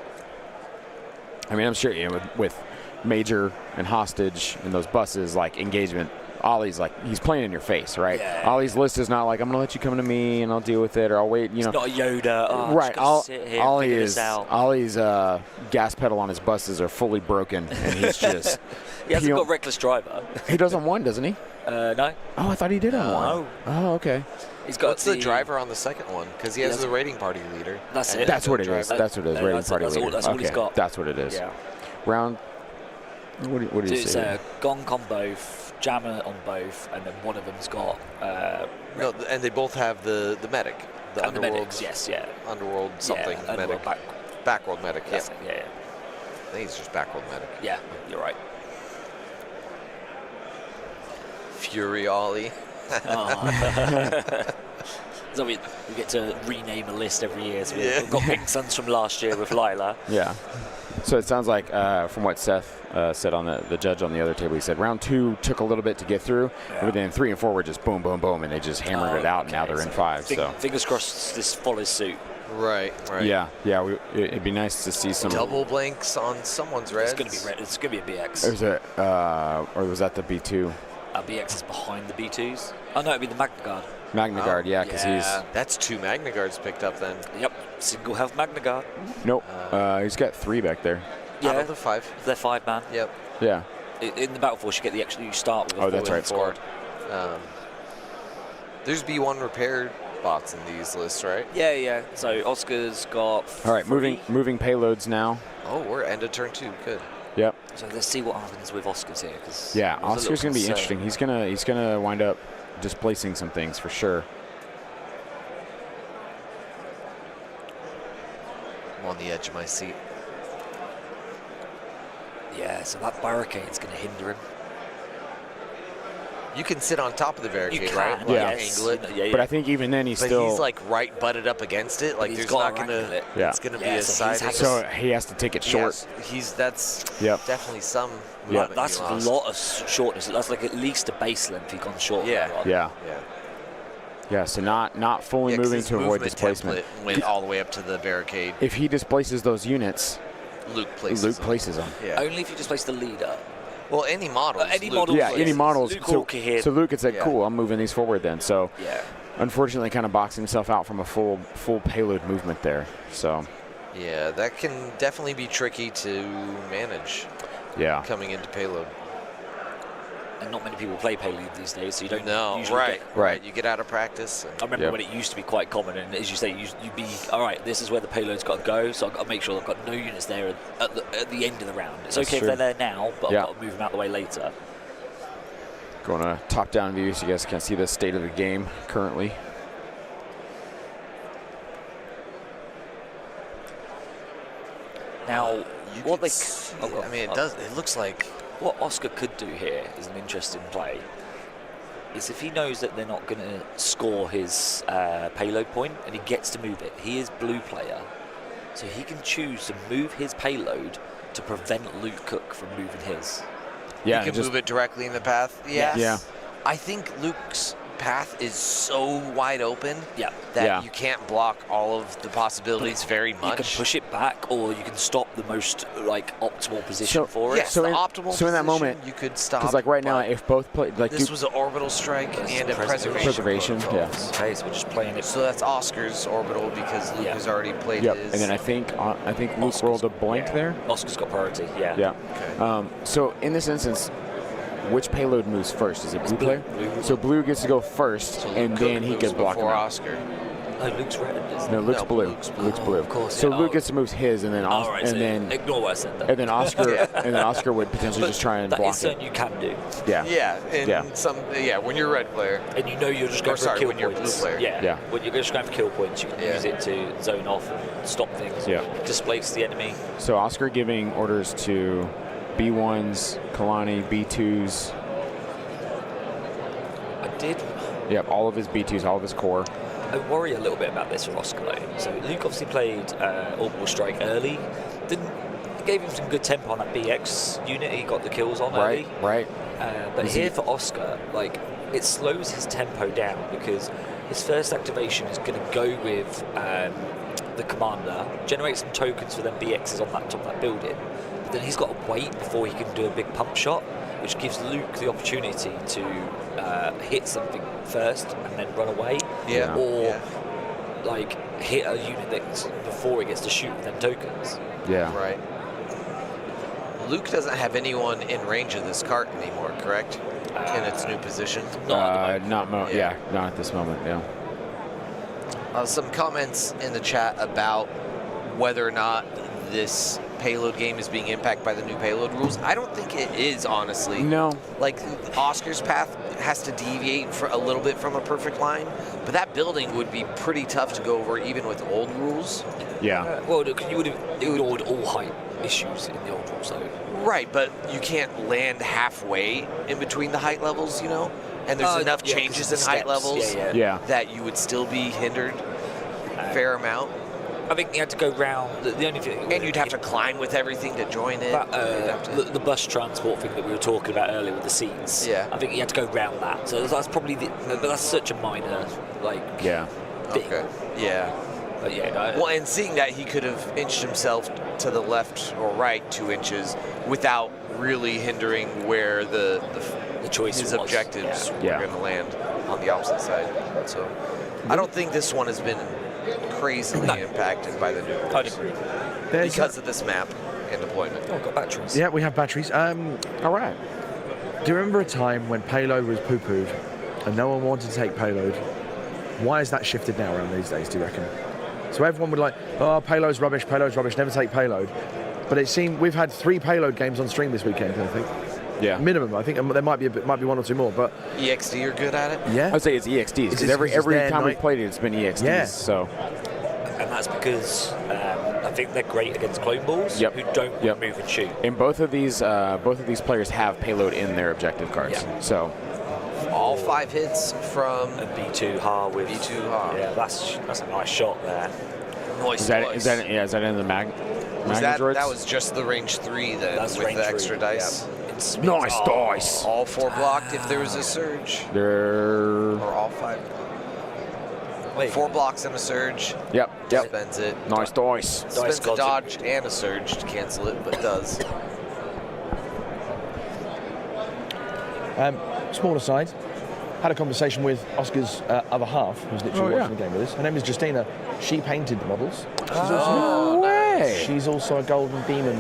I mean, I'm sure with Major and Hostage and those buses, like engagement, Ollie's like, he's playing in your face, right? Yeah. Ollie's list is not like, I'm going to let you come to me and I'll deal with it, or I'll wait, It's not a Yoda. Oh, right. Ollie's gas pedal on his buses are fully broken, and he's just. He hasn't got reckless driver. He does on one, doesn't he? No. Oh, I thought he did on one. Oh, okay. He's got the driver on the second one because he has the raiding party leader. That's it. That's what it is. That's what it is. Raiding party leader. That's all he's got. That's what it is. Yeah. Round. What do you say? It's Gonk on both, Jammer on both, and then one of them's got. No, and they both have the medic. The Underworld. Medics, yes, yeah. Underworld something medic. Backworld medic. Yeah. Yeah. I think it's just Backworld medic. Yeah, you're right. Fury Ollie. So we get to rename a list every year. So we've got Pink Suns from last year with Lila. Yeah. So it sounds like, from what Seth said on the judge on the other table, he said round 2 took a little bit to get through, but then 3 and 4 were just boom, boom, boom, and they just hammered it out, and now they're in 5. So fingers crossed this follows suit. Right. Yeah. It'd be nice to see some double blanks on someone's reds. It's gonna be red. It's gonna be a BX. There's or was that the B2? BX is behind the B2s. Oh no, it'd be the Magna Guard. Magna Guard, because he's. That's 2 Magna Guards picked up then. Yep, single health Magna Guard. Nope, he's got 3 back there. Yeah, out of the 5. They're 5 man. Yep. Yeah. In the Battle Force, you get the extra. You start with. That's right. Squad. There's B1 repair bots in these lists, right? Yeah. So Oscar's got. All right, moving payloads now. Oh, we're end of turn 2. Good. Yep. So let's see what happens with Oscar's here, because Oscar's gonna be interesting. He's gonna wind up displacing some things for sure. I'm on the edge of my seat. Yeah, so that barricade's going to hinder him. You can sit on top of the barricade, you can, right? Yeah. Angle it. But I think even then he's like right butted up against it. Like there's not gonna. It's gonna be a side. So he has to take it short. That's definitely some. That's a lot of shortness. That's like at least a base length. He's gone short. Yeah. So not fully moving to avoid displacement. Went all the way up to the barricade. If he displaces those units, Luke places them. Yeah. Only if you displace the leader. Well, any models. Any models. So Luke had said, "Cool, I'm moving these forward." Then, unfortunately, kind of boxed himself out from a full payload movement there. So. Yeah, that can definitely be tricky to manage. Yeah. Coming into payload. And not many people play payload these days, so you don't. Right. You get out of practice. I remember when it used to be quite common, and as you say, you'd be all right. This is where the payload's got to go, so I've got to make sure I've got no units there at the end of the round. It's okay if they're there now, but I've got to move them out the way later. Going to top-down view, so you guys can see the state of the game currently. Now, it looks like. What Oskar could do here is an interesting play. Is if he knows that they're not going to score his payload point and he gets to move it. He is blue player, so he can choose to move his payload to prevent Luke Cook from moving his. Yeah, he can move it directly in the path. Yes. Yeah. I think Luke's path is so wide open that you can't block all of the possibilities very much. You can push it back, or you can stop the most optimal position for it. Yes, the optimal so in that moment, you could stop. Because right now, if both play, this was an orbital strike and a preservation. Yes. Okay, so we're just playing it. So that's Oscar's orbital because Luke has already played his. And then I think Luke rolled a blank there. Oscar's got priority. Yeah. Yeah. Okay. So in this instance, which payload moves first? Is it blue player? So blue gets to go first, and then he gets blocked before Oskar. No, Luke's red. No, Luke's blue. Luke's blue. Of course. So yeah. Luke gets to move his, and then Right, so ignore what I said. and then Oscar would potentially just try and that block is something you can do. Yeah. When you're a red player. And you know you're just going for kill when you're points. blue player. Yeah. When you're just going for kill points, you can use it to zone off and stop things. Yeah. Displace the enemy. So Oscar giving orders to B1s, Kalani, B2s. I did. Yep, all of his B2s, all of his core. I worry a little bit about this for Oskar though. So Luke obviously played Orbital Strike early. It gave him some good tempo on that BX unit. He got the kills on early. Right. But here for Oskar, like it slows his tempo down because his first activation is going to go with the commander, generate some tokens for them BXs on that top of that building. But then he's got to wait before he can do a big pump shot, which gives Luke the opportunity to hit something first and then run away. Or like hit a unit that's before it gets to shoot with them tokens. Yeah. Right. Luke doesn't have anyone in range of this cart anymore, correct? In its new position? Not at this moment, yeah. Some comments in the chat about whether or not this payload game is being impacted by the new payload rules. I don't think it is, honestly. No. Like, Oscar's path has to deviate for a little bit from a perfect line, but that building would be pretty tough to go over even with old rules. Yeah. Well, you would have ignored all height issues in the old rules, though. Right, but you can't land halfway in between the height levels, you know? And there's enough changes in height levels that you would still be hindered a fair amount. I think you had to go round the only thing. And you'd have to climb with everything to join it. The bus transport thing that we were talking about earlier with the seats. Yeah. I think you had to go round that. So that's probably that's such a minor thing. Okay. Yeah. But well, and seeing that he could have inched himself to the left or right 2 inches without really hindering where the choice his was. objectives were going to land on the opposite side. So I don't think this one has been crazily impacted by the new rules. I'd agree. Because of this map and deployment. Oh, got batteries. Yeah, we have batteries. All right. Do you remember a time when payload was poo-pooed and no one wanted to take payload? Why has that shifted now around these days, do you reckon? So everyone would like, oh, payload's rubbish, never take payload. But it seemed we've had 3 payload games on stream this weekend, I think. Yeah. Minimum. I think there might be 1 or 2 more, but EXD are good at it? Yeah. I'd say it's EXDs because every time we've played it, it's been EXDs. Yeah. So. And that's because I think they're great against clone balls who don't move and shoot. And both of these players have payload in their objective cards. Yeah. So. All 5 hits from a B2 Ha with B2 Ha. Yeah, that's a nice shot there. Nice. Is that in the Magna droids? That was just the range 3 then with the extra dice. Yeah. Nice dice. All 4 blocked if there was a surge. Or all 5. Wait. 4 blocks and a surge. Yep. Spends it. Nice dice. Spends a dodge and a surge to cancel it, but does. Small aside, had a conversation with Oscar's other half, who's literally watching the game with us. Her name is Justina. She painted the models. She's also a Golden Demon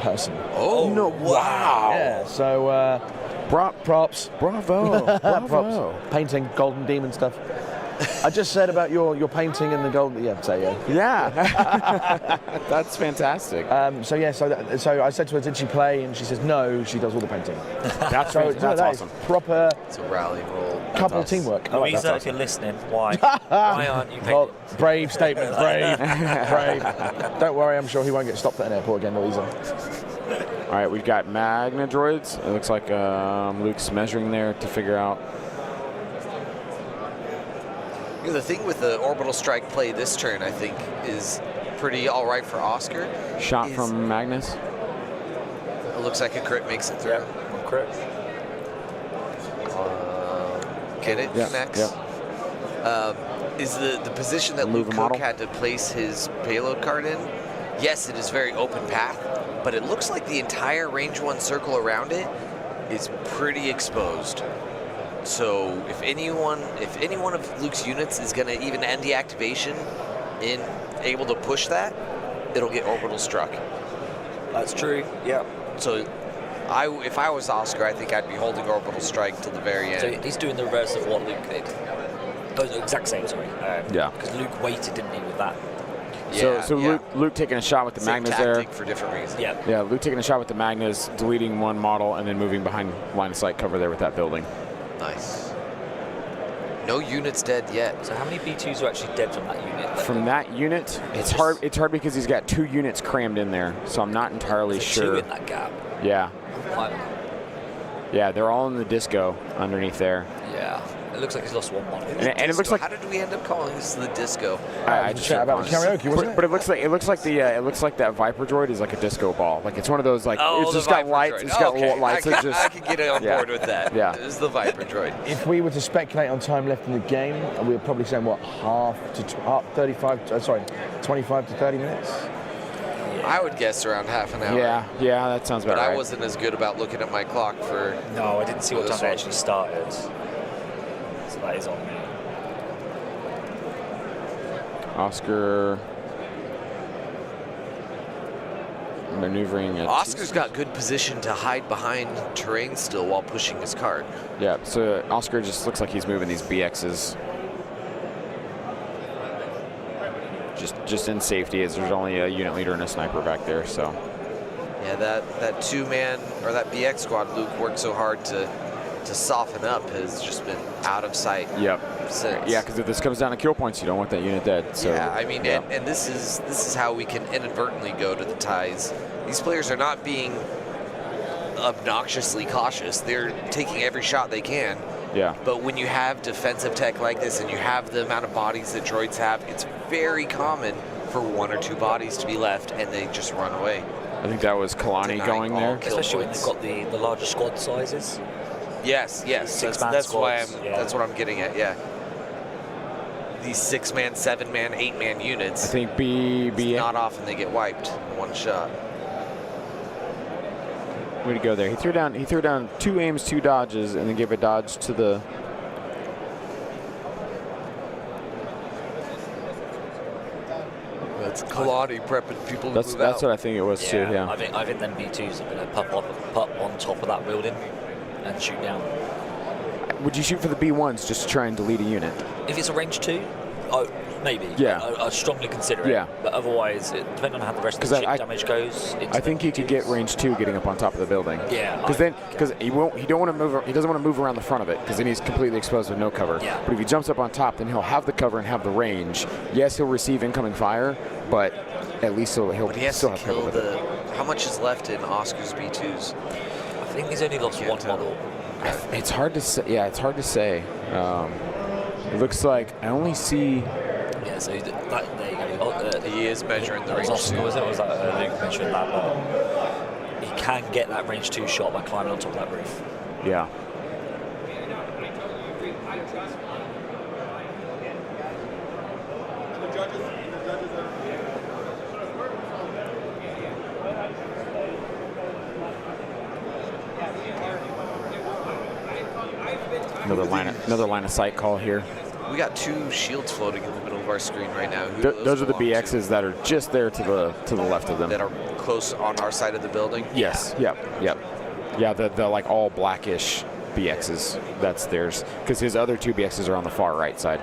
person. Oh, no. Wow. Yeah, so props. Bravo. Props. Painting Golden Demon stuff. I just said about your painting and the golden. Yeah, so Yeah. That's fantastic. So I said to her, did she play? And she says no. She does all the painting. That's awesome. Proper. It's a rally roll. Couple teamwork. Louisa, if you're listening, why aren't you painting? Well, brave statement. Brave. Don't worry. I'm sure he won't get stopped at an airport again, Louisa. All right, we've got Magna droids. It looks like Luke's measuring there to figure out. The thing with the orbital strike play this turn, I think, is pretty all right for Oskar. Shot from Magnus. It looks like a crit makes it through. Yeah, crit. Get it? Connects. Is the position that Luke Cook had to place his payload card in? Yes, it is very open path, but it looks like the entire range 1 circle around it is pretty exposed. So if any one of Luke's units is going to even end the activation in able to push that, it'll get orbital struck. That's true. Yeah. So if I was Oskar, I think I'd be holding orbital strike till the very end. So he's doing the reverse of what Luke did. Oh, the exact same, sorry. Yeah. Because Luke waited, didn't he, with that? So Luke taking a shot with the Same Magnus there. tactic for different reasons. Yeah. Yeah, Luke taking a shot with the Magnus, deleting one model, and then moving behind line of sight cover there with that building. Nice. No units dead yet. So how many B2s are actually dead from that unit? From that unit, it's hard. It's hard because he's got 2 units crammed in there, so I'm not entirely sure. 2 in that gap. Yeah. One. Yeah, they're all in the disco underneath there. Yeah. It looks like he's lost 1 model. And it looks like. How did we end up calling this the disco? I just About karaoke, wasn't it? But it looks like that Viper droid is like a disco ball. Like it's one of those like it's just got lights. It's got lights. I can get on board with that. Yeah. It is the Viper droid. If we were to speculate on time left in the game, we were probably saying what 25 to 30 minutes. I would guess around half an hour. Yeah, that sounds about But right. I wasn't as good about looking at my clock for. No, I didn't see what time they actually started. So that is on me. Oscar maneuvering. Oscar's got good position to hide behind terrain still while pushing his cart. Yeah, so Oscar just looks like he's moving these BXs. Just in safety, as there's only a unit leader and a sniper back there, so. Yeah, that 2-man or that BX squad Luke worked so hard to soften up has just been out of sight. Yep. Since. Yeah, because if this comes down to kill points, you don't want that unit dead. So. Yeah, I mean, and this is how we can inadvertently go to the ties. These players are not being obnoxiously cautious. They're taking every shot they can. Yeah. But when you have defensive tech like this and you have the amount of bodies that droids have, it's very common for 1 or 2 bodies to be left and they just run away. I think that was Kalani going there. Especially when they've got the larger squad sizes. Yes. That's why that's what I'm getting at. Yeah. These 6-man, 7-man, 8-man units. I think B. Not often they get wiped in 1 shot. Way to go there. He threw down 2 aims, 2 dodges, and then gave a dodge to the. That's Kalani prepping people to That's move out. what I think it was too. Yeah. I think then B2s are going to pop on top of that building and shoot down. Would you shoot for the B1s just to try and delete a unit? If it's a range 2, maybe. Yeah. I'd strongly consider it. Yeah. But otherwise, depending on how the rest of the ship damage goes. I think he could get range 2 getting up on top of the building. Yeah. Because he doesn't want to move around the front of it because then he's completely exposed with no cover. Yeah. But if he jumps up on top, then he'll have the cover and have the range. Yes, he'll receive incoming fire, but at least he'll still have cover with it. How much is left in Oscar's B2s? I think he's only lost 1 model. It's hard to say. Yeah, it's hard to say. It looks like I only see. Yeah, so there you go. He is measuring the range. Was that Luke measuring that? But he can get that range 2 shot by climbing on top of that roof. Yeah. Another line of sight call here. We got 2 shields floating in the middle of our screen right now. Those are the BXs that are just there to the left of them. That are close on our side of the building. Yes. Yep. Yeah, the like all blackish BXs. That's theirs because his other 2 BXs are on the far right side.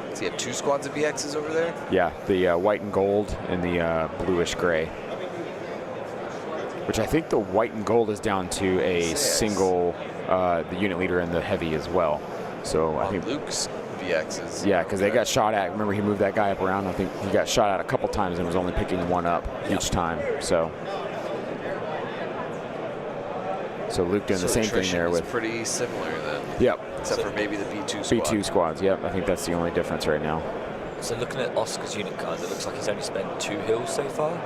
Does he have 2 squads of BXs over there? Yeah, the white and gold and the bluish gray. Which I think the white and gold is down to a single, the unit leader and the heavy as well. So I think Luke's BXs. Yeah, because they got shot at. Remember, he moved that guy up around. I think he got shot at a couple times and was only picking 1 up each time. So Luke doing the same thing there with. Pretty similar then. Yep. Except for maybe the B2 squad. B2 squads. Yep. I think that's the only difference right now. So looking at Oscar's unit cards, it looks like he's only spent 2 hills so far.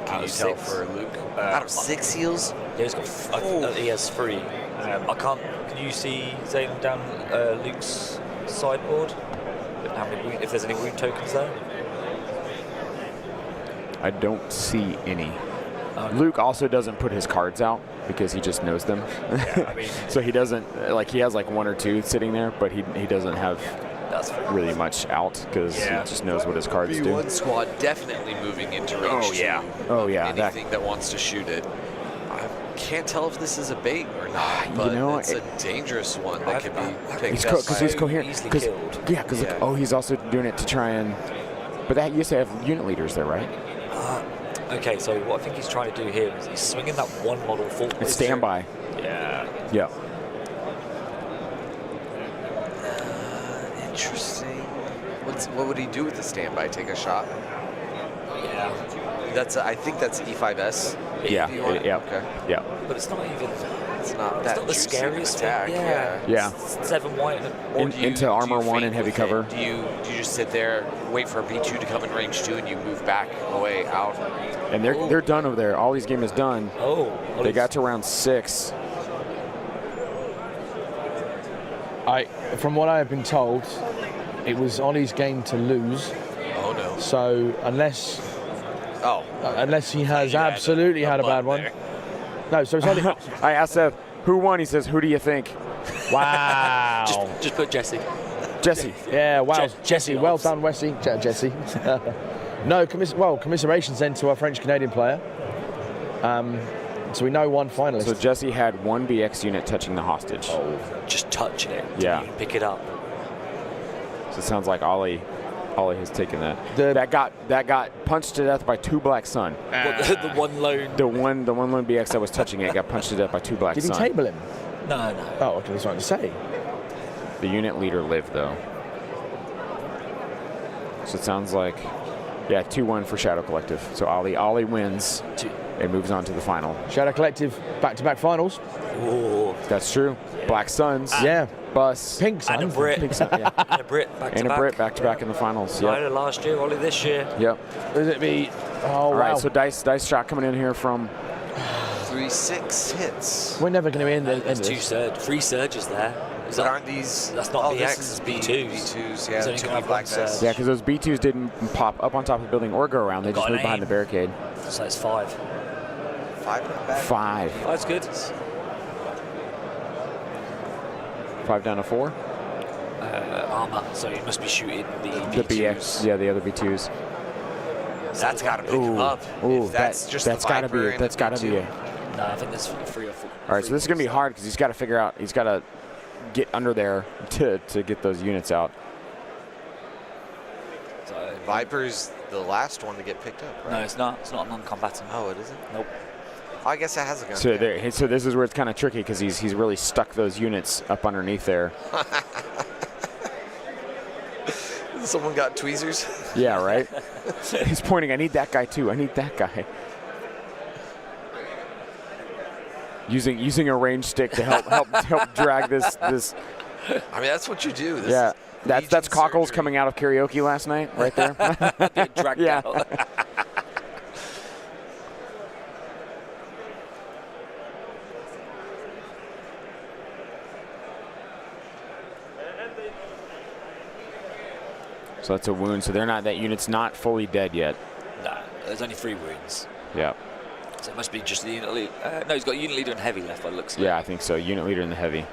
Can you tell for Luke? Out of 6 heals? Yeah, he's got. I think he has 3. I can't. Can you see Zayden down Luke's sideboard? If there's any wound tokens there? I don't see any. Luke also doesn't put his cards out because he just knows them. Yeah, I mean, so he doesn't he has like 1 or 2 sitting there, but he doesn't have really much out because he just knows what his cards do. B1 squad definitely moving into range 2. Oh yeah. Anything that wants to shoot it. I'm can't tell if this is a bait or not, but it's a dangerous one that could be picked up. Because he's coherent. Easily killed. Yeah, because he's also doing it to try and. But that used to have unit leaders there, right? Okay, so what I think he's trying to do here is he's swinging that one model forward. It's standby. Yeah. Yeah. Interesting. What would he do with the standby? Take a shot? Yeah. I think that's E5S. Yeah. Okay. Yeah. But it's not even. It's not It's not the scariest attack. thing. Yeah. 7 white. Into armor 1 and heavy cover. Do you just sit there, wait for a B2 to come in range 2, and you move back away out? And they're done over there. Ollie's game is done. Oh. They got to round 6. From what I have been told, it was Ollie's game to lose. Oh no. So unless he has absolutely had a bad one. There. No, so it's Ollie. I asked Seth, who won? He says, who do you think? Wow. Just put Jesse. Jesse. Yeah, wow. Jesse well Hobbs. done, Wesley. Jesse. No, commiserations then to our French-Canadian player. So we know one finalist. So Jesse had 1 BX unit touching the hostage. Oh, just touching it. Yeah. Didn't even pick it up. So it sounds like Ollie has taken that. That got punched to death by 2 Black Sun. The one lone. The one lone BX that was touching it got punched to death by 2 Black Did Sun. he table him? No. Oh, okay, that's what I was trying to say. The unit leader lived though. So it sounds like, 2-1 for Shadow Collective. So Ollie wins and moves on to the final. Shadow Collective, back-to-back finals. Oh. That's true. Black Suns. Yeah. Bus. Pink Sun. And a Brit. Pink Sun, yeah. And a Brit back to And a back. Brit back-to-back in the finals. Yep. Ryder last year, Ollie this year. Yep. Does it be? Oh, All right, wow. so dice shot coming in here from 3-6 hits. We're never going to be in the end There's of 2 this. 3 surges there. Is But that, aren't these? that's not BX, this it's is B2s. B2s, He's yeah. only Too gonna many have black one dice. surge. Yeah, because those B2s didn't pop up on top of the building or go around. They Got just an moved behind aim. the barricade. So it's 5. 5 not bad. 5. Oh, that's good. 5 down to 4. Armor, so you must be shooting the The B2s. BX, yeah, the other B2s. That's got to pick him up. Ooh, If that's just that's the gotta be Viper it. and That's the gotta B2. be it. No, I think there's 3 or 4. All right, so this is gonna be hard because he's got to figure out. He's got to get under there to get those units out. So, Viper's the last one to get picked up, right? no, it's not. It's not a non-combatant. Oh, it isn't? Nope. I guess it has a gun. So there, so this is where it's kind of tricky because he's really stuck those units up underneath there. Someone got tweezers. Yeah, right. He's pointing. I need that guy too. I need that guy. Using a range stick to help drag this. I mean, that's what you do. This Yeah, is that's Legion Cockles surgery. coming out of karaoke last night, right there. Being dragged Yeah. out. So that's a wound. So that unit's not fully dead yet. No, there's only 3 wounds. Yeah. So it must be just the unit leader. No, he's got unit leader and heavy left by the looks of it. Yeah, I think so. Unit leader in the heavy.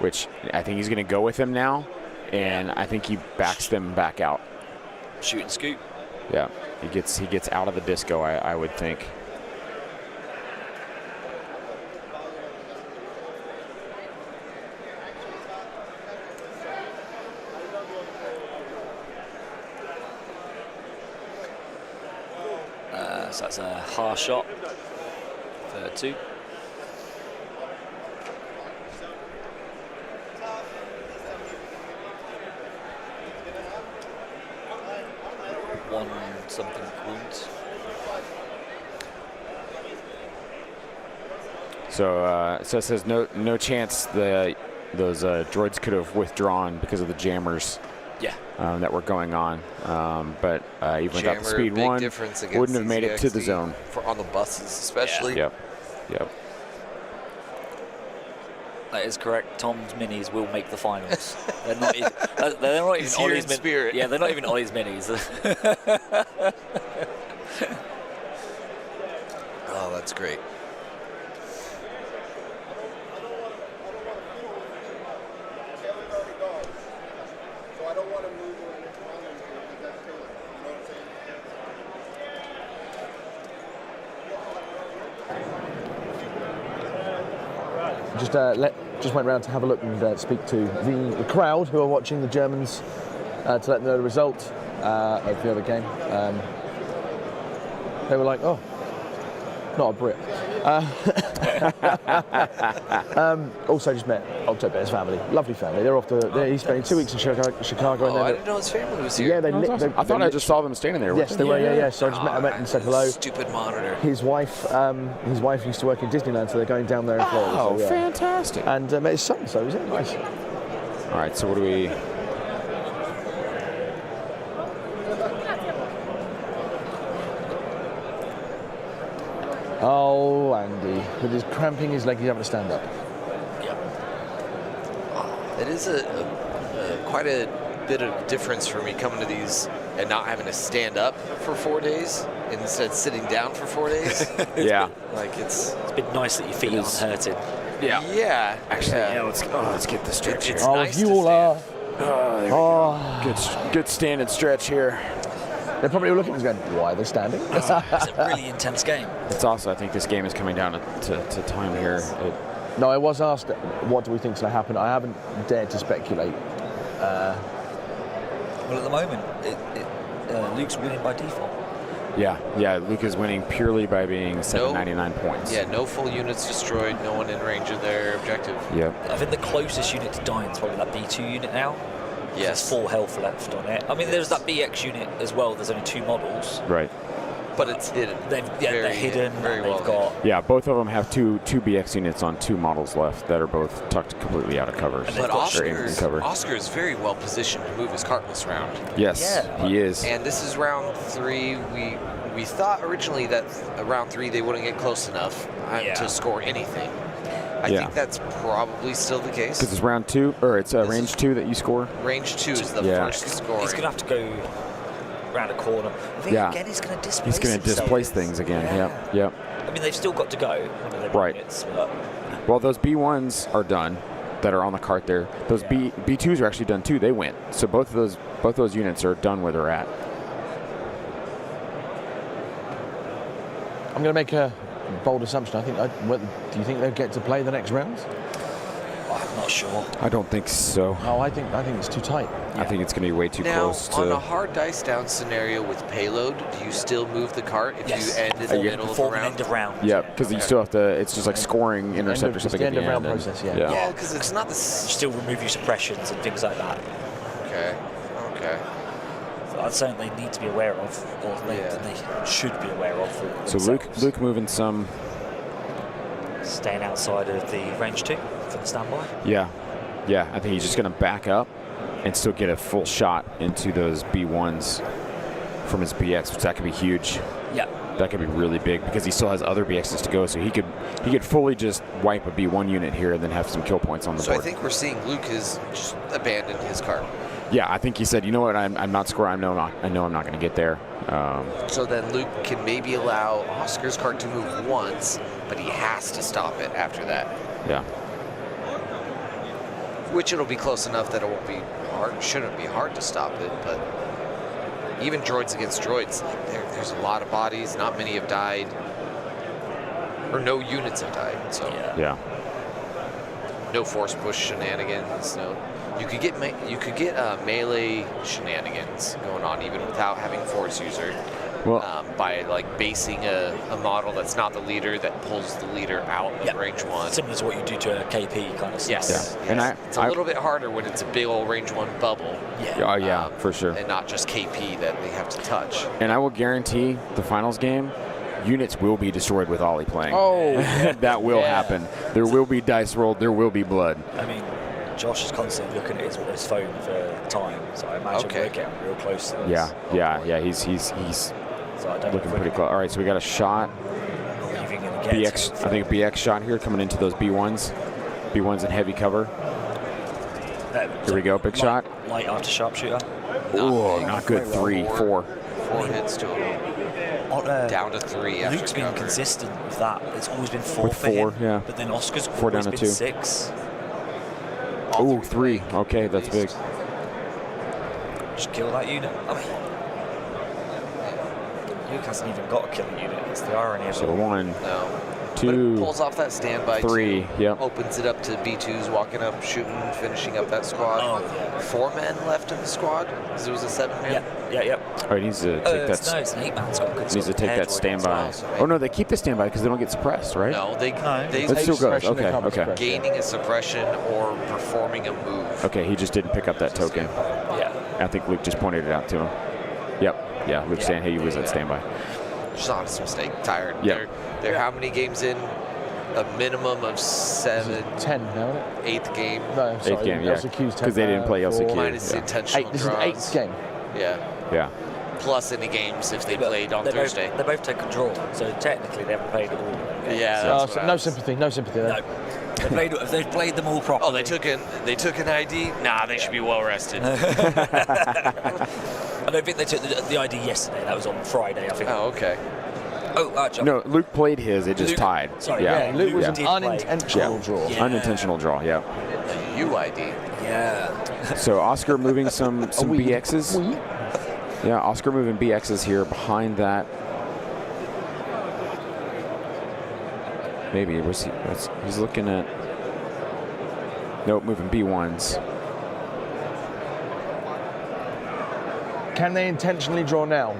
Which I think he's going to go with him now, and I think he backs them back out. Shoot and scoop. Yeah, he gets out of the disco. I would think. So that's a harsh shot for 2. One something wounds. So it says no chance those droids could have withdrawn because of the jammers. Yeah. That were going on, but even got the speed big 1, difference against wouldn't have made it to the CZXD zone. on the buses, especially. Yep. That is correct. Tom's minis will make the finals. They're not even. They're not even He's here Ollie's in spirit. Yeah, they're not even Ollie's minis. Oh, that's great. just went round to have a look and speak to the crowd who are watching the Germans to let them know the result of the other game. They were like, oh, not a Brit. Also just met Oktober's family, lovely family. They're off to. He's spending 2 weeks in Chicago. Oh, I didn't know his family was here. Yeah, they. Awesome. I thought I just saw them standing there. Yes, they were. Yeah. So I just met and said hello. Stupid monitor. His wife used to work in Disneyland, so they're going down there in Florida. Oh, so, yeah. fantastic! And met his son, so it was nice. All right, so what do we? Oh, Andy, with his cramping his leg, he's having to stand up. It is quite a bit of difference for me coming to these and not having to stand up for 4 days instead of sitting down for 4 days. Yeah. Like it's been nice that your feet aren't hurting. Yeah. Actually, let's get the stretch here. It's Oh, nice you to all stand. are. There we go. Good stand and stretch here. They're probably all looking at us going, why are they standing? It's a really intense game. It's also, I think this game is coming down to time here. No, I was asked, what do we think is going to happen? I haven't dared to speculate. Well, at the moment, Luke's winning by default. Yeah, Luke is winning purely by being 799 points. Yeah, no full units destroyed, no one in range of their objective. Yep. I think the closest unit to dying is probably that B2 unit now. Yes. There's 4 health left on it. I mean, there's that BX unit as well. There's only 2 models. Right. But it's hidden. They're hidden. Very well They've got. Yeah, both of them have two BX units on 2 models left that are both tucked completely out of cover. But Or in cover. Oscar is very well positioned to move his cartless round. Yes, Yeah. he is. And this is round 3. We thought originally that round 3 they wouldn't get close enough to score anything. I think that's probably still the case. Because it's round 2, or it's range 2 that you score. Range 2 is the first scoring. He's going to have to go around a corner. I think again he's going to displace He's going to displace things again. Yep. I mean, they've still got to go. Right. Units, but Well, those B1s are done that are on the cart there. Those B2s are actually done too. They went. So both those units are done where they're at. I'm going to make a bold assumption. I think. Do you think they'll get to play the next rounds? I'm not sure. I don't think so. No, I think it's too tight. I think it's going to be way too close to. On a hard dice down scenario with payload, do you still move the cart if you end in the middle of the round? End of round. Yeah, because you still have to. It's just like scoring intercept or something the at end the of round end. process. Yeah, because it's not the. You still remove your suppressions and things like that. Okay. So that's something they need to be aware of, or they should be aware of. So Luke moving some. Staying outside of the range 2 for the standby. Yeah. I think he's just going to back up and still get a full shot into those B1s from his BX, which that could be huge. Yeah. That could be really big because he still has other BXs to go, so he could fully just wipe a B1 unit here and then have some kill points on the board. So I think we're seeing Luke has just abandoned his cart. Yeah, I think he said, you know what, I'm not scoring. I know I'm not going to get there. So then Luke can maybe allow Oscar's cart to move once, but he has to stop it after that. Yeah. Which it'll be close enough that it won't be hard. Shouldn't be hard to stop it, but even droids against droids, there's a lot of bodies. Not many have died, or no units have died. So Yeah. no force push shenanigans. No, you could get melee shenanigans going on even without having force user. Well, By like basing a model that's not the leader that pulls the leader out of range 1. Similar to what you do to a KP kind of stuff. Yes. Yeah. And it's a little bit harder when it's a big old range 1 bubble. Yeah. For sure. And not just KP that they have to touch. And I will guarantee the finals game, units will be destroyed with Ollie playing. Oh, that will happen. There will be dice rolled. There will be blood. I mean, Josh is constantly looking at his phone for time, so I imagine we're getting real close to this. Yeah. He's So I don't looking pretty close. All right, so we got a shot. BX, I think a BX shot here coming into those B1s. B1s in heavy cover. Here we go, big shot. Light after sharpshooter. Oh, not good. 3, 4. 4 hits total. Down to 3 after Luke's been cover. consistent with that. It's always been 4 With for him. 4, yeah. But then Oscar's 4 down always to been 2. 6. Oh, 3. Okay, that's big. Just kill that unit. I mean, Luke hasn't even got a killing unit. It's the irony of So it. 1, No. But it 2, pulls off that standby 3. too. Yep. Opens it up to B2s walking up, shooting, finishing up that squad. Oh, yeah. 4 men left in the squad because it was a 7-man. Yeah. Oh, he needs to take that. No, it's an 8-man squad. Needs to take that standby. Oh no, they keep the standby because they don't get suppressed, right? No, they That still goes. suppression, they Okay, can't be okay. suppressed. gaining a suppression or performing a move. Okay, he just didn't pick up that token. Yeah. I think Luke just pointed it out to him. Yep. Yeah, Luke's saying, hey, you was at standby. Just honest mistake. Tired. Yeah. They're how many games in? A minimum of 7. 10 now, isn't it? 8th game. No, sorry. 8th game, yeah. LCQ's 10. Because they didn't play LCQ. Minus the Yeah. intentional This is the draws. 8th game. Yeah. Yeah. Plus any games if they played on Thursday. They both take control, so technically they haven't played all. Yeah. Oh, That's so what no I was- sympathy, no sympathy there. No, they've played them all properly. Oh, they took an ID. Nah, they should be well rested. I don't think they took the ID yesterday. That was on Friday, I think. Oh, okay. Oh, actually. No, Luke played his. It just Luke- tied. sorry, Yeah, Luke was Yeah. an Did play. unintentional draw. Yeah. Unintentional draw, yeah. UID. Yeah. So Oscar moving some BXs. We? Yeah, Oscar moving BXs here behind that. Maybe was he? He's looking at. Nope, moving B1s. Can they intentionally draw now?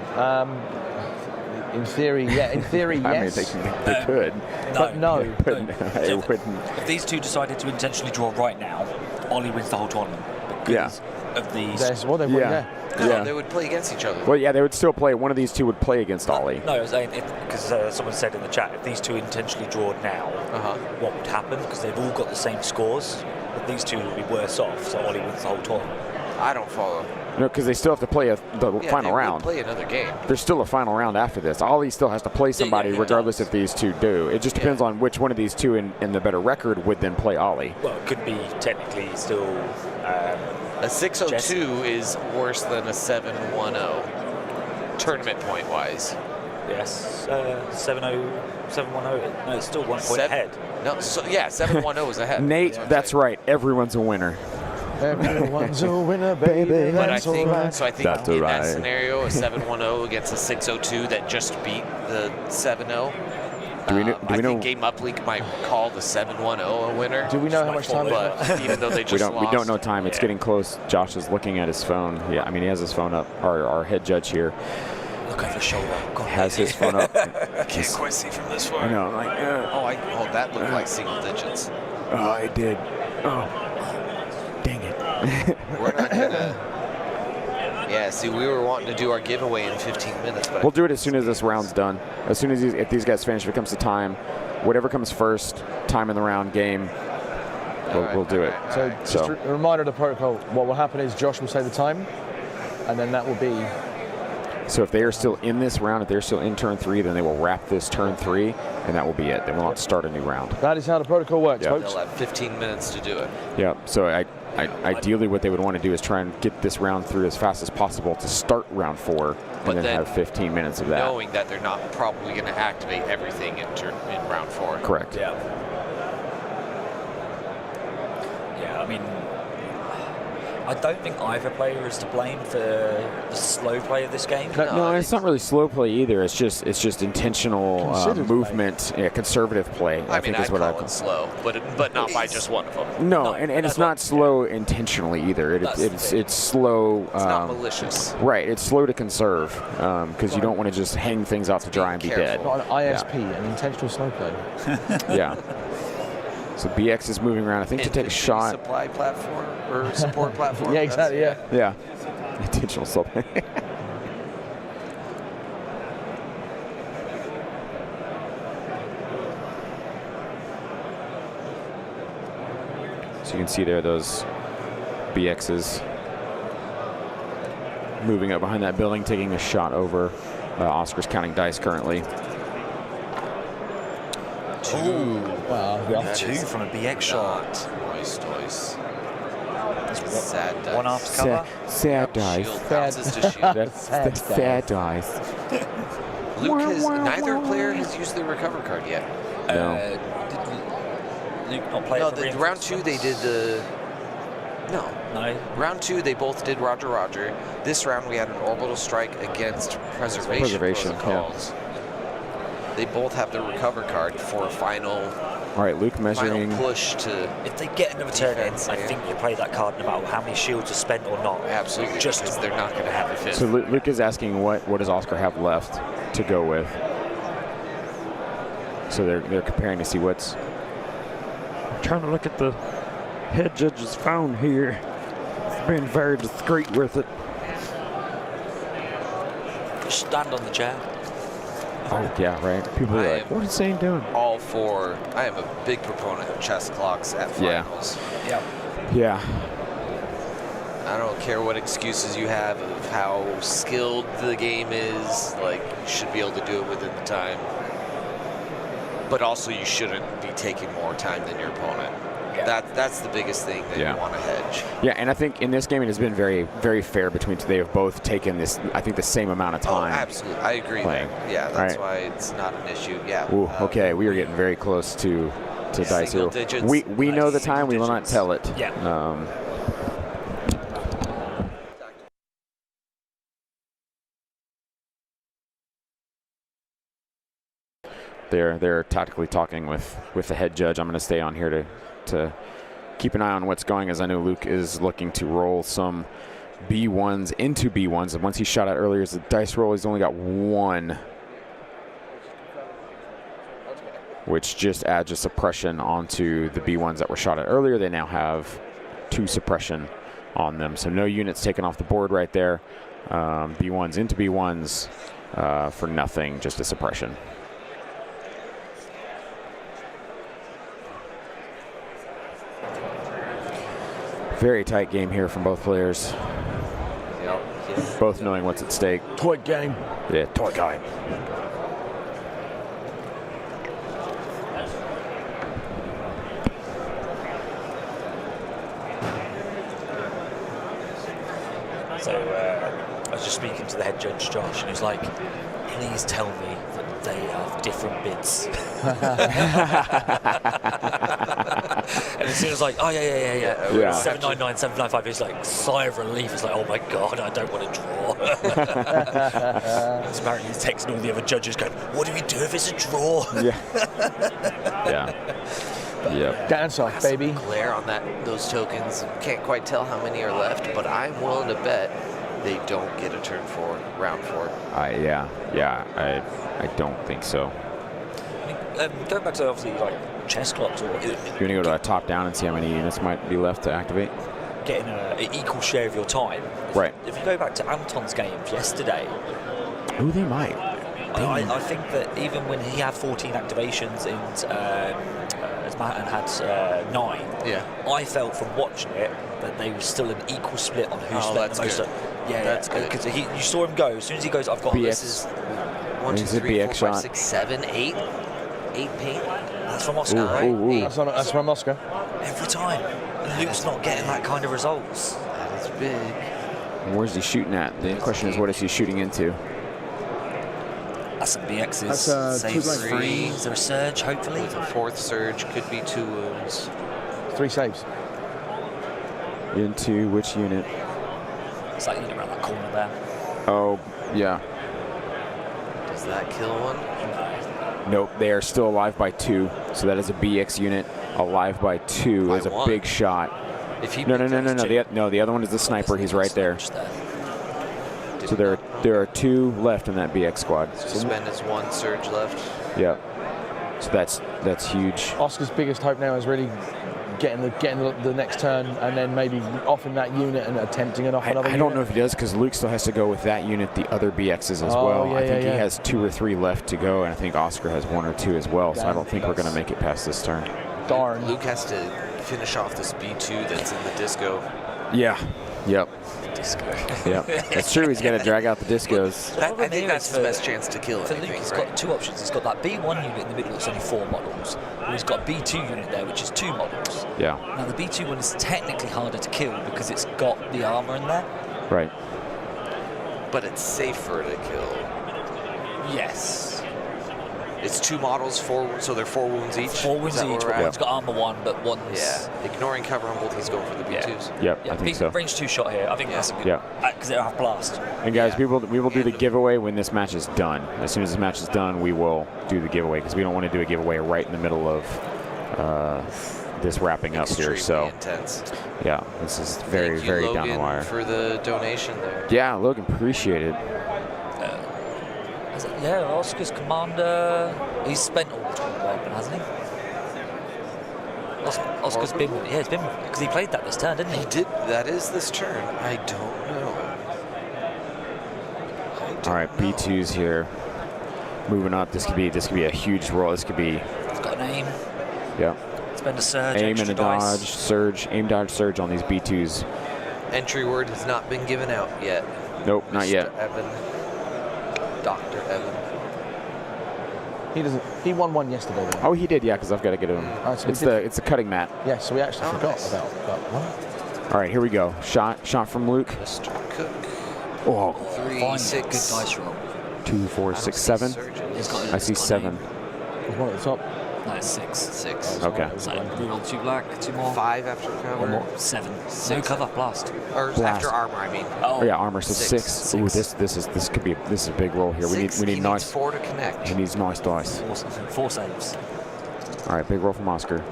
In theory, yeah. In theory, I mean, yes. they could, But no. but it wouldn't. If these two decided to intentionally draw right now, Ollie wins the whole tournament. Because of these. That's what they Yeah. No, they would play against each other. Well, yeah, they would still play. One of these two would play against Ollie. No, I was saying, because someone said in the chat, if these two intentionally draw now, what would happen? Because they've all got the same scores, but these two would be worse off, so Ollie wins the whole tournament. I don't follow. No, because they still have to play the Yeah, final they would round. play another game. There's still a final round after this. Ollie still has to play somebody he regardless does. if these two do. It just depends on which one of these two in the better record would then play Ollie. Well, it could be technically still. A 602 is worse than a 710 tournament point wise. Yes, 7-0, 7-1-0. No, it's still 1 point ahead. No, so yeah, 710 is ahead. Nate, that's right. Everyone's a winner. Everyone's a winner, baby. But That's I think alright. so. I think That's in alright. that scenario, a 710 against a 602 that just beat the 70. Do we know? I think Game Up League might call the 710 a winner. Do we know how much time it But even though they just We lost, don't know time. It's getting close. Josh is looking at his phone. Yeah, I mean he has his phone up. Our head judge here Look over the shoulder. God, has his phone up. I can't quite see from this far. I know. Like, Oh, that looked like single digits. oh, I did. Oh, dang it. We're not gonna. Yeah, see, we were wanting to do our giveaway in 15 minutes, but We'll do it as soon as this round's done. As soon as if these guys finish, if it comes to time, whatever comes first, time in the round, game, we'll do it. So just a reminder of the protocol. What will happen is Josh will say the time, and then that will be. So if they are still in this round, if they're still in turn 3, then they will wrap this turn 3, and that will be it. They will not start a new round. That is how the protocol works, Yeah. folks. they'll have 15 minutes to do it. Yeah. So ideally, what they would want to do is try and get this round through as fast as possible to start round 4, But and then then have 15 minutes of that. Knowing that they're not probably going to activate everything in round 4. Correct. Yeah. Yeah, I mean, I don't think either player is to blame for the slow play of this game. No, it's not really slow play either. It's just intentional Considered movement, conservative play. I mean, think is what I call it slow, but not by just one of them. No, and it's not slow intentionally either. It's slow. It's not malicious. Right, it's slow to conserve because you don't want to just hang things out to dry and be dead. Not an ISP, an intentional slow play. Yeah. So BX is moving around, I think, to take a shot. Supply platform or support platform. Yeah, exactly. Yeah. Yeah. Intentional slow play. So you can see there those BXs moving up behind that building, taking a shot over. Oscar's counting dice currently. Wow. Yeah. 2 from a BX shot. Twice. Sad dice. One after cover. Sad dice. Shield bounces to shield. That's sad dice. Neither player has used the recover card yet. No. Did Luke not play No, it for round 2 they did the. No. Round 2 they both did Roger. This round we had an orbital strike against preservation. Preservation, protocols. they both have the recover card for a final. All right, Luke measuring. Final push to. If they get another turn in, I think you play that card no matter how many shields are spent or not. Absolutely, just because they're not going to have a fifth. So Luke is asking what does Oskar have left to go with. So they're comparing to see what's. I'm trying to look at the head judge's phone here. He's being very discreet with it. Just stand on the chair. Oh yeah, right. People are like, what is Zane doing? All for. I am a big proponent of chess clocks at finals. Yeah. I don't care what excuses you have of how skilled the game is. Like, you should be able to do it within the time. But also, you shouldn't be taking more time than your opponent. Yeah. That's the biggest thing that you want to hedge. Yeah, and I think in this game it has been very, very fair between two. They have both taken this, I think, the same amount of time. Oh, absolutely. I agree there. Yeah, that's why it's not an issue. Yeah. Ooh, okay, we are getting very close to dice here. Digits. We know the time. We will not tell it. Yeah. They're tactically talking with the head judge. I'm going to stay on here to keep an eye on what's going, as I know Luke is looking to roll some B1s into B1s. And once he shot out earlier as the dice roll, he's only got one, which just adds a suppression onto the B1s that were shot at earlier. They now have 2 suppression on them. So no units taken off the board right there. B1s into B1s for nothing, just a suppression. Very tight game here from both players. Yep. Both knowing what's at stake. Tight game. Yeah, tight game. So I was just speaking to the head judge, Josh, and he's like, please tell me that they have different bids. And as soon as like, oh yeah. 799, 795, he's like, sigh of relief. It's like, oh my God, I don't want to draw. So apparently he's texting all the other judges going, what do we do if it's a draw? Dance off, baby. Glare on those tokens. Can't quite tell how many are left, but I'm willing to bet they don't get a turn 4, round 4. I don't think so. Going back to obviously like chess clocks, or You're gonna go to a top down and see how many units might be left to activate. Getting an equal share of your time. Right. If you go back to Anton's games yesterday, They might. I think that even when he had 14 activations and as Matt had 9, I felt from watching it that they were still an equal split on who spent the most. That's good. Because you saw him go. As soon as he goes, I've got this is 1, 2, 3, 4, 5, 6, 7, 8 paint. That's from Oskar. That's from Oskar. Every time. And Luke's not getting that kind of results. That is big. Where's he shooting at? The question is, what is he shooting into? That's some BXs. That's Save 3. Is there a surge, hopefully? With a 4th surge, could be 2 wounds. 3 saves. Into which unit? It's like around that corner there. Oh, yeah. Does that kill one? Nope, they are still alive by 2. So that is a BX unit alive by 2 is a big shot. If he No. The other one is the sniper. He's right there. So there are 2 left in that BX squad. So spend his 1 surge left. Yeah. So that's huge. Oscar's biggest hope now is really getting the next turn and then maybe offing that unit and attempting it off another unit. I don't know if he does, because Luke still has to go with that unit, the other BXs as well. I think he has 2 or 3 left to go, and I think Oskar has 1 or 2 as well. So I don't think we're going to make it past this turn. Darn. Luke has to finish off this B2 that's in the disco. Yeah. Yep. Disco. Yep. That's true. He's got to drag out the discos. I think that's the best chance to kill anything, Luke, he's got 2 options. He's got that B1 unit in the middle that's only 4 models. Or he's got a B2 unit there, which is 2 models. Yeah. Now, the B2 one is technically harder to kill because it's got the armor in there. Right. But it's safer to kill. Yes. It's 2 models, so they're 4 wounds each. 4 wounds Is that each, where but we're one's at? got armor 1, but one's... Yeah, ignoring cover on both, he's going for the B2s. Yep, I think so. Range 2 shot here. I think that's a good... Yeah. Because it'll have blast. And guys, we will do the giveaway when this match is done. As soon as this match is done, we will do the giveaway because we don't want to do a giveaway right in the middle of this wrapping up here. So intense. yeah, this is very, very Logan, down the wire. For the donation there. Yeah, Logan, appreciate it. Yeah, Oscar's commander. He's spent all the time with the weapon, hasn't he? Oscar's been, yeah, he's been, because he played that this turn, didn't he? He did. That is this turn. I don't know. All right, B2s here. Moving up. This could be a huge roll. This could be. He's got an aim. Yeah. Spend a surge. Aim and a dice. dodge, surge, aim, dodge, surge on these B2s. Entry word has not been given out yet. Nope, not Mr. yet. Evan. Dr. Evan. He doesn't. He won one yesterday. Though. Oh, he did, yeah, because I've got to get him. So it's the cutting mat. Yeah, so we actually forgot nice. about what? All right, here we go. Shot from Luke. Mr. Cook. Oh, 3, Fine, 6. good dice roll. 2, 4, 6, 7. I see 7. There's one at the top. No, it's 6. 6. Okay. So reroll 2 black, 2 more. 5 after cover. 7. No 6. cover, blast. Or Blast. after armor, I mean. Oh yeah, armor. So 6. 6. Ooh, this could be this is a big roll here. We Six, need he nice. needs 4 to connect. He needs nice dice. 4 saves. All right, big roll from Oskar.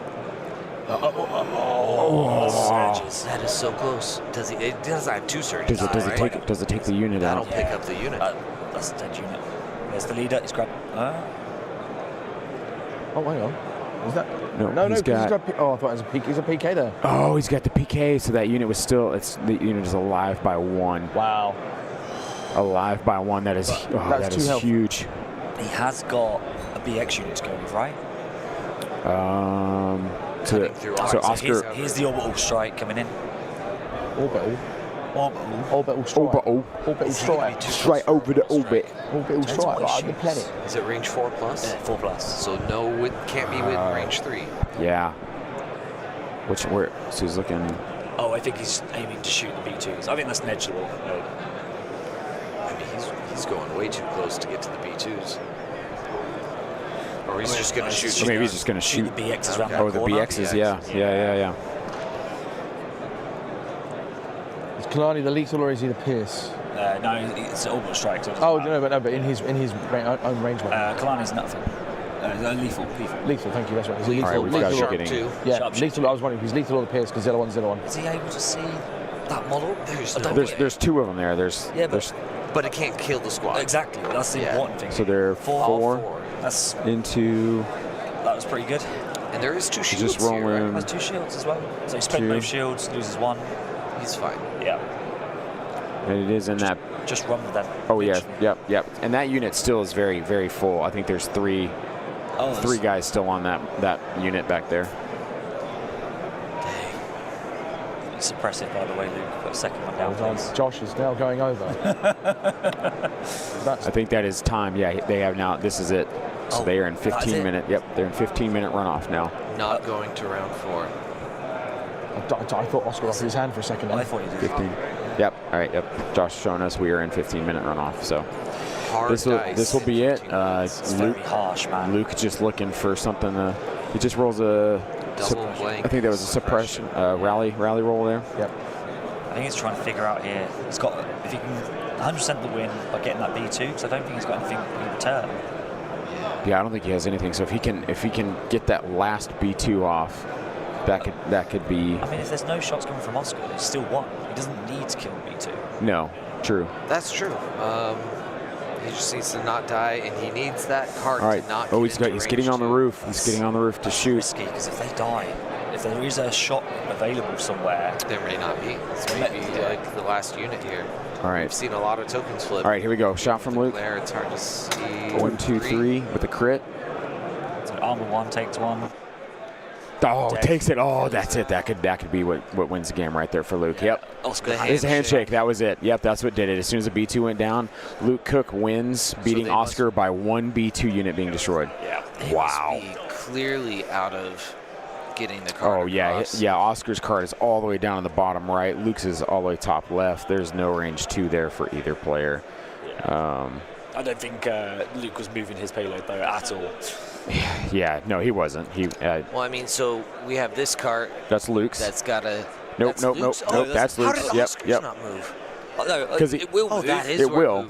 Surges. That is so close. Does he? It does have 2 surges. Does it take the unit That'll out? pick up the unit. That's the dead unit. There's the leader. He's grabbed. Oh, hang on. Is that? No, No, he's got. oh, I thought it was a PK. He's a PK there. Oh, he's got the PK. So that unit was still. The unit is alive by 1. Wow. Alive by 1. That is. That is health. huge. He has got a BX unit to go with, right? So Oskar. Here's the orbital strike coming in. Orbital strike. Orbital strike. Straight over the orbit. Orbital strike. Like the planet. Is it range 4 plus? Yeah, 4 plus. So no, can't be within range 3. Yeah. So he's looking. Oh, I think he's aiming to shoot the B2s. I think that's negligible. I mean, he's going way too close to get to the B2s. Or he's just going to shoot. Or maybe he's just going to shoot. the BXs around Oh, that the corner. BXs. Yeah. Is Kalani the lethal or is he the Pierce? No, it's an orbital strike. So Oh, but in his own range weapon. Kalani's nothing. Lethal. Lethal, thank you. That's right. Is he All right, lethal? we've got Lethal you or- getting. Yeah, Sharpshooter. lethal. I was wondering if he's lethal or the Pierce because the other one's the other one. Is he able to see that model? There's 2 of them there. There's But it can't kill the squad. Exactly. That's the important thing. so there are 4 That's into. that was pretty good. And there is 2 shields Just here, rolling. right? Has 2 shields as well. So he spent 2. no shields, loses 1. He's fine. Yeah. And it is in that. Just run with them. Oh yeah, yep. And that unit still is very, very full. I think there's 3 guys still on that unit back there. It's impressive, by the way, Luke. Put a second one down, please. Josh is now going over. I think that is time. Yeah, they have now. This is it. So they are in 15 minute. Yep, they're in 15-minute runoff now. Not going to round 4. I thought Oskar offered his hand for a second. I thought you did. 15. Yep. All right. Yep. Josh showing us we are in 15-minute runoff. So Hard this will be it. It's very harsh, man. Luke just looking for something. He just rolls a. Double blank. I think that was a suppression rally roll there. Yep. I think he's trying to figure out here. He's got if he can 100% the win by getting that B2, because I don't think he's got anything in return. Yeah, I don't think he has anything. So if he can get that last B2 off, that could be. I mean, if there's no shots coming from Oskar, he's still won. He doesn't need to kill B2. No, true. That's true. He just needs to not die, and he needs that card All right. to not. He's getting on the roof. He's getting on the roof to shoot. Risky, because if they die, if there is a shot available somewhere, There may not be. This may be like the last unit here. All right. We've seen a lot of tokens flip. All right, here we go. Shot from Luke. There, it's hard to see. 1, 2, 3 with a crit. so armor 1 takes 1. Oh, takes it. Oh, that's it. That could be what wins the game right there for Luke. Yep. Oscar The His handshake. That was it. Yep, that's what did it. As soon as the B2 went down, Luke Cook wins, beating they Oskar by 1 B2 unit being destroyed. Yeah. Wow. Must be clearly out of getting the card. Oh yeah, across. yeah. Oscar's card is all the way down on the bottom right. Luke's is all the way top left. There's no range 2 there for either player. I don't think Luke was moving his payload though at all. Yeah, no, he wasn't. Well, I mean, so we have this cart. That's Luke's. That's got a. Nope. That's Luke's. How did Oscar's not move? Because it will move. That is it will.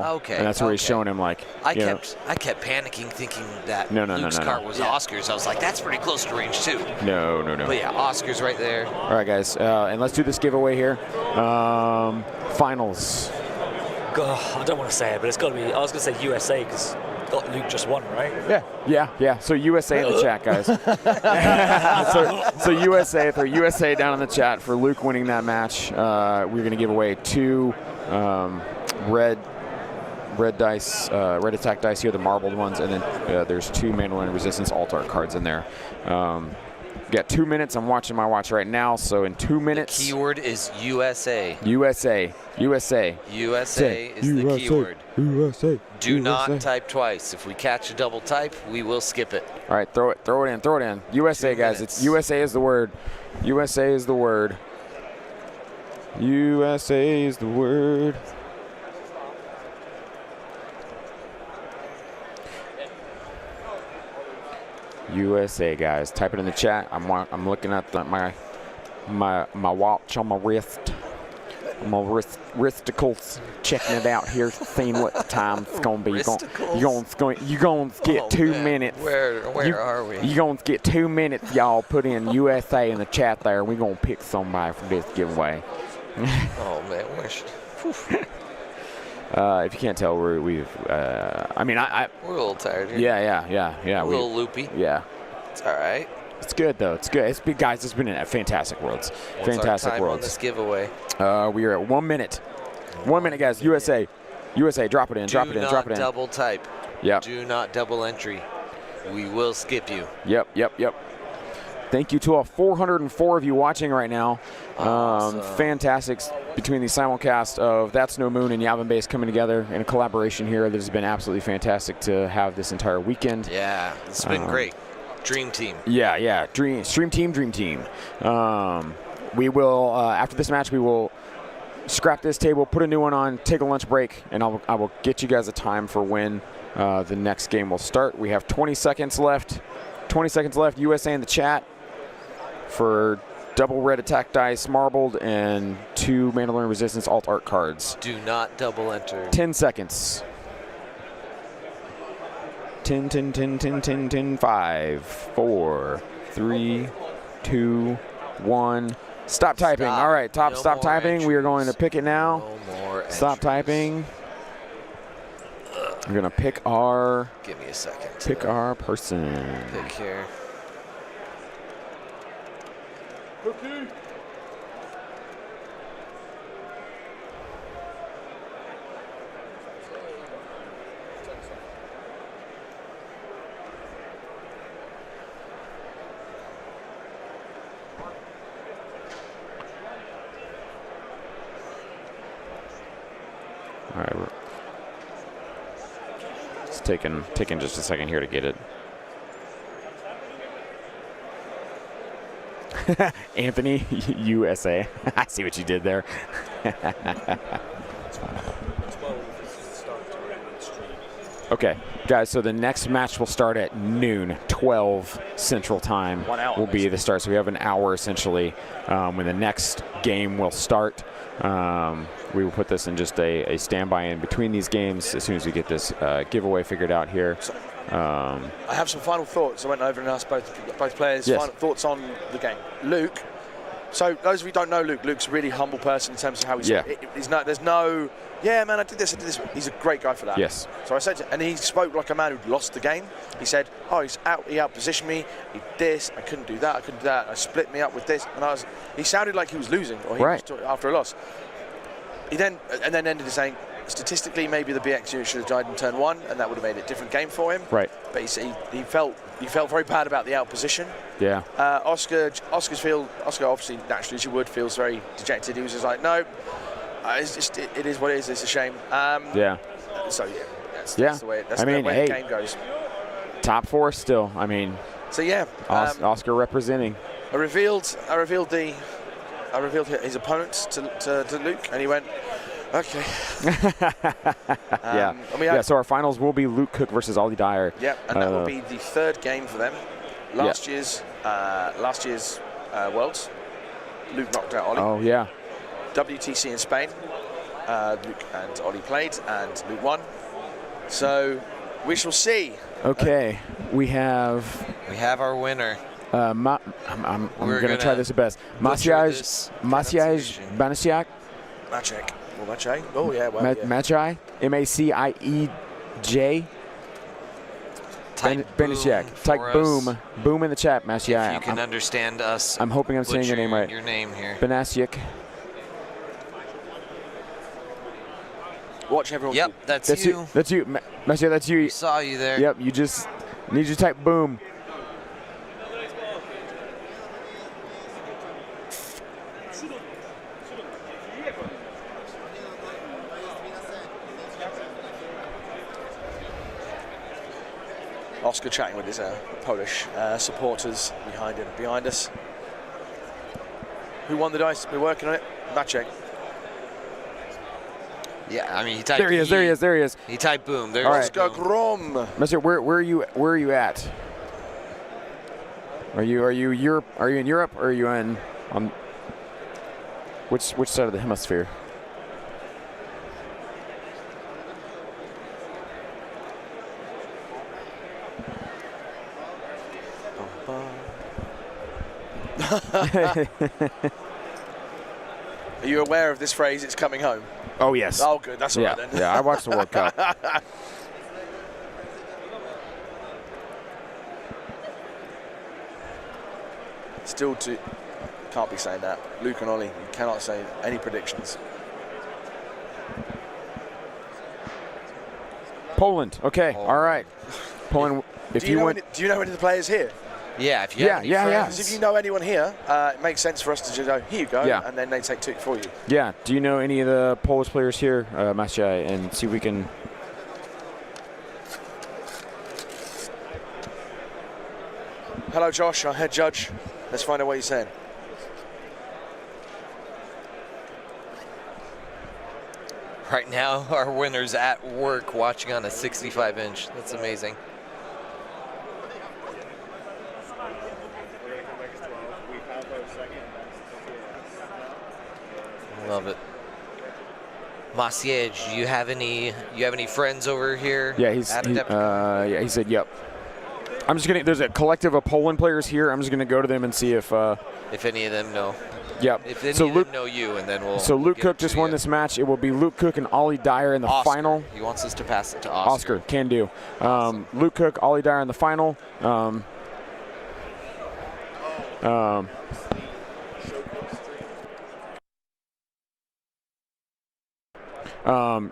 Okay. And that's where he's showing him like. I kept panicking, thinking that No, Luke's cart was Oscar's. I was like, that's pretty close to range too. No. But yeah, Oscar's right there. All right, guys, and let's do this giveaway here. Finals. God, I don't want to say it, but it's got to be. I was going to say USA because Luke just won, right? Yeah. So USA in the chat, guys. so USA, throw USA down in the chat for Luke winning that match. We're going to give away 2 red dice, red attack dice here, the marbled ones, and then there's 2 Mandalorian Resistance alt-art cards in there. Got 2 minutes. I'm watching my watch right now, so in 2 minutes. The keyword is USA. USA is the keyword. USA. Do not type twice. If we catch a double type, we will skip it. All right, throw it in. USA, guys. It's USA is the word. USA is the word. USA is the word. USA, guys. Type it in the chat. I'm looking at my watch on my wrist. My wristicles, checking it out here, seeing what the time's gonna be. You're gonna get 2 minutes. Where are we? You're gonna get 2 minutes, y'all. Put in USA in the chat there. We're gonna pick somebody for this giveaway. Oh man, if you can't tell, we're a little tired here. Yeah. A little loopy. Yeah. It's all right. It's good though. It's good. Guys, it's been a fantastic Worlds. What's Fantastic our time Worlds. On this giveaway. We are at 1 minute. 1 minute, guys. USA, drop it in. Do not double type. Yep. Do not double entry. We will skip you. Yep. Thank you to all 404 of you watching right now. Awesome. Fantastic between the simulcast of That's No Moon and Yavin Base coming together in a collaboration here. That has been absolutely fantastic to have this entire weekend. Yeah, it's been great. Dream team. Yeah. Dream team. We will, after this match, we will scrap this table, put a new one on, take a lunch break, and I will get you guys a time for when the next game will start. We have 20 seconds left. 20 seconds left. USA in the chat for double red attack dice, marbled, and 2 Mandalorian Resistance alt art cards. Do not double enter. 10 seconds. 10, 5, 4, 3, 2, 1. Stop typing. All right, stop typing. Entries. We are going to pick it now. No more Stop typing. We're going to pick our... Give me a second. Pick our person. Pick here. Cookie. All right, it's taking just a second here to get it. Anthony, USA. I see what you did there. Okay, guys, so the next match will start at noon, 12 Central Time. 1 hour, will be the start. So we have an hour, essentially, when the next game will start. We will put this in just a standby in between these games as soon as we get this giveaway figured out here. I have some final thoughts. I went over and asked both players final thoughts on the game. Luke. So those of you who don't know Luke, Luke's a really humble person in terms of how he's. There's no. Yeah, man, I did this. He's a great guy for that. Yes. So I said, and he spoke like a man who'd lost the game. He said, he outpositioned me. He did this. I couldn't do that. I split me up with this, and he sounded like he was losing, or he was after a loss. He then ended saying, statistically, maybe the BX unit should have died in turn 1, and that would have made it a different game for him. Right. But he felt very bad about the outposition. Yeah. Oskar obviously naturally as you would feels very dejected. He was just like, no, it is what it is. It's a shame. Yeah. So that's the way. That's the way the game goes. Top 4 still. I mean. So yeah. Oskar representing. I revealed his opponent to Luke, and he went, Okay. Yeah. So our finals will be Luke Cook versus Ollie Dyer. Yeah, and that will be the third game for them. Last year's Worlds, Luke knocked out Ollie. Oh yeah. WTC in Spain, Luke and Ollie played, and Luke won. So we shall see. Okay, we have our winner. I'm going to try this at best. Maciej Banasiak. Maciej. Well, Maciej. Oh, yeah. Well, Maciej. M-A-C-I-E-J. Banasiak. Type boom. Boom in the chat, Maciej. If you can understand us. I'm hoping I'm saying your name right. Your name here. Banasiak. Watch everyone. Yep, that's you. That's you. Maciej, that's you. I saw you there. Yep, you just need you to type boom. Oskar chatting with his Polish supporters behind us. Who won the dice? We're working on it. Maciej. Yeah, I mean, he typed. There he is. He typed boom. There's Oskar Grom. Maciej, where are you at? Are you in Europe? Or are you on which side of the hemisphere? Are you aware of this phrase, it's coming home? Oh, yes. Oh, good. That's all right then. Yeah, I watched the World Cup. Still can't be saying that. Luke and Ollie, you cannot say any predictions. Poland. Okay. All right. Poland. Do you know any of the players here? Yeah, if you have any friends. If you know anyone here, it makes sense for us to just go, here you go, and then they take two for you. Yeah. Do you know any of the Polish players here, Maciej, and see if we can... Hello, Josh, our head judge. Let's find out what he's saying. Right now, our winner's at work watching on a 65-inch. That's amazing. Love it. Maciej, do you have any friends over here? Yeah, he said yep. I'm just gonna. There's a collective of Poland players here. I'm just gonna go to them and see if any of them know. Yep. If any of them know you, and then we'll. So Luke Cook just won this match. It will be Luke Cook and Ollie Dyer in the final. He wants us to pass it to Oskar. Oskar can do. Awesome. Luke Cook, Ollie Dyer in the final.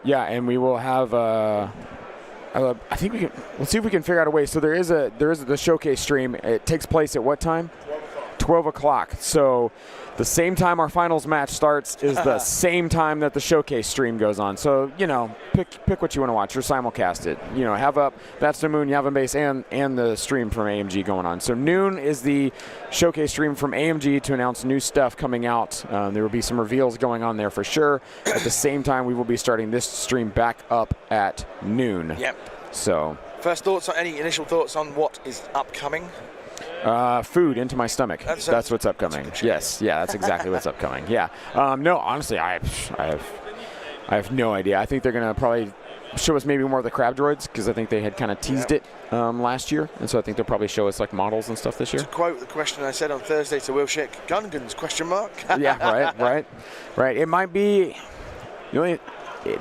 Yeah, and we will have. I think we can. Let's see if we can figure out a way. So there is the showcase stream. It takes place at what time? 12 o'clock. So the same time our finals match starts is the same time that the showcase stream goes on. So, you know, pick what you want to watch or simulcast it. You know, have up That's the Moon, Yavin Base, and the stream from AMG going on. So noon is the showcase stream from AMG to announce new stuff coming out. There will be some reveals going on there for sure. At the same time, we will be starting this stream back up at noon. Yep. So. First thoughts, any initial thoughts on what is upcoming? Food into my stomach. That's what's upcoming. Yes, yeah, that's exactly what's upcoming. Yeah. No, honestly, I have no idea. I think they're gonna probably show us maybe more of the crab droids because I think they had kind of teased it last year, and so I think they'll probably show us like models and stuff this year. To quote the question I said on Thursday to Will Schick, Gungans ? Yeah, right. It might be.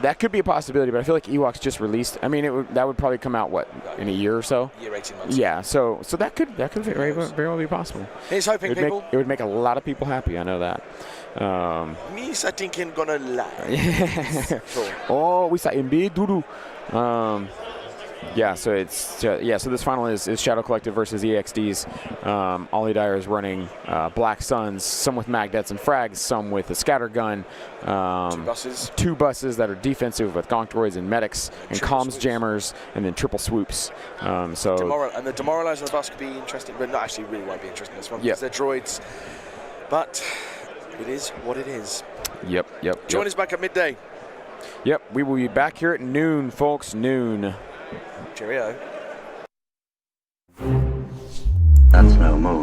That could be a possibility, but I feel like Ewoks just released. I mean, that would probably come out in a year or so. Year, 18 months. Yeah, so that could very well be possible. He's hoping people. It would make a lot of people happy. I know that. Me, I think I'm gonna lie. Oh, we saw MB Dudu. Yeah, so so this final is Shadow Collective versus EXDs. Ollie Dyer is running Black Suns, some with Magnets and Frags, some with a scatter gun. 2 buses. 2 buses that are defensive with Gonk Droids and medics and comms jammers, and then triple swoops. And the demoralizer the bus could be interesting, but not actually really won't be interesting this one because they're droids. But it is what it is. Yep. Join us back at midday. Yep, we will be back here at noon, folks. Noon. Cheerio. That's no move.